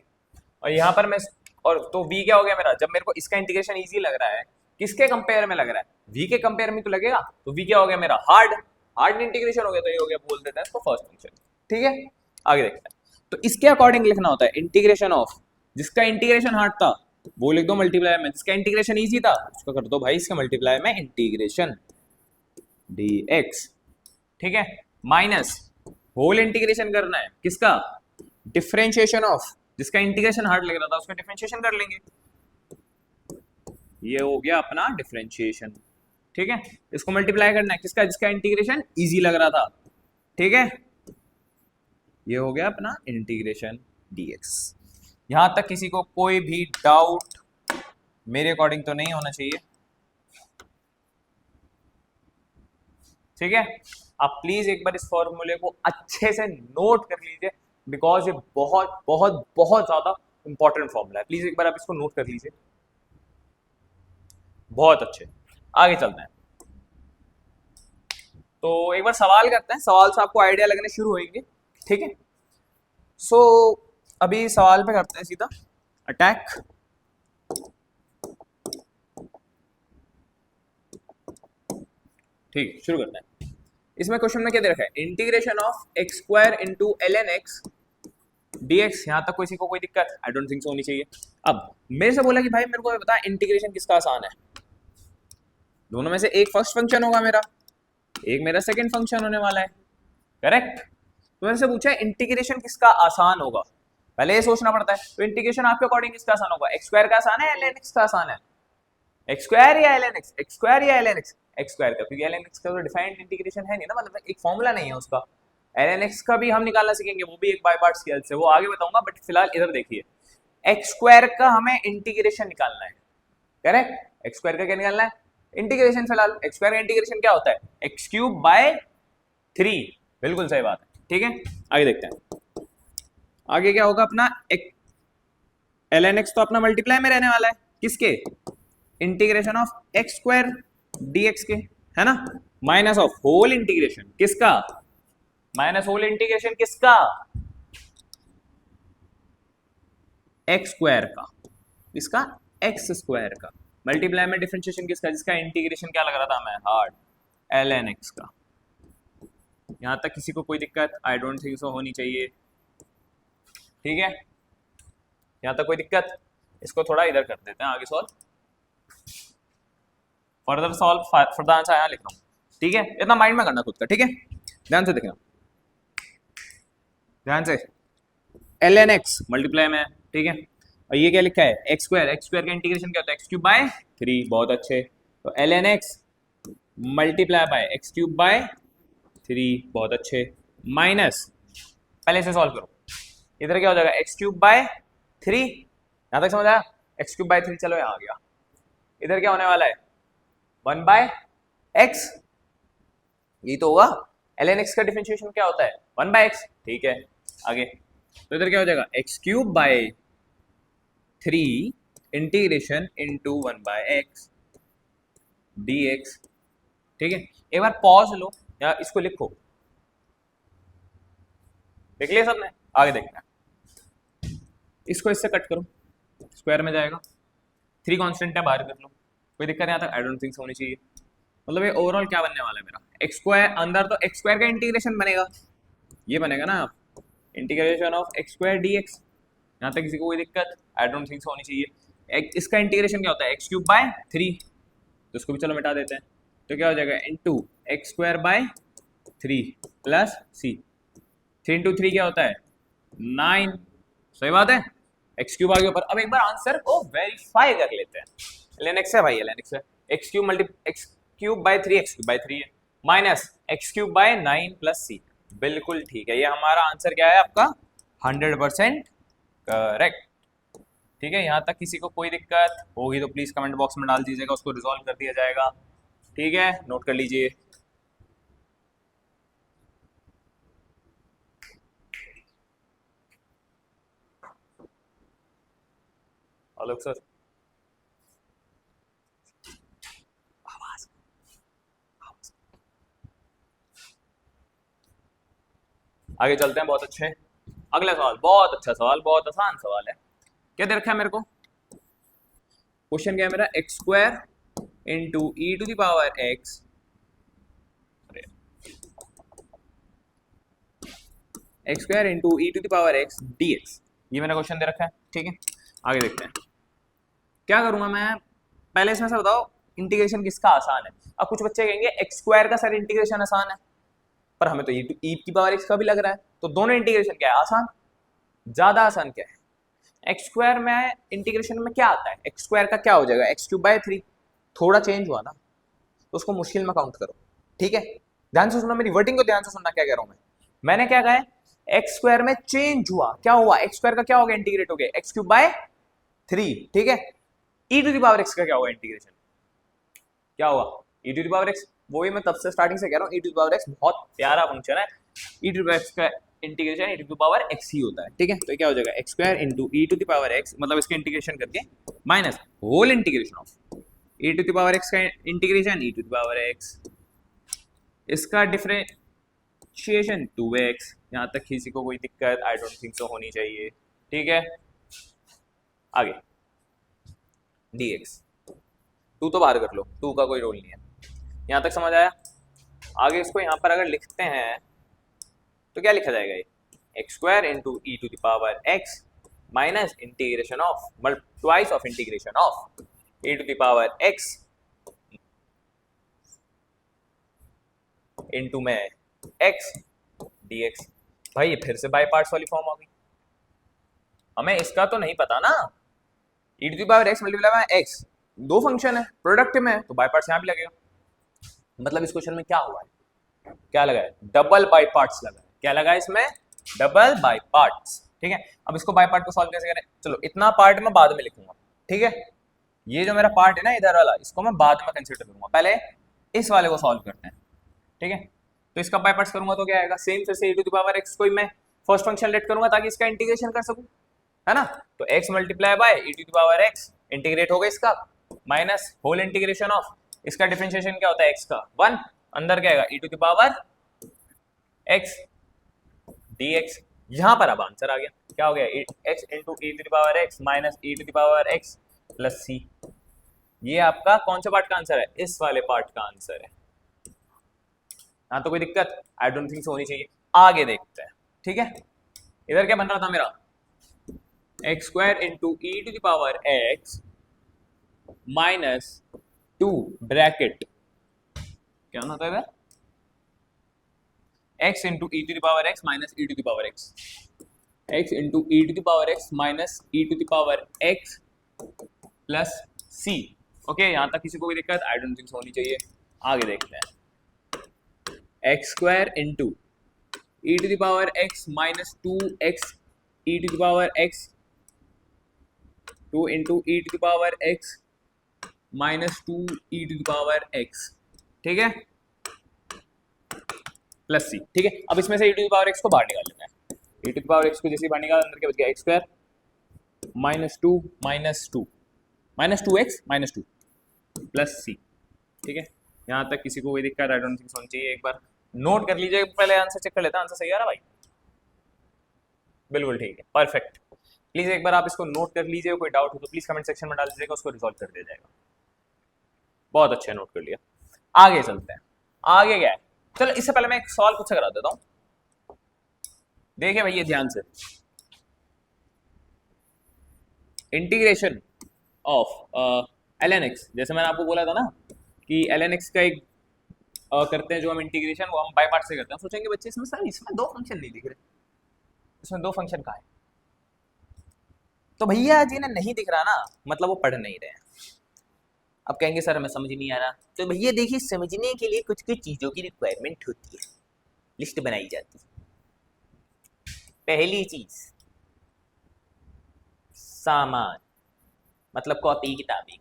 और यहां पर मैं और तो v क्या हो गया मेरा, जब मेरे को इसका इंटीग्रेशन इजी लग रहा है, किसके कंपेयर में लग रहा है, v के कंपेयर में तो लगेगा, तो v क्या हो गया मेरा, हार्ड इंटीग्रेशन हो गया, तो ये हो गया, बोल देता है इसको फर्स्ट फंक्शन, ठीक है। आगे देखते हैं, तो इसके अकॉर्डिंग लिखना होता है इंटीग्रेशन ऑफ, जिसका इंटीग्रेशन हार्ड था वो लिख दो मल्टीप्लाई में, जिसका इंटीग्रेशन इजी था उसको कर दो भाई इसके मल्टीप्लाई में इंटीग्रेशन dx, ठीक है। माइनस होल इंटीग्रेशन करना है किसका, डिफरेंशिएशन ऑफ, जिसका इंटीग्रेशन हार्ड लग रहा था उसका डिफरेंशिएशन कर लेंगे, ये हो गया अपना डिफरेंशिएशन, ठीक है। इसको मल्टीप्लाई करना है किसका, जिसका इंटीग्रेशन इजी लग रहा था, ठीक है। ये हो गया अपना इंटीग्रेशन dx। यहां तक किसी को कोई भी डाउट मेरे अकॉर्डिंग तो नहीं होना चाहिए, ठीक है। आप प्लीज एक बार इस फॉर्मूले को अच्छे से नोट कर लीजिए, बिकॉज ये बहुत बहुत बहुत ज्यादा इंपॉर्टेंट फॉर्मूला है। प्लीज एक बार आप इसको नोट कर लीजिए, बहुत अच्छे। आगे चलते हैं, तो एक बार सवाल करते हैं, सवाल से आपको आइडिया लगने शुरू होंगे, ठीक है। सो अभी सवाल पे करते हैं सीधा अटैक। ठीक है, शुरू करते हैं। इसमें क्वेश्चन में क्या दे रखा है, integration of x square into l n x d x. यहां तक किसी को कोई दिक्कत, आई डोंट थिंक सो होनी चाहिए। अब मेरे से बोला कि भाई मेरे को बता इंटीग्रेशन किसका आसान है, दोनों में से एक फर्स्ट फंक्शन होगा मेरा, एक मेरा सेकंड फंक्शन होने वाला है, करेक्ट। तो मेरे से पूछा इंटीग्रेशन किसका आसान होगा, पहले ये सोचना पड़ता है। तो इंटीग्रेशन आपके अकॉर्डिंग किसका आसान होगा, एक्स स्क्वायर का आसान है, एल एन एक्स का आसान है, एक्स स्क्वायर या l n x, x square या l n x, x square का, क्योंकि एल एन एक्स का तो डिफाइंड इंटीग्रेशन है नहीं ना, मतलब एक फॉर्मूला नहीं है उसका। एल एन एक्स का भी हम निकालना सीखेंगे, वो भी एक बाय पार्ट्स की हेल्प से, वो आगे बताऊंगा। बट फिलहाल इधर देखिए, एक्स स्क्वायर का हमें इंटीग्रेशन निकालना है, करेक्ट। एक्स स्क्वायर का क्या निकालना है, इंटीग्रेशन। फिलहाल एक्स स्क्वायर का इंटीग्रेशन क्या होता है, एक्स क्यूब बाय 3, बिल्कुल सही बात है, ठीक है। आगे देखते हैं, आगे क्या होगा अपना, एल एन एक्स तो अपना मल्टीप्लाई में रहने वाला है किसके, integration of x square d x के, है ना, माइनस ऑफ होल इंटीग्रेशन किसका, माइनस होल इंटीग्रेशन किसका, एक्स स्क्वायर का, इसका एक्स स्क्वायर का, मल्टीप्लाई में डिफरेंशिएशन किसका, जिसका इंटीग्रेशन क्या लग रहा था हमें, हार्ड, एल एन एक्स का। यहां तक किसी को कोई दिक्कत, आई डोंट थिंक सो होनी चाहिए, ठीक है। यहां तक कोई दिक्कत, इसको थोड़ा इधर कर देते हैं आगे solve, further solve for the answer यहाँ लिख रहा हूँ, ठीक है, इतना माइंड में करना खुद का, ठीक है, ध्यान से देखना, ध्यान से, ln x मल्टीप्लाई में, ठीक है, और ये क्या लिखा है एक्स स्क्वायर का इंटीग्रेशन क्या होता है एक्स क्यूब बाय 3, बहुत अच्छे, तो ln x multiply by x cube by 3, बहुत अच्छे, माइनस, पहले से सॉल्व करो, इधर क्या हो जाएगा एक्स क्यूब बाय 3, यहां तक समझ आया, एक्स क्यूब बाय 3, चलो यहाँ आ गया, इधर क्या होने वाला है 1 बाय एक्स, यही तो होगा, ln x का डिफरेंशिएशन क्या होता है 1 बाय एक्स, ठीक है, आगे, तो इधर क्या हो जाएगा x cube by 3 integration into 1 by x dx, ठीक है, एक बार पॉज लो या इसको लिखो, देख लिया सबने, आगे देखना, इसको इससे कट करो, स्क्वायर में जाएगा, 3 कांस्टेंट है बाहर कर लो, कोई दिक्कत नहीं आता, आई डोंट थिंक होनी चाहिए, मतलब ये ओवरऑल क्या बनने वाला है मेरा एक्स स्क्वायर, अंदर तो एक्स स्क्वायर का इंटीग्रेशन बनेगा, ये बनेगा ना integration of x square d x, यहाँ तक किसी को कोई दिक्कत, आई डोंट थिंक होनी चाहिए, इसका इंटीग्रेशन क्या होता है एक्स क्यूब बाय 3, तो उसको भी चलो मिटा देते हैं, तो क्या हो जाएगा into x square by 3 plus c, 3 into 3 क्या होता है 9, सही बात है, एक्स क्यूब आगे ऊपर, अब एक बार आंसर को वेरीफाई कर लेते हैं, ln x है भाई, ln x है, x cube by 3 x cube by 3 है, minus x cube by 9 plus c, बिल्कुल ठीक है, ये हमारा आंसर क्या है आपका 100% करेक्ट, ठीक है, यहाँ तक किसी को कोई दिक्कत होगी तो प्लीज कमेंट बॉक्स में डाल दीजिएगा, उसको रिजॉल्व कर दिया जाएगा, ठीक है, नोट कर लीजिए, आलोक सर, आगे चलते हैं, बहुत अच्छे, अगला सवाल, बहुत अच्छा सवाल, बहुत आसान सवाल है, क्या दे रखा है मेरे को, क्वेश्चन क्या है मेरा x square into e to the power x, x square into e to the power x d x, ये मैंने क्वेश्चन दे रखा है, ठीक है, आगे देखते हैं, क्या करूंगा मैं, पहले इसमें से बताओ इंटीग्रेशन किसका आसान है, अब कुछ बच्चे कहेंगे एक्स स्क्वायर का सर इंटीग्रेशन आसान है, पर हमें तो ई की पावर एक्स का भी लग रहा है, तो दोनों इंटीग्रेशन क्या है आसान, ज्यादा आसान क्या है, एक्स स्क्वायर में इंटीग्रेशन में क्या आता है, एक्स स्क्वायर का क्या हो जाएगा एक्स क्यूब बाय 3, थोड़ा चेंज हुआ ना तो उसको मुश्किल में काउंट करो, ठीक है, ध्यान से सुनना, मेरी वर्डिंग को ध्यान से सुनना, क्या कह रहा हूं मैंने क्या कहा है, एक्स स्क्वायर में चेंज हुआ, क्या हुआ एक्स स्क्वायर का क्या हो गया इंटीग्रेट हो गया एक्स क्यूब बाय 3, ठीक है, e to the power x का क्या हुआ इंटीग्रेशन, क्या हुआ ई टू द पावर एक्स, वो भी मैं तब से स्टार्टिंग से कह रहा हूँ, e to the power x बहुत प्यारा फंक्शन है, e to the power x का integration e to the power x ही होता है, ठीक है, तो क्या हो जाएगा x square into e to the power x, मतलब इसका इंटीग्रेशन करके minus whole integration of e to the power x का integration e to the power x, इसका डिफरेंशिएशन 2x, यहाँ तक किसी को कोई दिक्कत आई डोंट थिंक सो होनी चाहिए, ठीक है, आगे dx, 2 तो बाहर कर लो, 2 का कोई रोल नहीं है, यहाँ तक समझ आया, आगे इसको यहाँ पर अगर लिखते हैं तो क्या लिखा जाएगा, ये x square into e to the power x minus integration of twice of integration of e to the power x into में एक्स dx, भाई ये फिर से बाय पार्ट्स वाली फॉर्म आ गई, हमें इसका तो नहीं पता ना, e to the power x multiply by x, दो फंक्शन है प्रोडक्ट में, तो बाय पार्ट्स यहाँ भी लगेगा, मतलब इस क्वेश्चन में क्या हुआ है, क्या लगा है डबल बाय पार्ट्स लगा है, क्या लगा है इसमें डबल बाय पार्ट्स, ठीक है, अब इसको बाय पार्ट को सॉल्व कैसे करें, चलो इतना पार्ट मैं बाद में लिखूंगा, ठीक है, ये जो मेरा पार्ट है ना इधर वाला, इसको मैं बाद में कंसीडर करूंगा, पहले इस वाले को सॉल्व करते हैं, ठीक है, तो इसका बाय पार्ट्स करूंगा तो क्या आएगा, सेम फिर से e to the power x को मैं फर्स्ट फंक्शन लेट करूंगा ताकि इसका इंटीग्रेशन कर सकूं, है ना, तो x multiply by e to the power x integrate हो गया इसका, माइनस होल इंटीग्रेशन ऑफ, इसका डिफरेंशिएशन क्या होता है x का 1, अंदर क्या आएगा e to the power x dx, यहां पर अब आंसर आ गया, क्या हो गया x into e to the power x minus e to the power x plus c, ये आपका कौन सा पार्ट का आंसर है, इस वाले पार्ट का आंसर है, हाँ तो कोई दिक्कत आई डोंट थिंक होनी चाहिए, आगे देखते हैं, ठीक है, इधर क्या बन रहा था मेरा x square into e to the power x minus 2 bracket क्या होता है x into e to the power x minus e to the power x, x into e to the power x minus e to the power x plus c. Okay, यहां तक किसी को भी दिक्कत? आई don't think so होनी चाहिए। आगे देखते हैं, x square into e to the power x minus 2x e to the power x, 2 into e to the power x minus 2 e to the power x, ठीक है, प्लस सी। ठीक है, अब इसमें से e to the power x को बाहर निकाल लेना है। E to the power x को जैसे बाहर निकाल, अंदर क्या बच गया? X square minus 2 minus 2x minus 2 plus c. ठीक है, यहाँ तक किसी को कोई दिक्कत? आई डोंट थिंक होनी चाहिए। एक बार नोट कर लीजिए, पहले आंसर चेक कर लेते हैं। आंसर सही आ रहा भाई? बिल्कुल ठीक है, परफेक्ट। प्लीज एक बार आप इसको नोट कर लीजिए, कोई डाउट हो तो प्लीज कमेंट सेक्शन में डाल दीजिएगा, उसको रिजॉल्व कर दिया जाएगा। बहुत अच्छा नोट कर लिया। आगे चलते हैं, आगे क्या है? चलो इससे पहले मैं एक सवाल खुद से करा देता हूं, देखिए भैया ध्यान से। इंटीग्रेशन ऑफ ln x, जैसे मैंने आपको बोला था ना कि ln x का एक करते हैं जो हम इंटीग्रेशन, वो हम बाय पार्ट से करते हैं। सोचेंगे बच्चे इसमें सर इसमें दो फंक्शन नहीं दिख रहे, इसमें दो फंक्शन कहाँ है? तो भैया जी ने नहीं दिख रहा ना, मतलब वो पढ़ नहीं रहे हैं। अब कहेंगे सर हमें समझ नहीं आ रहा, तो भैया देखिए समझने के लिए कुछ कुछ चीजों की रिक्वायरमेंट होती है, लिस्ट बनाई जाती है। पहली चीज सामान, मतलब कॉपी किताबें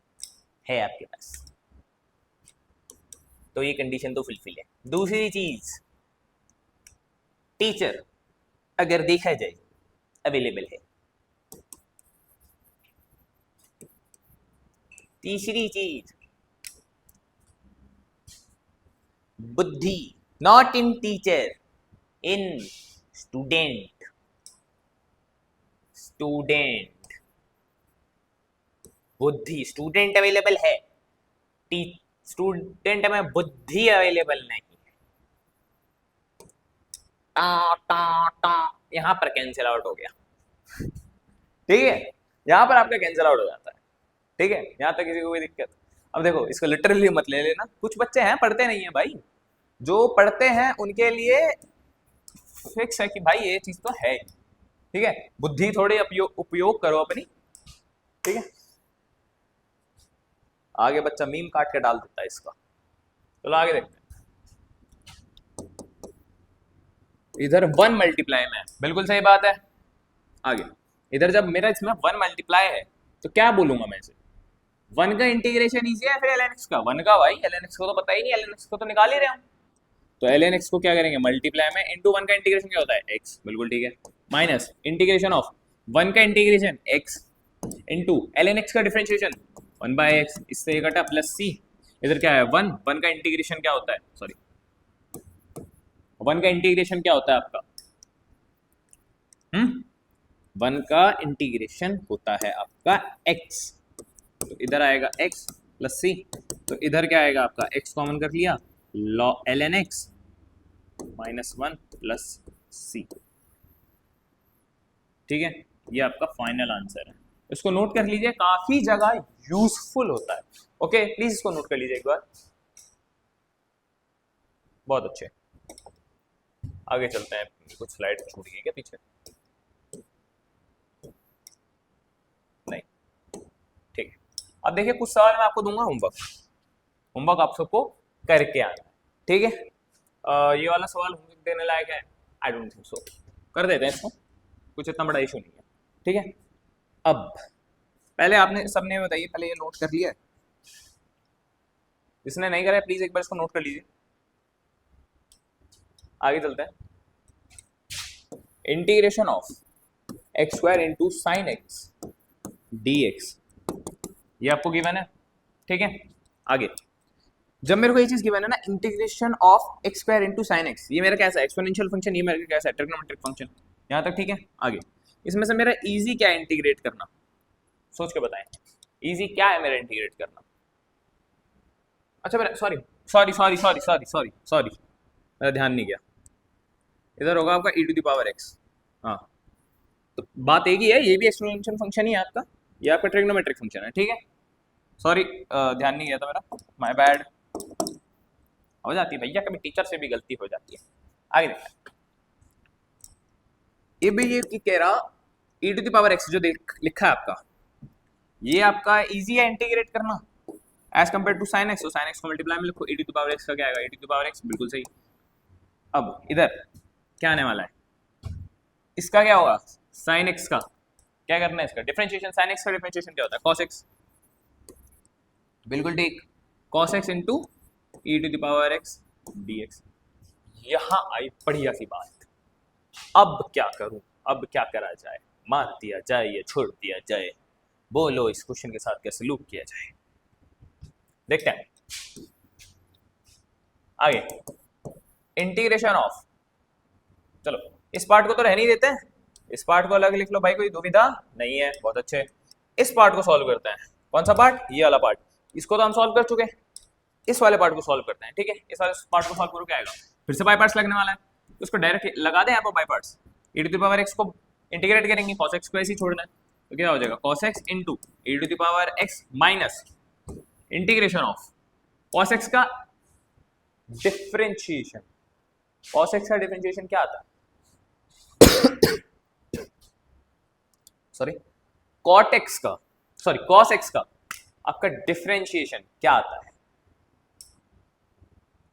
है आपके पास, तो ये कंडीशन तो फुलफिल है। दूसरी चीज टीचर अगर देखा जाए अवेलेबल है। तीसरी चीज बुद्धि, not in teacher, in student, student बुद्धि, स्टूडेंट अवेलेबल है, स्टूडेंट में बुद्धि अवेलेबल नहीं है। टा टा टा, यहां पर कैंसिल आउट हो गया। ठीक है, यहां पर आपका कैंसिल आउट हो जाता है। ठीक है, यहां तक किसी को कोई दिक्कत? अब देखो इसको लिटरली मत ले लेना, कुछ बच्चे हैं पढ़ते नहीं है भाई, जो पढ़ते हैं उनके लिए फिक्स है कि भाई ये चीज तो है। ठीक है, बुद्धि थोड़ी उपयोग करो अपनी। ठीक है, आगे बच्चा मीम काट के डाल देता है इसका। चलो आगे देखते हैं। इधर 1 मल्टीप्लाई में, बिल्कुल सही बात है। आगे इधर जब मेरा इसमें 1 मल्टीप्लाई है तो क्या बोलूंगा मैं इसे? 1 का इंटीग्रेशन इजी है, फिर ln x का। 1 का भाई ln x को तो पता ही नहीं, ln x को तो निकाल ही रहे हम, तो ln x को क्या करेंगे? मल्टीप्लाई में इंटू 1 का इंटीग्रेशन क्या होता है? x, बिल्कुल ठीक है, माइनस इंटीग्रेशन ऑफ 1 का integration x into ln x का डिफरेंशिएशन 1/x, इससे ये कटा प्लस c। इधर क्या है? 1 का इंटीग्रेशन क्या होता है? सॉरी, 1 का इंटीग्रेशन क्या होता है आपका? 1 का इंटीग्रेशन होता है आपका x, तो इधर आएगा x प्लस c, तो इधर क्या आएगा आपका? x कॉमन कर लिया, ln x minus 1 plus c। ठीक है, ये आपका फाइनल आंसर है। इसको नोट कर लीजिए, काफी जगह यूजफुल होता है। ओके, प्लीज इसको नोट कर लीजिए एक बार। बहुत अच्छे, आगे चलते हैं। कुछ स्लाइड छूट गई क्या पीछे? नहीं, ठीक है। अब देखिए कुछ सवाल मैं आपको दूंगा, होमवर्क आप सबको करके आना है। ठीक है, ये वाला सवाल होमवर्क देने लायक है? आई डोंट थिंक सो, कर देते हैं इसको, कुछ इतना बड़ा इशू नहीं है। ठीक है, अब पहले आपने सबने बताइए, पहले ये नोट कर लिया? जिसने नहीं करा प्लीज एक बार इसको नोट कर लीजिए। आगे चलते हैं। Integration of x square into sine x d x, ये आपको गिवन है। ठीक है, आगे जब मेरे को ये चीज गिवन है ना, integration of x square into sine x, ये मेरा कैसा है? एक्सपोनेंशियल फंक्शन, ये मेरा कैसा है? Trigonometric function. यहाँ तक ठीक है। आगे इसमें से मेरा इजी क्या है इंटीग्रेट करना? सोच के बताएं, इजी क्या है मेरा इंटीग्रेट करना? अच्छा मेरा सॉरी मेरा ध्यान नहीं गया। इधर होगा आपका e to the power x। हाँ, तो बात एक ही है, ये भी एक्सपोनेंशियल फंक्शन ही है आपका, ये आपका ट्रिग्नोमेट्रिक फंक्शन है। ठीक है, सॉरी ध्यान नहीं गया था मेरा, माय बैड। हो जाती है भैया, कभी टीचर से भी गलती हो जाती है। आगे देखते हैं। ये भी ये कह रहा e to the power x जो देख लिखा है आपका, ये आपका इजी है इंटीग्रेट करना as compare to sine x. तो साइन एक्स को मल्टीप्लाई में लिखो, e to the power x का क्या आएगा, e to the power x, बिल्कुल सही। अब इधर क्या आने वाला है, इसका क्या होगा, साइन एक्स का क्या करना है, इसका डिफरेंशिएशन। साइन एक्स का डिफरेंशिएशन क्या होता है, कॉस एक्स, बिल्कुल ठीक, cos x into e to the power x d x. यहां आई बढ़िया सी बात, अब क्या करूं, अब क्या करा जाए, मार दिया जाए या छोड़ दिया जाए, बोलो इस क्वेश्चन के साथ क्या सलूक किया जाए, देखते हैं आगे। इंटीग्रेशन ऑफ, चलो इस पार्ट को तो रहने ही देते हैं, इस पार्ट को अलग लिख लो भाई, कोई दुविधा नहीं है, बहुत अच्छे। इस पार्ट को सॉल्व करते हैं, कौन सा पार्ट, ये वाला पार्ट, इसको तो हम सॉल्व कर चुके हैं, इस वाले पार्ट को सॉल्व करते हैं, ठीक है। इस वाले पार्ट को सॉल्व करो, क्या आएगा, फिर से बाई पार्ट्स लगने वाला है, तो इसको डायरेक्ट लगा दें यहाँ पर by parts. e to the power x को इंटीग्रेट करेंगे, cos x को ऐसे ही छोड़ना है, तो क्या हो जाएगा, cos x into e to the power x minus integration of cos x का डिफरेंशिएशन। cos x का डिफरेंशिएशन क्या आता है, सॉरी cot x का, सॉरी cos x का आपका डिफरेंशिएशन क्या आता है,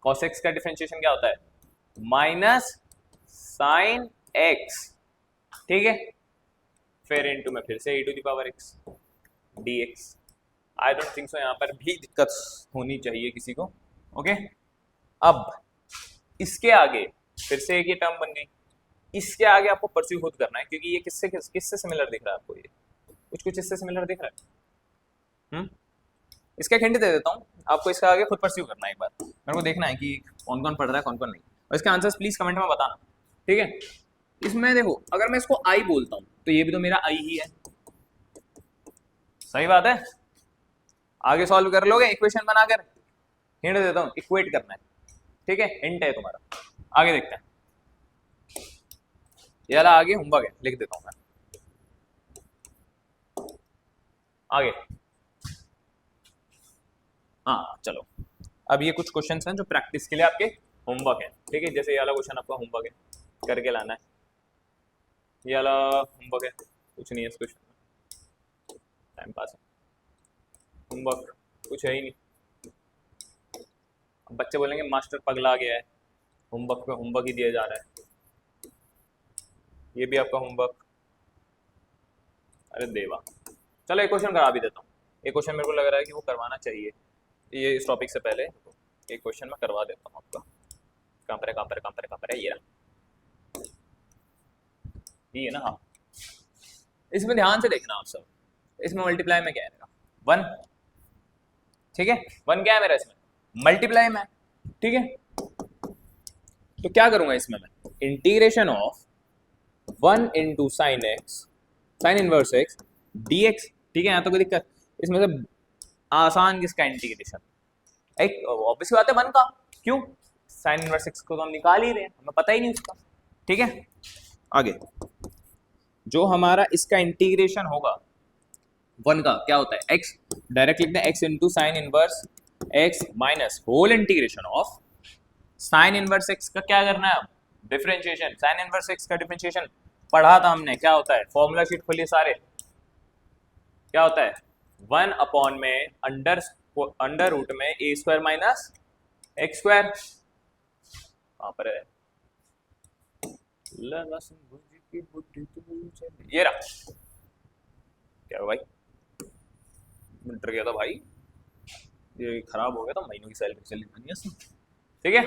cos x का डिफरेंशिएशन क्या होता है, माइनस साइन x, ठीक है, फिर इनटू में फिर से e to the power x dx। I don't think so यहाँ पर भी दिक्कत होनी चाहिए किसी को, ओके। अब इसके आगे फिर से एक ये टर्म बन गई, इसके आगे आपको परस्यू खुद करना है, क्योंकि ये किससे सिमिलर दिख रहा है आपको, ये कुछ इससे सिमिलर दिख रहा है। इसका एक हिंट दे देता हूँ आपको, इसका आगे खुद परस्यू करना है, एक बार मेरे को देखना है कि कौन कौन पढ़ रहा है कौन कौन नहीं, और इसके आंसर्स प्लीज कमेंट में बताना, ठीक है। इसमें देखो, अगर मैं इसको आई बोलता हूँ तो ये भी तो मेरा आई ही है, सही बात है, आगे सॉल्व कर लोगे इक्वेशन बनाकर, हिंट देता हूँ, इक्वेट करना है, ठीक है, हिंट है तुम्हारा। आगे देखते हैं, ये वाला आगे होमवर्क है, लिख देता हूँ मैं आगे। हाँ चलो, अब ये कुछ क्वेश्चंस हैं जो प्रैक्टिस के लिए आपके होमवर्क है, ठीक है। जैसे ये वाला क्वेश्चन आपका होमवर्क है, करके लाना है, ये वाला होमवर्क है, कुछ नहीं है इस क्वेश्चन में, टाइम पास है, होमवर्क कुछ है ही नहीं। अब बच्चे बोलेंगे मास्टर पगला गया है, होमवर्क पे होमवर्क ही दिया जा रहा है, ये भी आपका होमवर्क, अरे देवा। चलो एक क्वेश्चन करा भी देता हूँ, एक क्वेश्चन मेरे को लग रहा है कि वो करवाना चाहिए, ये इस टॉपिक से पहले एक क्वेश्चन मैं करवा देता हूँ आपका। कहाँ पर है, ये है ना, हाँ। इसमें ध्यान से देखना आप सब, इसमें मल्टीप्लाई में क्या है, 1, ठीक है, 1 क्या है मेरा इसमें, मल्टीप्लाई में, ठीक है। तो क्या करूंगा इसमें मैं, integration of 1 into sine x, sine inverse x d x, ठीक है। यहाँ तो कोई दिक्कत, इसमें से आसान किसका इंटीग्रेशन, एक ऑब्वियस बात है 1 का, क्यों, साइन इनवर्स एक्स को तो हम निकाल ही रहे हैं, हमें पता ही नहीं उसका, ठीक है। आगे जो हमारा इसका इंटीग्रेशन होगा 1 का, क्या होता है, x, डायरेक्ट लिखते हैं x into sine inverse x minus whole integration of sine inverse x का क्या करना है, डिफरेंशिएशन। साइन इनवर्स x का डिफरेंशिएशन पढ़ा था हमने, क्या होता है, फॉर्मूला शीट खोलिए सारे, क्या होता है, 1 अपॉन में अंडर रूट में a square minus x square, वहां पर है, ये रहा, क्या भाई डर गया था भाई, ये खराब हो गया था, महीनों की सैलरी चली बनी है, ठीक है।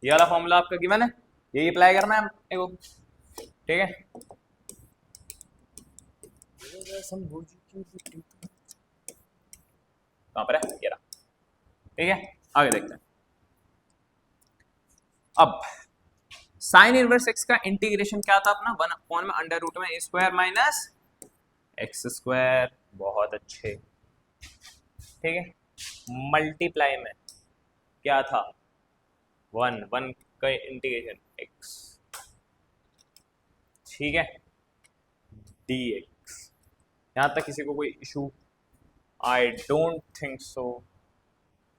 ये वाला फॉर्मूला आपका गिवन है, यही अप्लाई करना है देखो, ठीक है। कहां पर है, ये रहा, ठीक है। आगे देखते हैं, अब साइन इनवर्स एक्स का इंटीग्रेशन क्या था अपना, 1 अपॉन में अंडर रूट में a square minus x square, बहुत अच्छे, ठीक है। मल्टीप्लाई में क्या था, 1 का इंटीग्रेशन x, ठीक है, dx। यहां तक किसी को कोई इशू आई डोंट थिंक सो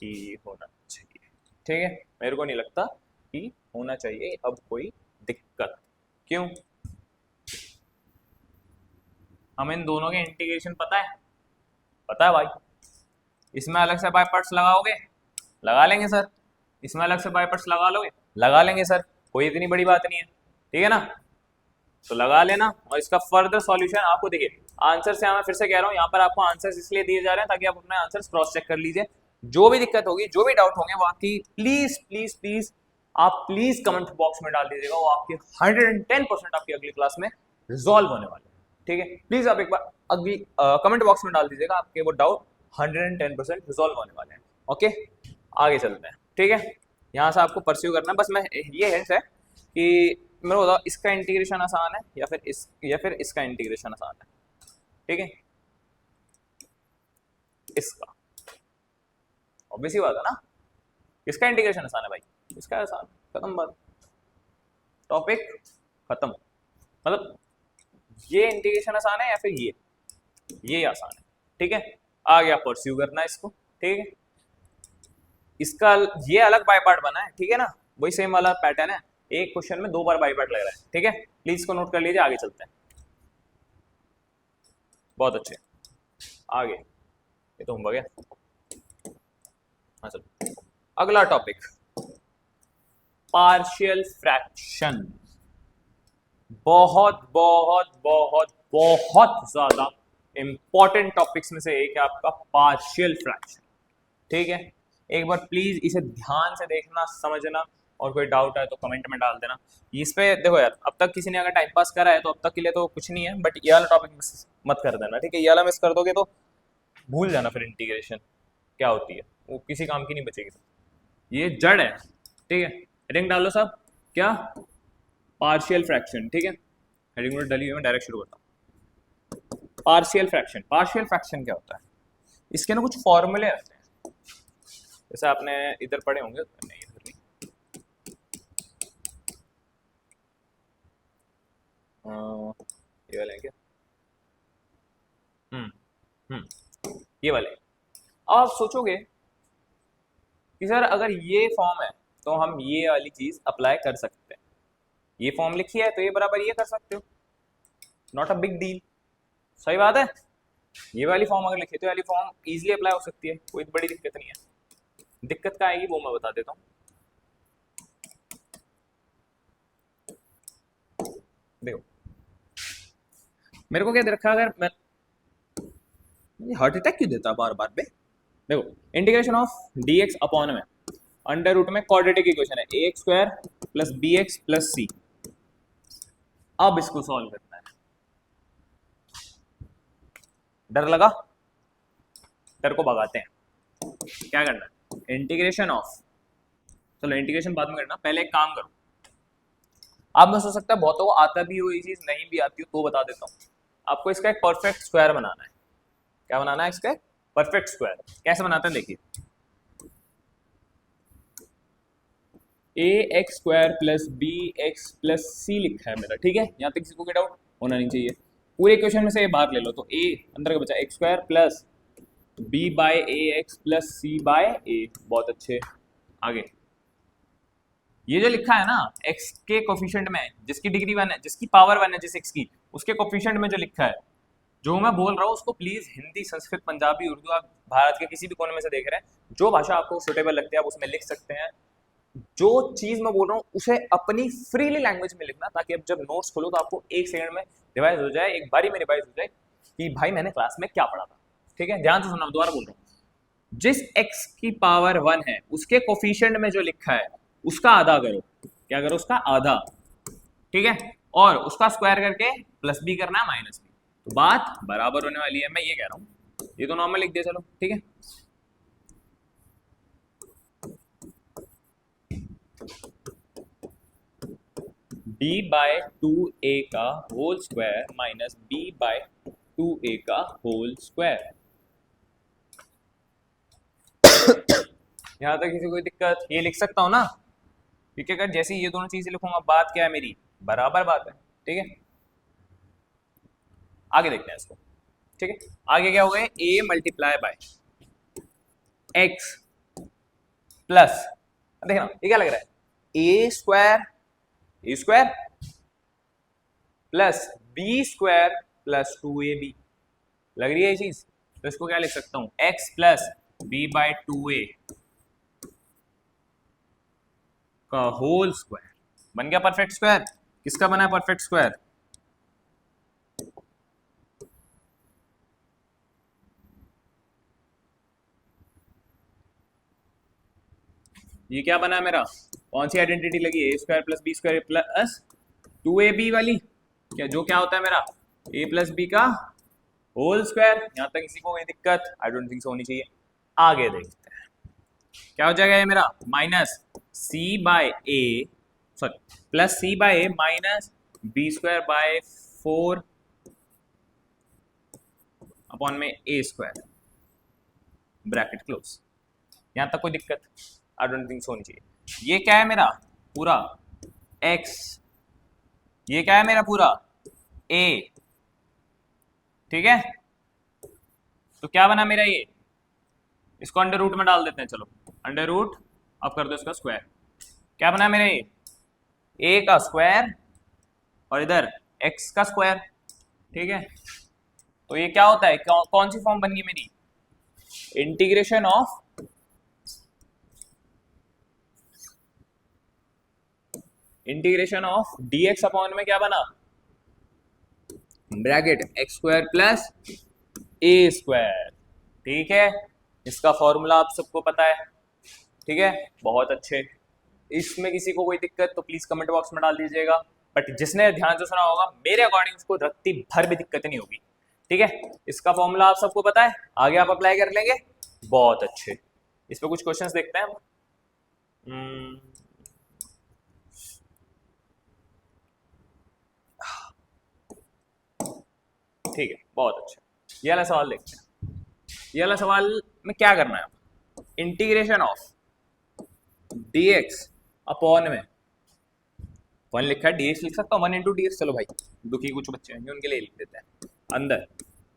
कि होना चाहिए। ठीक है, मेरे को नहीं लगता कि होना चाहिए अब कोई दिक्कत। क्यों? हमें इन दोनों के इंटीग्रेशन पता है, पता है भाई। इसमें अलग से बाय पार्ट्स लगाओगे, लगा लेंगे सर। इसमें अलग से बाय पार्ट्स लगा लोगे, लगा लेंगे सर। कोई इतनी बड़ी बात नहीं है, ठीक है ना। तो लगा लेना, और इसका फर्दर सॉल्यूशन आपको देखिए आंसर से, मैं फिर से कह रहा हूँ, यहाँ पर आपको आंसर्स इसलिए दिए जा रहे हैं ताकि आप अपने आंसर्स क्रॉस चेक कर लीजिए। जो भी दिक्कत होगी, जो भी डाउट होंगे, वो आपकी प्लीज प्लीज प्लीज आप प्लीज कमेंट बॉक्स में डाल दीजिएगा। वो आपकी 110% आपकी अगली क्लास में रिजॉल्व होने वाले हैं। ठीक है, प्लीज आप एक बार अगली कमेंट बॉक्स में डाल दीजिएगा, आपके वो डाउट 110% रिजॉल्व होने वाले हैं। ओके, आगे चलते हैं। ठीक है, यहाँ से आपको परस्यू करना है। बस मैं ये हिंट है कि मेरे को बताओ, इसका इंटीग्रेशन आसान है या फिर इसका इंटीग्रेशन आसान है। ठीक है, इसका ऑब्वियस ही बात है ना, इसका इंटीग्रेशन आसान है भाई, इसका आसान, खत्म बात, टॉपिक खत्म। मतलब ये इंटीग्रेशन आसान है या फिर ये आसान है। ठीक है, आगे आप परस्यू करना है इसको। ठीक है, इसका ये अलग बाय पार्ट बना है, ठीक है ना, वही सेम वाला पैटर्न है। एक क्वेश्चन में 2 बार बाई पार्ट लग रहा है। ठीक है, प्लीज इसको नोट कर लीजिए, आगे चलते हैं। बहुत अच्छे, आगे ये तो होमवर्क है। हाँ चलो, अगला टॉपिक पार्शियल फ्रैक्शन। बहुत बहुत बहुत बहुत ज्यादा इंपॉर्टेंट टॉपिक्स में से एक है आपका पार्शियल फ्रैक्शन। ठीक है, एक बार प्लीज इसे ध्यान से देखना, समझना, और कोई डाउट है तो कमेंट में डाल देना। इस पे देखो यार, अब तक किसी ने अगर टाइम पास करा है तो अब तक के लिए तो कुछ नहीं है, बट ये वाला टॉपिक मिस मत कर देना। ठीक है, ये वाला मिस कर दोगे तो भूल जाना फिर इंटीग्रेशन क्या होती है, वो किसी काम की नहीं बचेगी। ये जड़ है। ठीक है, हेडिंग डालो सब, क्या पार्शियल फ्रैक्शन। ठीक है, हेडिंग नोट डाली हुई, मैं डायरेक्ट शुरू करता हूँ। पार्शियल फ्रैक्शन, पार्शियल फ्रैक्शन क्या होता है, इसके ना कुछ फॉर्मूले रहते हैं, जैसे आपने इधर पढ़े होंगे, नहीं इधर नहीं, ये वाले हैं क्या, ये वाले। आप सोचोगे कि सर अगर ये फॉर्म है तो हम ये वाली चीज अप्लाई कर सकते हैं, ये फॉर्म लिखी है तो ये बराबर ये कर सकते हो, नॉट अ बिग डील। सही बात है, ये वाली फॉर्म अगर लिखी तो ये वाली फॉर्म इजीली अप्लाई हो सकती है, कोई बड़ी दिक्कत नहीं है। दिक्कत क्या आएगी वो मैं बता देता हूँ। देखो मेरे को क्या दे रखा है, अगर मैं हार्ट अटैक क्यों देता बार बार पे। देखो, इंटीग्रेशन ऑफ dx अपॉन में अंडर रूट में क्वाड्रेटिक इक्वेशन है ax² plus bx plus c। अब इसको सॉल्व करना है। डर लगा, डर को भगाते हैं। क्या करना है, इंटीग्रेशन ऑफ, चलो इंटीग्रेशन बाद में करना, पहले एक काम करो। आप में सोच सकता है बहुतों को आता भी हो ये चीज, नहीं भी आती हो तो बता देता हूँ। आपको इसका एक परफेक्ट स्क्वायर बनाना है। क्या बनाना है इसका परफेक्ट स्क्वायर, कैसे बनाते हैं देखिए। ax² plus bx plus c लिखा है मेरा, ठीक है, यहाँ तक किसी को कोई डाउट होना नहीं चाहिए। पूरे इक्वेशन में से ये बाहर ले लो, तो a अंदर का बचा x² plus b by ax plus c by a। बहुत अच्छे, आगे ये जो लिखा है ना x के कोफिशिएंट में, जिसकी डिग्री 1 है, जिसकी पावर 1 है जिस x की, उसके कोफिशिएंट में जो लिखा है, जो मैं बोल रहा हूँ उसको प्लीज हिंदी, संस्कृत, पंजाबी, उर्दू, आप भारत के किसी भी कोने में से देख रहे हैं, जो भाषा आपको सुटेबल लगती है आप उसमें लिख सकते हैं। जो चीज मैं बोल रहा हूँ उसे अपनी फ्रीली लैंग्वेज में लिखना, ताकि अब जब नोट्स खोलो तो आपको 1 सेकंड में रिवाइज हो जाए, एक बारी में रिवाइज हो जाए कि भाई मैंने क्लास में क्या पढ़ा था। ठीक है, ध्यान से सुनना, दोबारा बोल रहा हूँ। जिस x की पावर 1 है उसके कोफिशिएंट में जो लिखा है उसका आधा करो। क्या करो, उसका आधा। ठीक है, और उसका स्क्वायर करके प्लस बी करना है माइनस बी, तो बात बराबर होने वाली है। मैं ये कह रहा हूँ, ये तो नॉर्मल लिख दिया, चलो ठीक है। b बाय 2a का whole square minus b by 2a का होल स्क्वायर। यहां तक किसी कोई दिक्कत, ये लिख सकता हूं ना, क्योंकि अगर जैसे ये दोनों चीजें लिखूंगा बात क्या है मेरी, बराबर बात है। ठीक है, आगे देखते हैं इसको। ठीक है, आगे क्या हो गए, a multiply by x plus, देखना ये क्या लग रहा है, a square plus b square plus 2ab, लग रही है ये चीज। तो इसको क्या लिख सकता हूं, x plus B by 2a का होल स्क्वायर, बन गया परफेक्ट स्क्वायर। किसका बना है परफेक्ट स्क्वायर, ये क्या बना है मेरा, कौन सी आइडेंटिटी लगी, a square plus b square plus 2ab वाली, क्या होता है मेरा a प्लस बी का होल स्क्वायर। यहां तक किसी को कोई दिक्कत, आई डोंट थिंक सो होनी चाहिए। आगे देखते हैं क्या हो जाएगा ये मेरा, minus c by a, sorry plus c by a minus b square by 4 upon में ए स्क्वायर, ब्रैकेट क्लोज। यहां तक कोई दिक्कत, आई डोंट थिंक सो होनी चाहिए। ये क्या है मेरा पूरा x, ये क्या है मेरा पूरा a, ठीक है। तो क्या बना मेरा ये, इसको अंडर रूट में डाल देते हैं, चलो अंडर रूट, अब कर दो इसका स्क्वायर। क्या बना मेरा ये, a का स्क्वायर और इधर x का स्क्वायर, ठीक है। तो ये क्या होता है, कौन सी फॉर्म बन गई मेरी, इंटीग्रेशन ऑफ dx अपॉन में क्या बना, bracket x square plus a square, ठीक है। इसका फॉर्मूला आप सबको पता है, ठीक है, बहुत अच्छे। इसमें किसी को कोई दिक्कत तो प्लीज कमेंट बॉक्स में डाल दीजिएगा, बट जिसने ध्यान से सुना होगा मेरे अकॉर्डिंग उसको रत्ती भर भी दिक्कत नहीं होगी, ठीक है। इसका फॉर्मूला आप सबको पता है, आगे आप अप्लाई कर लेंगे, बहुत अच्छे। इस पर कुछ क्वेश्चंस देखते हैं हम। ठीक है, बहुत अच्छा, ये वाला सवाल देखते हैं। ये वाला सवाल में क्या करना है, इंटीग्रेशन ऑफ dx अपॉन में 1 लिखा है, dx लिख सकता हूँ 1 इंटू dx, चलो भाई दुखी कुछ बच्चे हैं उनके लिए लिख देते हैं, अंदर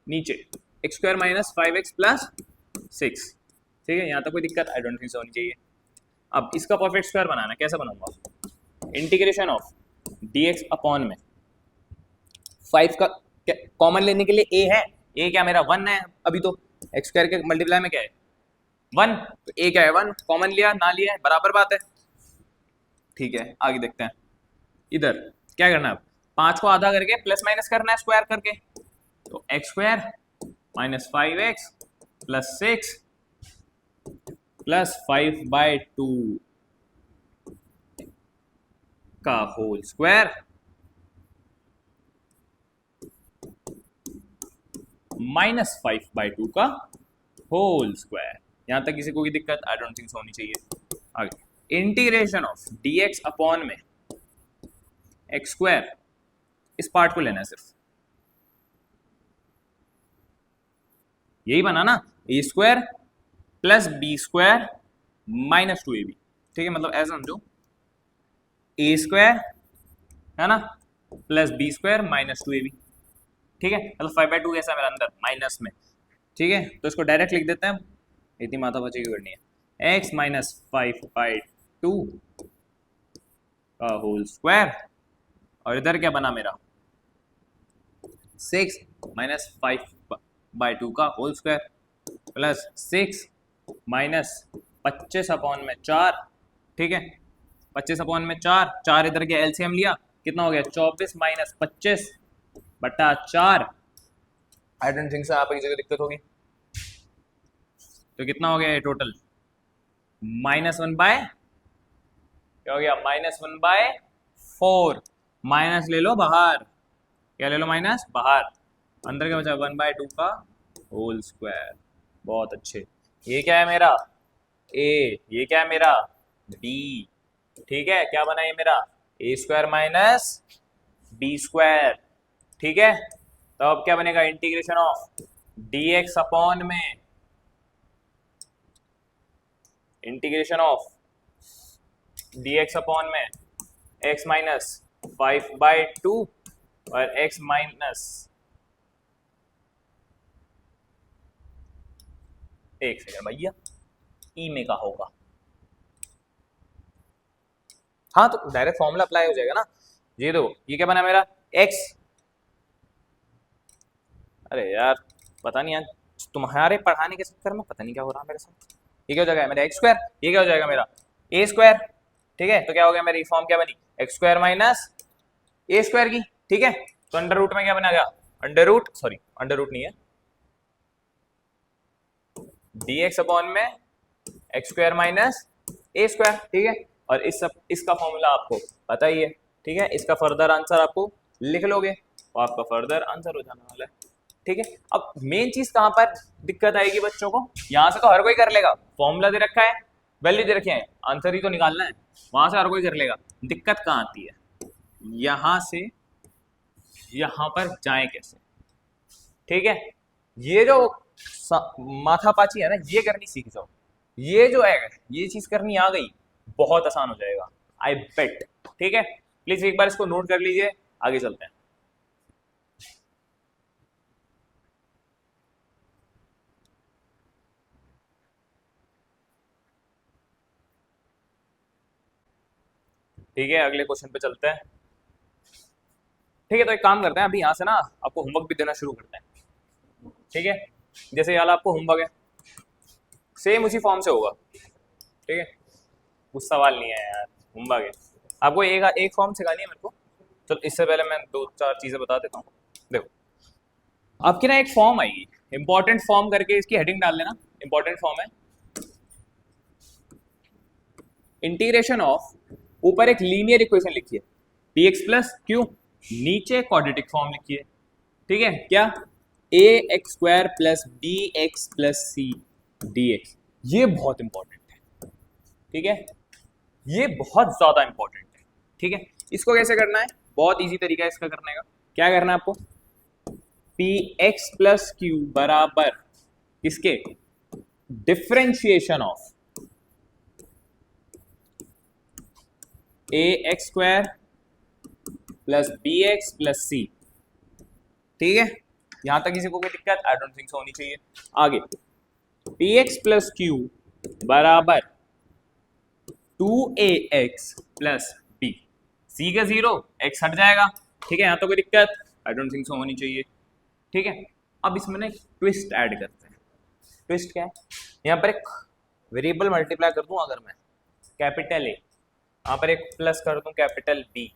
नीचे x square minus 5x plus 6, ठीक है। यहाँ तक कोई दिक्कत आई डोंट थिंक सो होनी चाहिए। अब इसका परफेक्ट स्क्वायर बनाना, कैसे बनाऊंगा, इंटीग्रेशन ऑफ dx अपॉन में 5 का कॉमन लेने के लिए a है, a क्या मेरा 1 है, अभी तो एक्स स्क्वायर के मल्टीप्लाई में क्या है 1, तो a क्या है 1, कॉमन लिया ना लिया है बराबर बात है, ठीक है। आगे देखते हैं, इधर क्या करना है, 5 को आधा करके प्लस माइनस करना है स्क्वायर करके, तो x square minus 5x plus 6 plus 5/2 का होल स्क्वायर माइनस 5/2 का होल स्क्वायर। यहां तक किसी को भी दिक्कत आई डोंट थिंक सो होनी चाहिए। आगे इंटीग्रेशन ऑफ dx अपॉन में एक्स स्क्वायर, इस पार्ट को लेना है सिर्फ, यही बना ना, a square plus b square minus 2ab, ठीक है। मतलब ऐसा समझो ए स्क्वायर है ना plus b square minus 2ab, ठीक है। मतलब 5/2 कैसा मेरा अंदर माइनस में, ठीक है। तो इसको डायरेक्ट लिख देते हैं, इतनी माथा बची करनी है, x माइनस 5/2 का होल स्क्वायर, और इधर क्या बना मेरा 6 माइनस 5/2 का whole square plus 6 minus 25 upon में 4, ठीक है। 25 अपॉन में 4, 4 इधर के एलसीएम लिया, कितना हो गया 24 माइनस 25/4। आई डोंट थिंक सो आप एक जगह दिक्कत होगी, तो कितना हो गया ये टोटल, -1 बाय क्या हो गया -1/4, माइनस ले लो बाहर, क्या ले लो माइनस बाहर, अंदर क्या बचा 1/2 का होल स्क्वायर। बहुत अच्छे, ये क्या है मेरा a, ये क्या है मेरा b, ठीक है। क्या बना ये मेरा a square minus b square, ठीक है। तो अब क्या बनेगा इंटीग्रेशन ऑफ dx अपॉन में इंटीग्रेशन ऑफ dx अपॉन में x माइनस 5/2 और x माइनस एक सेकंड भैया, ई में का होगा, हाँ तो डायरेक्ट फॉर्मूला अप्लाई हो जाएगा ना। ये दो, ये क्या बना मेरा x, अरे यार पता नहीं यार, तुम्हारे पढ़ाने के चक्कर में पता नहीं क्या हो रहा है मेरे साथ। ये क्या हो जाएगा मेरा एक्स स्क्वायर, ये क्या हो जाएगा मेरा ए स्क्वायर, ठीक है। तो क्या हो गया मेरी फॉर्म क्या बनी, x square minus a square की, ठीक है। तो अंडर रूट में क्या बना गया, under root, sorry under root नहीं है, dx अपॉन में x square minus a square, ठीक है। और इस सब इसका फॉर्मूला आपको पता ही है, ठीक है। इसका फर्दर आंसर आपको लिख लोगे तो आपका फर्दर आंसर हो जाने वाला है, ठीक है। अब मेन चीज कहां पर दिक्कत आएगी बच्चों को, यहां से तो हर कोई कर लेगा, फॉर्मूला दे रखा है, वैल्यू दे रखे हैं, आंसर ही तो निकालना है, वहां से हर कोई कर लेगा। दिक्कत कहां आती है, यहां से यहां पर जाए कैसे, ठीक है। ये जो माथापाची है ना, ये करनी सीख जाओ, ये जो है ये चीज करनी आ गई, बहुत आसान हो जाएगा, आई बेट, ठीक है। प्लीज एक बार इसको नोट कर लीजिए, आगे चलते हैं। ठीक है, अगले क्वेश्चन पे चलते हैं। ठीक है, तो एक काम करते हैं, अभी यहाँ से ना आपको होमवर्क भी देना शुरू करते हैं, ठीक है। जैसे यार आपको होमवर्क है, सेम उसी फॉर्म से होगा, ठीक है, कुछ सवाल नहीं है यार, होमवर्क है। आपको एक फॉर्म सिखानी है मेरे को, तो इससे पहले मैं 2-4 चीजें बता देता हूँ। देखो, आपकी ना एक फॉर्म आएगी, इंपॉर्टेंट फॉर्म करके इसकी हेडिंग डाल लेना, इंपॉर्टेंट फॉर्म है, इंटीग्रेशन ऑफ, ऊपर एक लीनियर इक्वेशन लिखिए px प्लस क्यू, नीचे क्वाड्रेटिक फॉर्म लिखिए, ठीक है। क्या, a x square plus b x plus c d x, ये बहुत इंपॉर्टेंट है, ठीक है, ये बहुत ज्यादा इंपॉर्टेंट है, ठीक है। इसको कैसे करना है, बहुत इजी तरीका है इसका करने का। क्या करना है आपको, पी एक्स प्लस क्यू बराबर किसके, differentiation of a x square plus b x plus c, ठीक है। यहां तक किसी को कोई दिक्कत, आई डोंट थिंक सो होनी चाहिए। आगे, पी एक्स प्लस क्यू बराबर 2ax प्लस बी, सी का 0, x हट जाएगा, ठीक है। यहां तो कोई दिक्कत, आई डोंट थिंक सो होनी चाहिए, ठीक है। अब इसमें ना एक ट्विस्ट ऐड करते हैं। ट्विस्ट क्या है, यहाँ पर एक वेरिएबल मल्टीप्लाई कर दूं अगर मैं, कैपिटल ए, यहाँ पर एक प्लस कर दूं capital B,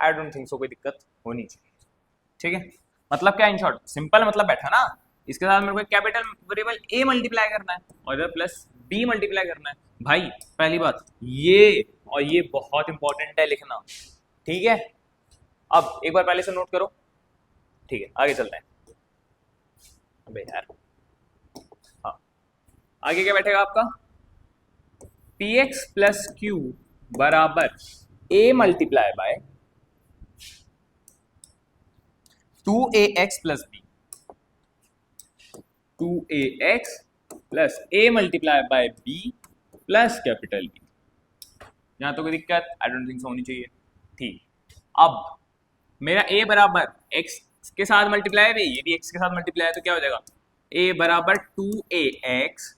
I don't think so कोई दिक्कत होनी चाहिए, ठीक है। मतलब क्या, इन शॉर्ट सिंपल मतलब बैठा ना, इसके साथ मेरे को कैपिटल वेरिएबल ए मल्टीप्लाई करना है और इधर प्लस बी मल्टीप्लाई करना है। भाई पहली बात ये, और ये बहुत इंपॉर्टेंट है लिखना, ठीक है। अब एक बार पहले से नोट करो, ठीक है, आगे चलते हैं। अबे यार, हाँ, आगे क्या बैठेगा आपका, पी एक्स प्लस क्यू बराबर a multiply by 2ax plus b, 2ax plus a multiply by b plus capital B. यहां तो कोई दिक्कत, आई डोंट थिंक सो होनी चाहिए, ठीक। अब मेरा a बराबर x के साथ मल्टीप्लाई है, ये भी x के साथ मल्टीप्लाई है, तो क्या हो जाएगा, a बराबर 2ax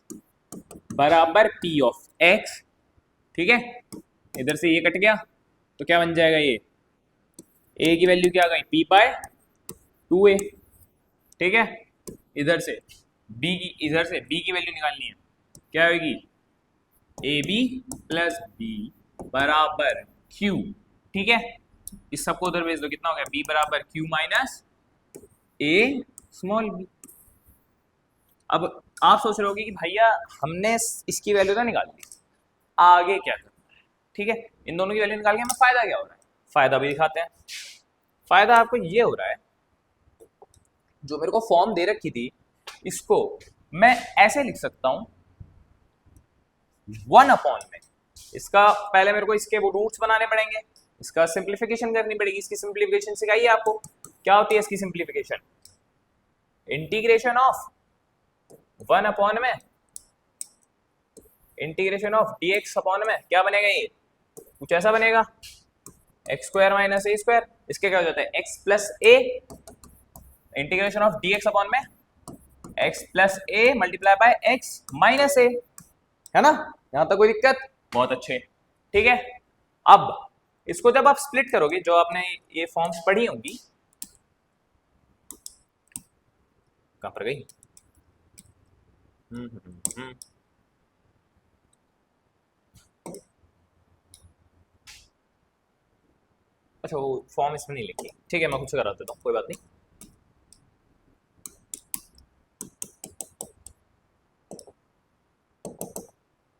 बराबर p ऑफ x, ठीक है। इधर से ये कट गया तो क्या बन जाएगा, ये a की वैल्यू क्या आ गई, p बाय 2a, ठीक है। इधर से b की वैल्यू निकालनी है, क्या होगी, ए बी प्लस बी बराबर q, ठीक है। इस सबको उधर भेज दो, कितना हो गया, b बराबर q minus a small b। अब आप सोच रहे होगे कि भैया हमने इसकी वैल्यू तो निकाल दी, आगे क्या करना है, ठीक है। इन दोनों की वैल्यू निकाल के हमें फायदा क्या हो रहा है, फायदा भी दिखाते हैं। फायदा आपको ये हो रहा है, जो मेरे को फॉर्म दे रखी थी, इसको मैं ऐसे लिख सकता हूं, 1 अपॉन में, इसका पहले मेरे को इसके वो रूट्स बनाने पड़ेंगे, इसका सिंप्लीफिकेशन करनी पड़ेगी। इसकी सिंप्लीफिकेशन सिखाइए आपको, क्या होती है इसकी सिंप्लीफिकेशन, इंटीग्रेशन ऑफ 1 अपॉन में इंटीग्रेशन ऑफ dx अपॉन में, क्या बनेगा, ये कुछ ऐसा बनेगा, x square minus a square, इसके क्या हो जाता है, x plus a, integration of dx upon में x plus a multiply by x minus a, है ना, यहां तक कोई दिक्कत? बहुत अच्छे, ठीक है। अब इसको जब आप स्प्लिट करोगे, जो आपने ये फॉर्म्स पढ़ी होंगी, कहां पर गई? अच्छा, वो फॉर्म इसमें नहीं लिखी, ठीक है, मैं खुद से करा देता हूँ, कोई बात नहीं।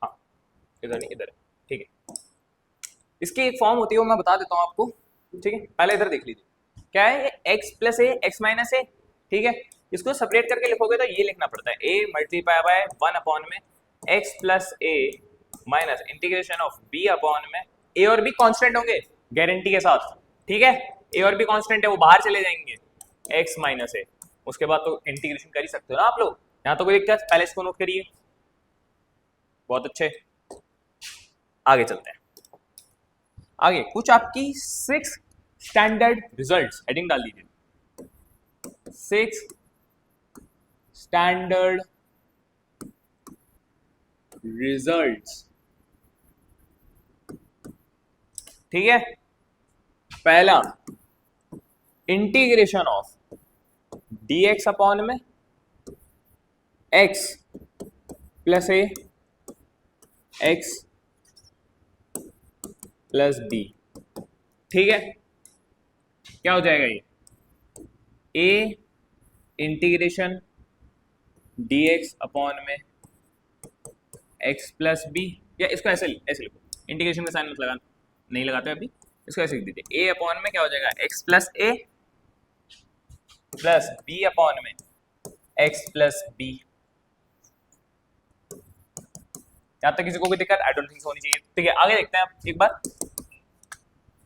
हाँ, इधर नहीं, इधर है, ठीक है। इसकी एक फॉर्म होती है, वो मैं बता देता हूँ आपको, ठीक है। पहले इधर देख लीजिए, क्या है ये? एक्स प्लस ए एक्स माइनस ए, ठीक है। इसको सेपरेट करके लिखोगे तो ये लिखना पड़ता है, ए मल्टीप्लाई बाय 1 अपॉन में x plus a minus integration of b upon में, ए और बी कांस्टेंट होंगे गारंटी के साथ, ठीक है। ए और बी कांस्टेंट है, वो बाहर चले जाएंगे, एक्स माइनस ए, उसके बाद तो इंटीग्रेशन कर ही सकते हो ना आप लोग, यहाँ तो कोई दिक्कत? पहले इसको नोट करिए, बहुत अच्छे। आगे चलते हैं, आगे कुछ आपकी 6 स्टैंडर्ड रिजल्ट्स, हेडिंग डाल दीजिए, 6 स्टैंडर्ड रिजल्ट्स, ठीक है। पहला, इंटीग्रेशन ऑफ dx अपॉन में x प्लस ए एक्स प्लस बी, ठीक है। क्या हो जाएगा ये? a इंटीग्रेशन dx अपॉन में x प्लस बी, या इसको ऐसे लिखो, इंटीग्रेशन का साइन मत लगाना, नहीं लगाते अभी, इसको ऐसे लिख दीजिए, a अपॉन में क्या हो जाएगा? x प्लस ए प्लस b अपॉन में x प्लस बी। यहां तक किसी को कोई दिक्कत? आई डोंट थिंक होनी चाहिए, ठीक है। आगे देखते हैं आप, एक बार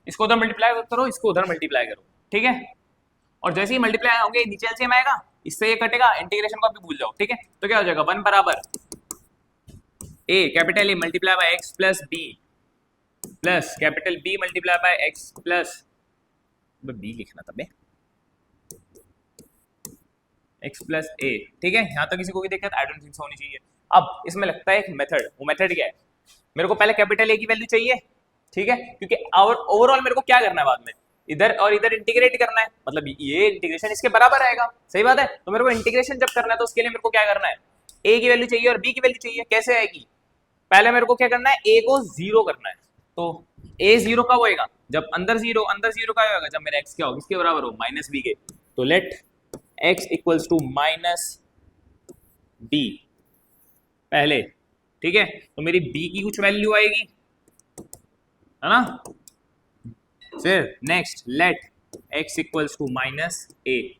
इसको उधर मल्टीप्लाई करो, इसको उधर मल्टीप्लाई करो, ठीक है। और जैसे ही मल्टीप्लाई होंगे नीचे एलसीएम आएगा, इससे ये कटेगा, इंटीग्रेशन को अभी भूल जाओ, ठीक है। तो क्या हो जाएगा? 1 बराबर a capital A multiply by x plus b plus capital B multiply by x plus b लिखना था बे, x प्लस ए, ठीक है। यहां तक किसी को कोई दिक्कत? आई डोंट थिंक होनी चाहिए। अब इसमें लगता है एक मेथड, वो मेथड क्या है? मेरे को पहले कैपिटल ए की वैल्यू चाहिए, ठीक है, क्योंकि ओवरऑल मेरे को क्या करना है बाद में, इधर और इधर इंटीग्रेट करना है, मतलब ये इंटीग्रेशन इसके बराबर आएगा, सही बात है। तो मेरे को इंटीग्रेशन जब करना है तो उसके लिए मेरे को क्या करना है? ए की वैल्यू चाहिए और बी की वैल्यू चाहिए, कैसे आएगी? पहले मेरे को क्या करना है? ए को 0 करना है, तो ए 0 कब होएगा? जब अंदर 0 का होगा, जब मेरा एक्स क्या होगा? किसके बराबर हो? माइनस बी के। तो let x equals to minus b पहले, ठीक है। तो मेरी बी की कुछ वैल्यू आएगी, है ना। फिर next let x equals to minus a,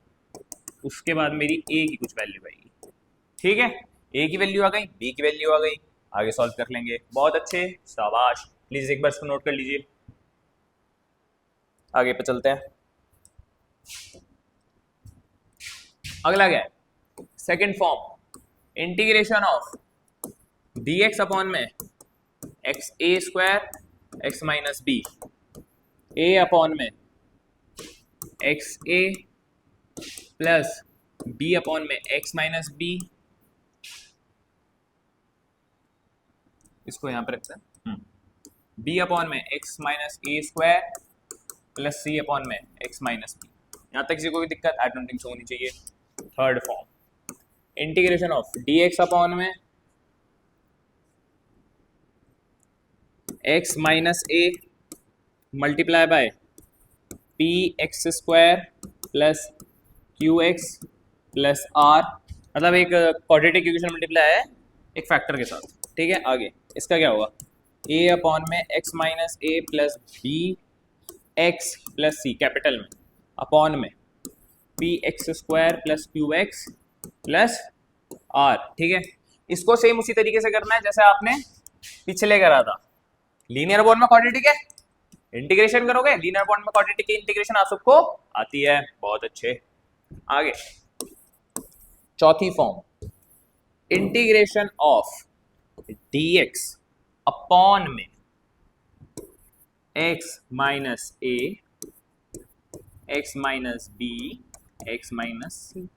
उसके बाद मेरी ए की कुछ वैल्यू आएगी, ठीक है। ए की वैल्यू आ गई, बी की वैल्यू आ गई, आगे सॉल्व कर लेंगे। बहुत अच्छे, शाबाश। प्लीज एक बार इसको नोट कर लीजिए, आगे पे चलते हैं। अगला क्या है? Second form, integration of dx upon में एक्स ए स्क्वायर एक्स माइनस बी, ए अपॉन में एक्स ए प्लस बी अपॉन में एक्स माइनस बी, इसको यहां पर रखते हैं, बी अपॉन में x minus a square plus C upon में एक्स माइनस बी। यहां तक किसी को भी दिक्कत? आई डोंट थिंक सो होनी चाहिए। Third form, integration of dx upon में x minus a multiply by p x square plus q x plus r, मतलब एक क्वाड्रेटिक इक्वेशन मल्टीप्लाई है एक फैक्टर के साथ, ठीक है। आगे इसका क्या होगा? ए अपॉन में x minus a plus b x plus c capital में अपॉन में p x square plus q x plus r, ठीक है। इसको सेम उसी तरीके से करना है जैसे आपने पिछले करा था। लीनियर बॉन्ड में क्वाड्रेटिक है, इंटीग्रेशन करोगे, लीनियर बॉन्ड में क्वाड्रेटिक की इंटीग्रेशन आप सबको आती है, बहुत अच्छे। आगे चौथी form, integration of dx upon में x minus a x minus b x minus c,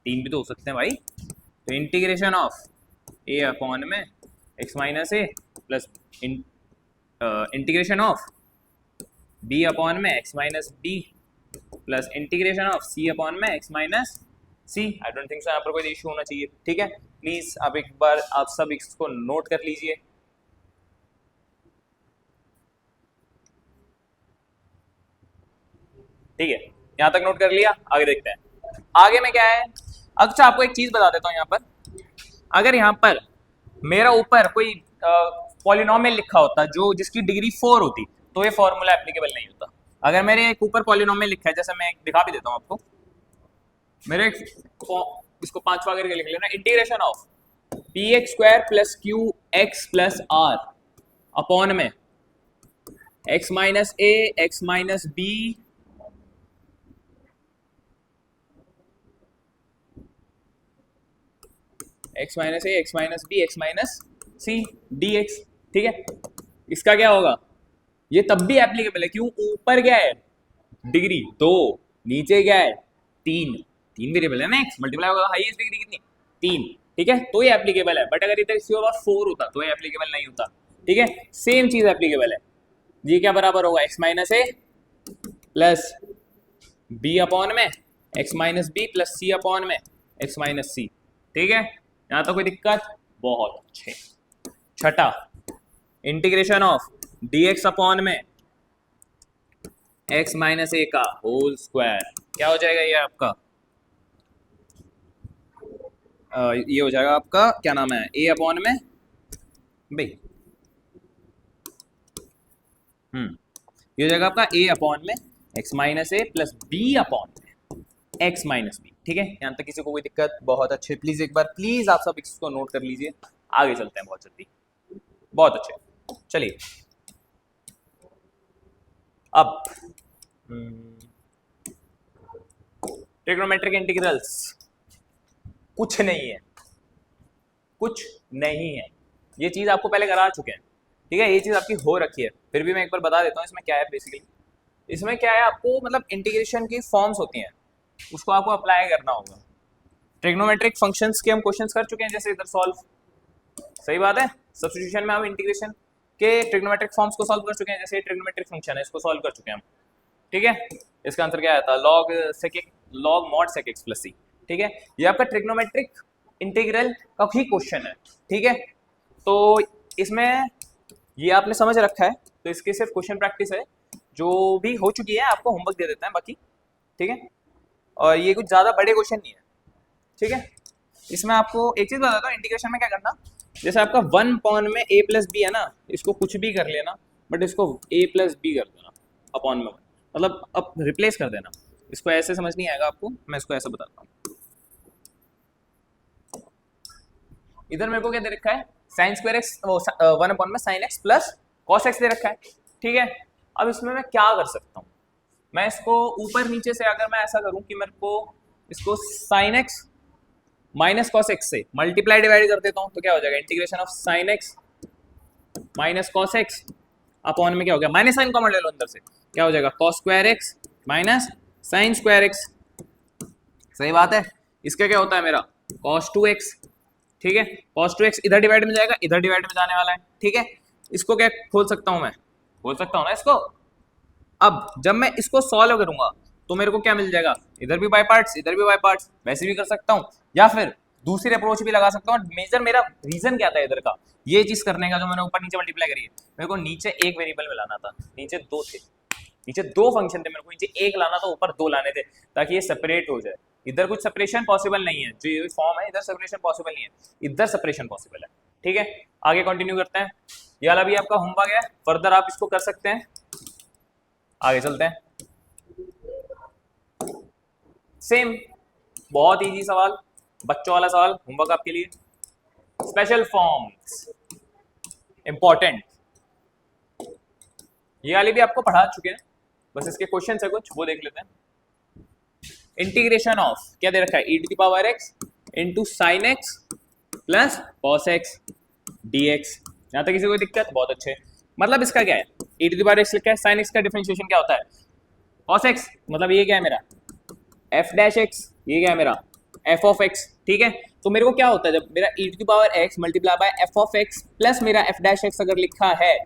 3 भी तो हो सकते हैं भाई। तो इंटीग्रेशन ऑफ ए अपॉन में x minus a plus integration of b upon में x minus b plus integration of c upon में x minus c. I don't think so यहाँ पर कोई इशू होना चाहिए। ठीक है, प्लीज आप एक बार आप सब इसको नोट कर लीजिए। ठीक है, यहां तक नोट कर लिया, आगे देखते हैं। आगे में क्या है, अच्छा आपको एक चीज बता देता हूं। यहाँ पर अगर यहाँ पर मेरा ऊपर कोई पॉलिनोमियल लिखा होता जो जिसकी डिग्री 4 होती तो ये फॉर्मूला एप्लीकेबल नहीं होता। अगर मेरे एक ऊपर पॉलिनोमियल लिखा है, जैसे मैं दिखा भी देता हूं आपको, मेरे इसको 5वां करके लिख लेना, integration of p x square plus q x plus r upon में x minus a x minus b x minus a x minus b x minus c d x. ठीक है, इसका क्या होगा, ये तब भी एप्लीकेबल है। क्यों, ऊपर क्या है डिग्री 2, नीचे क्या है 3 वेरिएबल है ना, एक्स मल्टीप्लाई होगा हाईएस्ट डिग्री कितनी 3। ठीक है, तो ये एप्लीकेबल है। बट अगर इधर इसके बाद 4 होता तो ये एप्लीकेबल नहीं होता। ठीक है, सेम चीज एप्लीकेबल है। ये क्या बराबर होगा, x minus a plus B upon में एक्स माइनस बी प्लस सी अपॉन में एक्स माइनस सी। ठीक है, यहां तो कोई दिक्कत, बहुत अच्छे। छठा, इंटीग्रेशन ऑफ dx अपॉन में x माइनस ए का होल स्क्वायर। क्या हो जाएगा ये आपका, ये हो जाएगा आपका क्या नाम है, a अपॉन में भाई ये हो जाएगा आपका a अपॉन में x minus a plus b upon में x माइनस बी। ठीक है, यहां तक किसी को कोई दिक्कत, बहुत अच्छे। प्लीज एक बार प्लीज आप सब इसको नोट कर लीजिए, आगे चलते हैं बहुत जल्दी। बहुत अच्छे, चलिए अब ट्रिग्नोमेट्रिक इंटीग्रल्स कुछ नहीं है, कुछ नहीं है। ये चीज आपको पहले करा चुके हैं। ठीक है, ये चीज आपकी हो रखी है, फिर भी मैं एक बार बता देता हूँ इसमें क्या है। बेसिकली इसमें क्या है, आपको मतलब इंटीग्रेशन की फॉर्म्स होती हैं, उसको आपको अप्लाई करना होगा। ट्रिग्नोमेट्रिक फंक्शंस के हम क्वेश्चंस कर चुके हैं, जैसे इधर सॉल्व, सही बात है। सब्स्टिट्यूशन में हम इंटीग्रेशन के ट्रिग्नोमेट्रिक फॉर्म्स को सॉल्व कर चुके हैं, जैसे ट्रिग्नोमेट्रिक फंक्शन है इसको सॉल्व कर चुके हैं हम। ठीक है, इसका आंसर क्या आया था, log mod sec x plus c. ठीक है, ये आपका ट्रिग्नोमेट्रिक इंटीग्रल का ही क्वेश्चन है। ठीक है, तो इसमें ये आपने समझ रखा है, तो इसके सिर्फ क्वेश्चन प्रैक्टिस है, जो भी हो चुकी है आपको होमवर्क दे देता है बाकी। ठीक है, और ये कुछ ज़्यादा बड़े क्वेश्चन नहीं है। ठीक है, इसमें आपको एक चीज़ बताता हूँ, इंटीग्रेशन में क्या करना, जैसे आपका 1 अपॉन में a प्लस बी है ना, इसको कुछ भी कर लेना, बट इसको a प्लस बी कर देना अपॉन में, मतलब अब रिप्लेस कर देना। इसको ऐसे समझ नहीं आएगा आपको, मैं इसको ऐसे बताता हूँ। इधर मेरे को क्या दे रखा है, साइन स्क्वायर एक्स 1 अपॉन में sine x plus cos x दे रखा है। ठीक है, अब इसमें मैं क्या कर सकता हूँ, मैं इसको ऊपर नीचे से अगर मैं ऐसा करूँ कि मेरे को इसको sine x minus cos x से मल्टीप्लाई डिवाइड कर देता हूँ, तो क्या हो जाएगा, integration of sine x minus cos x upon में क्या हो गया, माइनस साइन कॉमन ले लो अंदर से, क्या हो जाएगा cos square x minus sine square x. सही बात है, इसका क्या होता है मेरा कॉस 2x। ठीक है, कॉस 2x इधर डिवाइड में जाएगा, इधर डिवाइड में जाने वाला है। ठीक है, इसको क्या खोल सकता हूं मैं, खोल सकता हूं ना इसको। अब जब मैं इसको सॉल्व करूंगा तो मेरे को क्या मिल जाएगा, इधर भी बाय पार्ट्स इधर भी बाय पार्ट्स, वैसे भी कर सकता हूं, या फिर दूसरी अप्रोच भी लगा सकता हूं। मेजर मेरा रीजन क्या था इधर का, ये चीज करने का, जो मैंने ऊपर नीचे मल्टीप्लाई करी है, मेरे को नीचे एक वेरिएबल में लाना था, नीचे 2 थे, नीचे 2 फंक्शन थे, मेरे को नीचे 1 लाना था, ऊपर 2 लाने थे, ताकि ये सेपरेट हो जाए। इधर कुछ सेपरेशन पॉसिबल नहीं है, जो ये फॉर्म है इधर सेपरेशन पॉसिबल नहीं है, इधर सेपरेशन पॉसिबल है। ठीक है, आगे कंटिन्यू करते हैं। ये वाला भी आपका होमवर्क है, फर्दर आप इसको कर सकते हैं। आगे चलते हैं, सेम बहुत इजी सवाल, बच्चों वाला सवाल, होमवर्क आपके लिए। स्पेशल फॉर्म्स इंपॉर्टेंट, ये वाली भी आपको पढ़ा चुके हैं, बस इसके क्वेश्चन है कुछ, वो देख लेते हैं। इंटीग्रेशन ऑफ क्या दे रखा है, e to the power x into sine x plus cos x d x. यहाँ तक किसी को दिक्कत, बहुत अच्छे। मतलब इसका क्या है, e to the power x लिखा है, साइन एक्स का डिफरेंशिएशन क्या होता है कॉस एक्स, मतलब ये क्या है मेरा f डैश x, ये क्या है मेरा एफ ऑफ एक्स, ठीक है। तो मेरे को क्या होता है जब मेरा e to the power x multiply by f of x plus मेरा एफ डैश एक्स अगर लिखा है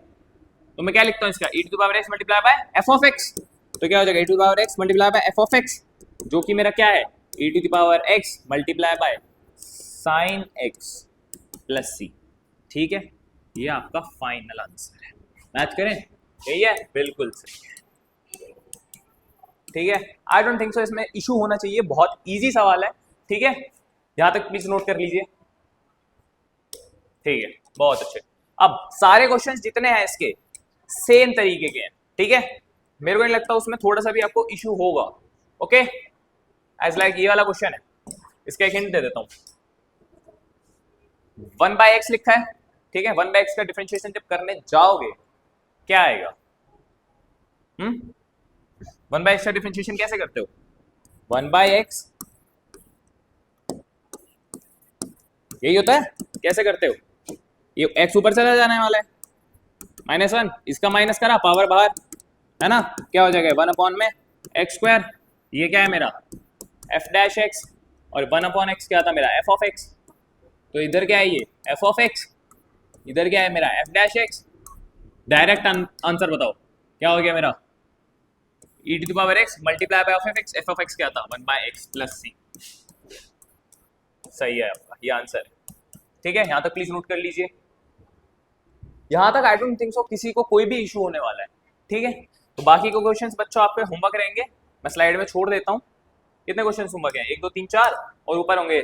तो मैं क्या लिखता हूँ इसका e to the power x multiply by f of x. तो क्या हो जाएगा e to the power x multiply by f of x, जो कि मेरा क्या है e to the power x multiply by sine x plus c, ठीक है। ये आपका फाइनल आंसर है। मैच करें, यही है, बिल्कुल सही है, ठीक है। आई डोंट थिंक सो इसमें इशू होना चाहिए, बहुत इजी सवाल है, ठीक है। यहां तक प्लीज नोट कर लीजिए, ठीक है, बहुत अच्छे। अब सारे क्वेश्चंस जितने हैं इसके सेम तरीके के हैं, ठीक है। मेरे को नहीं लगता उसमें थोड़ा सा भी आपको इशू होगा, ओके। एज लाइक ये वाला क्वेश्चन है, इसका एक हिंट दे देता हूं। 1/x लिखा है, ठीक है। 1/x का डिफरेंशिएशन जब करने जाओगे क्या आएगा? 1/x का डिफरेंशिएशन कैसे करते हो? 1/x यही होता है, कैसे करते हो? ये x ऊपर चला जाने वाला है, -1, इसका माइनस करा, पावर बाहर, है ना, क्या हो जाएगा 1 में एक्स स्क्वायर। ये क्या है मेरा एफ डैश एक्स, और 1/x क्या था मेरा एफ ऑफ एक्स। तो इधर क्या है ये एफ ऑफ एक्स, इधर क्या है मेरा f dash x. Direct answer बताओ क्या हो गया मेरा e to the power x multiply by f of x क्या था 1/x प्लस c। सही है आपका ये आंसर है, ठीक है। यहां तक प्लीज नोट कर लीजिए। यहां तक आई डोंट थिंक सो किसी को कोई भी इशू होने वाला है, ठीक है। तो बाकी के क्वेश्चंस बच्चों आपके होमवर्क रहेंगे, मैं स्लाइड में छोड़ देता हूँ। कितने क्वेश्चन होमवर्क हैं? 1 2 3 4 और ऊपर होंगे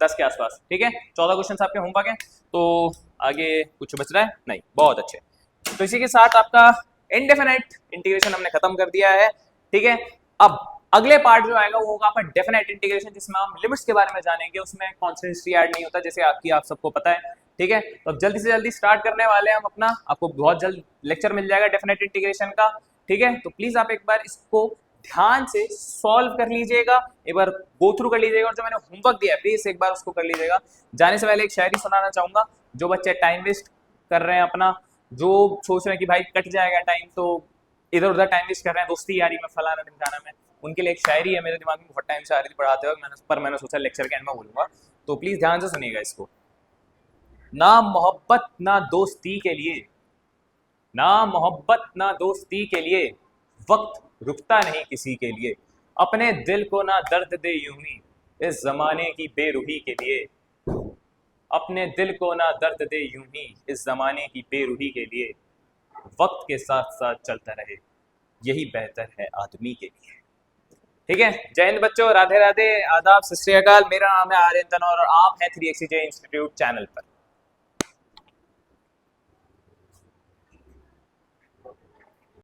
10 के आसपास, ठीक है। 14 क्वेश्चन आपके होमवर्क हैं। तो आगे कुछ बच रहा है? नहीं, बहुत अच्छे। तो इसी के साथ आपका इनडेफिनाइट इंटीग्रेशन हमने खत्म कर दिया है, ठीक है। अब अगले पार्ट जो आएगा वो होगा आपका डेफिनेट इंटीग्रेशन, जिसमें हम लिमिट्स के बारे में जानेंगे। उसमें कांस्टेंट हिस्ट्री ऐड नहीं होता, जैसे आप सबको पता है, ठीक है। तो अब जल्दी से जल्दी स्टार्ट करने वाले हैं हम अपना, आपको बहुत जल्द लेक्चर मिल जाएगा डेफिनेट इंटीग्रेशन का, ठीक है। तो प्लीज आप एक बार इसको ध्यान से सॉल्व कर लीजिएगा, एक बार गो थ्रू कर लीजिएगा, और जो मैंने होमवर्क दिया है प्लीज एक बार उसको कर लीजिएगा। जाने से पहले एक शायरी सुनाना चाहूंगा। जो बच्चे टाइम वेस्ट कर रहे हैं अपना, जो सोच रहे हैं कि भाई कट जाएगा टाइम, तो इधर उधर टाइम वेस्ट कर रहे हैं दोस्ती यारी में फलाना ढिमकाना में, उनके लिए एक शायरी है मेरे दिमाग में बहुत टाइम से आ रही थी पढ़ाते हुए, मैंने सोचा लेक्चर के एंड में बोलूंगा, तो प्लीज ध्यान से सुनिएगा इसको। ना मोहब्बत ना दोस्ती के लिए, ना मोहब्बत ना दोस्ती के लिए, वक्त रुकता नहीं किसी के लिए, अपने दिल को ना दर्द दे यूं ही इस जमाने की बेरूही के लिए, अपने दिल को ना दर्द दे यूं ही इस जमाने की बेरूही के लिए, वक्त के साथ साथ चलता रहे यही बेहतर है आदमी के लिए, ठीक है। जय हिंद बच्चों, राधे राधे, आदाब, सत श्री अकाल। मेरा नाम है आर्यन तनौर और आप हैं 3xj इंस्टीट्यूट चैनल पर।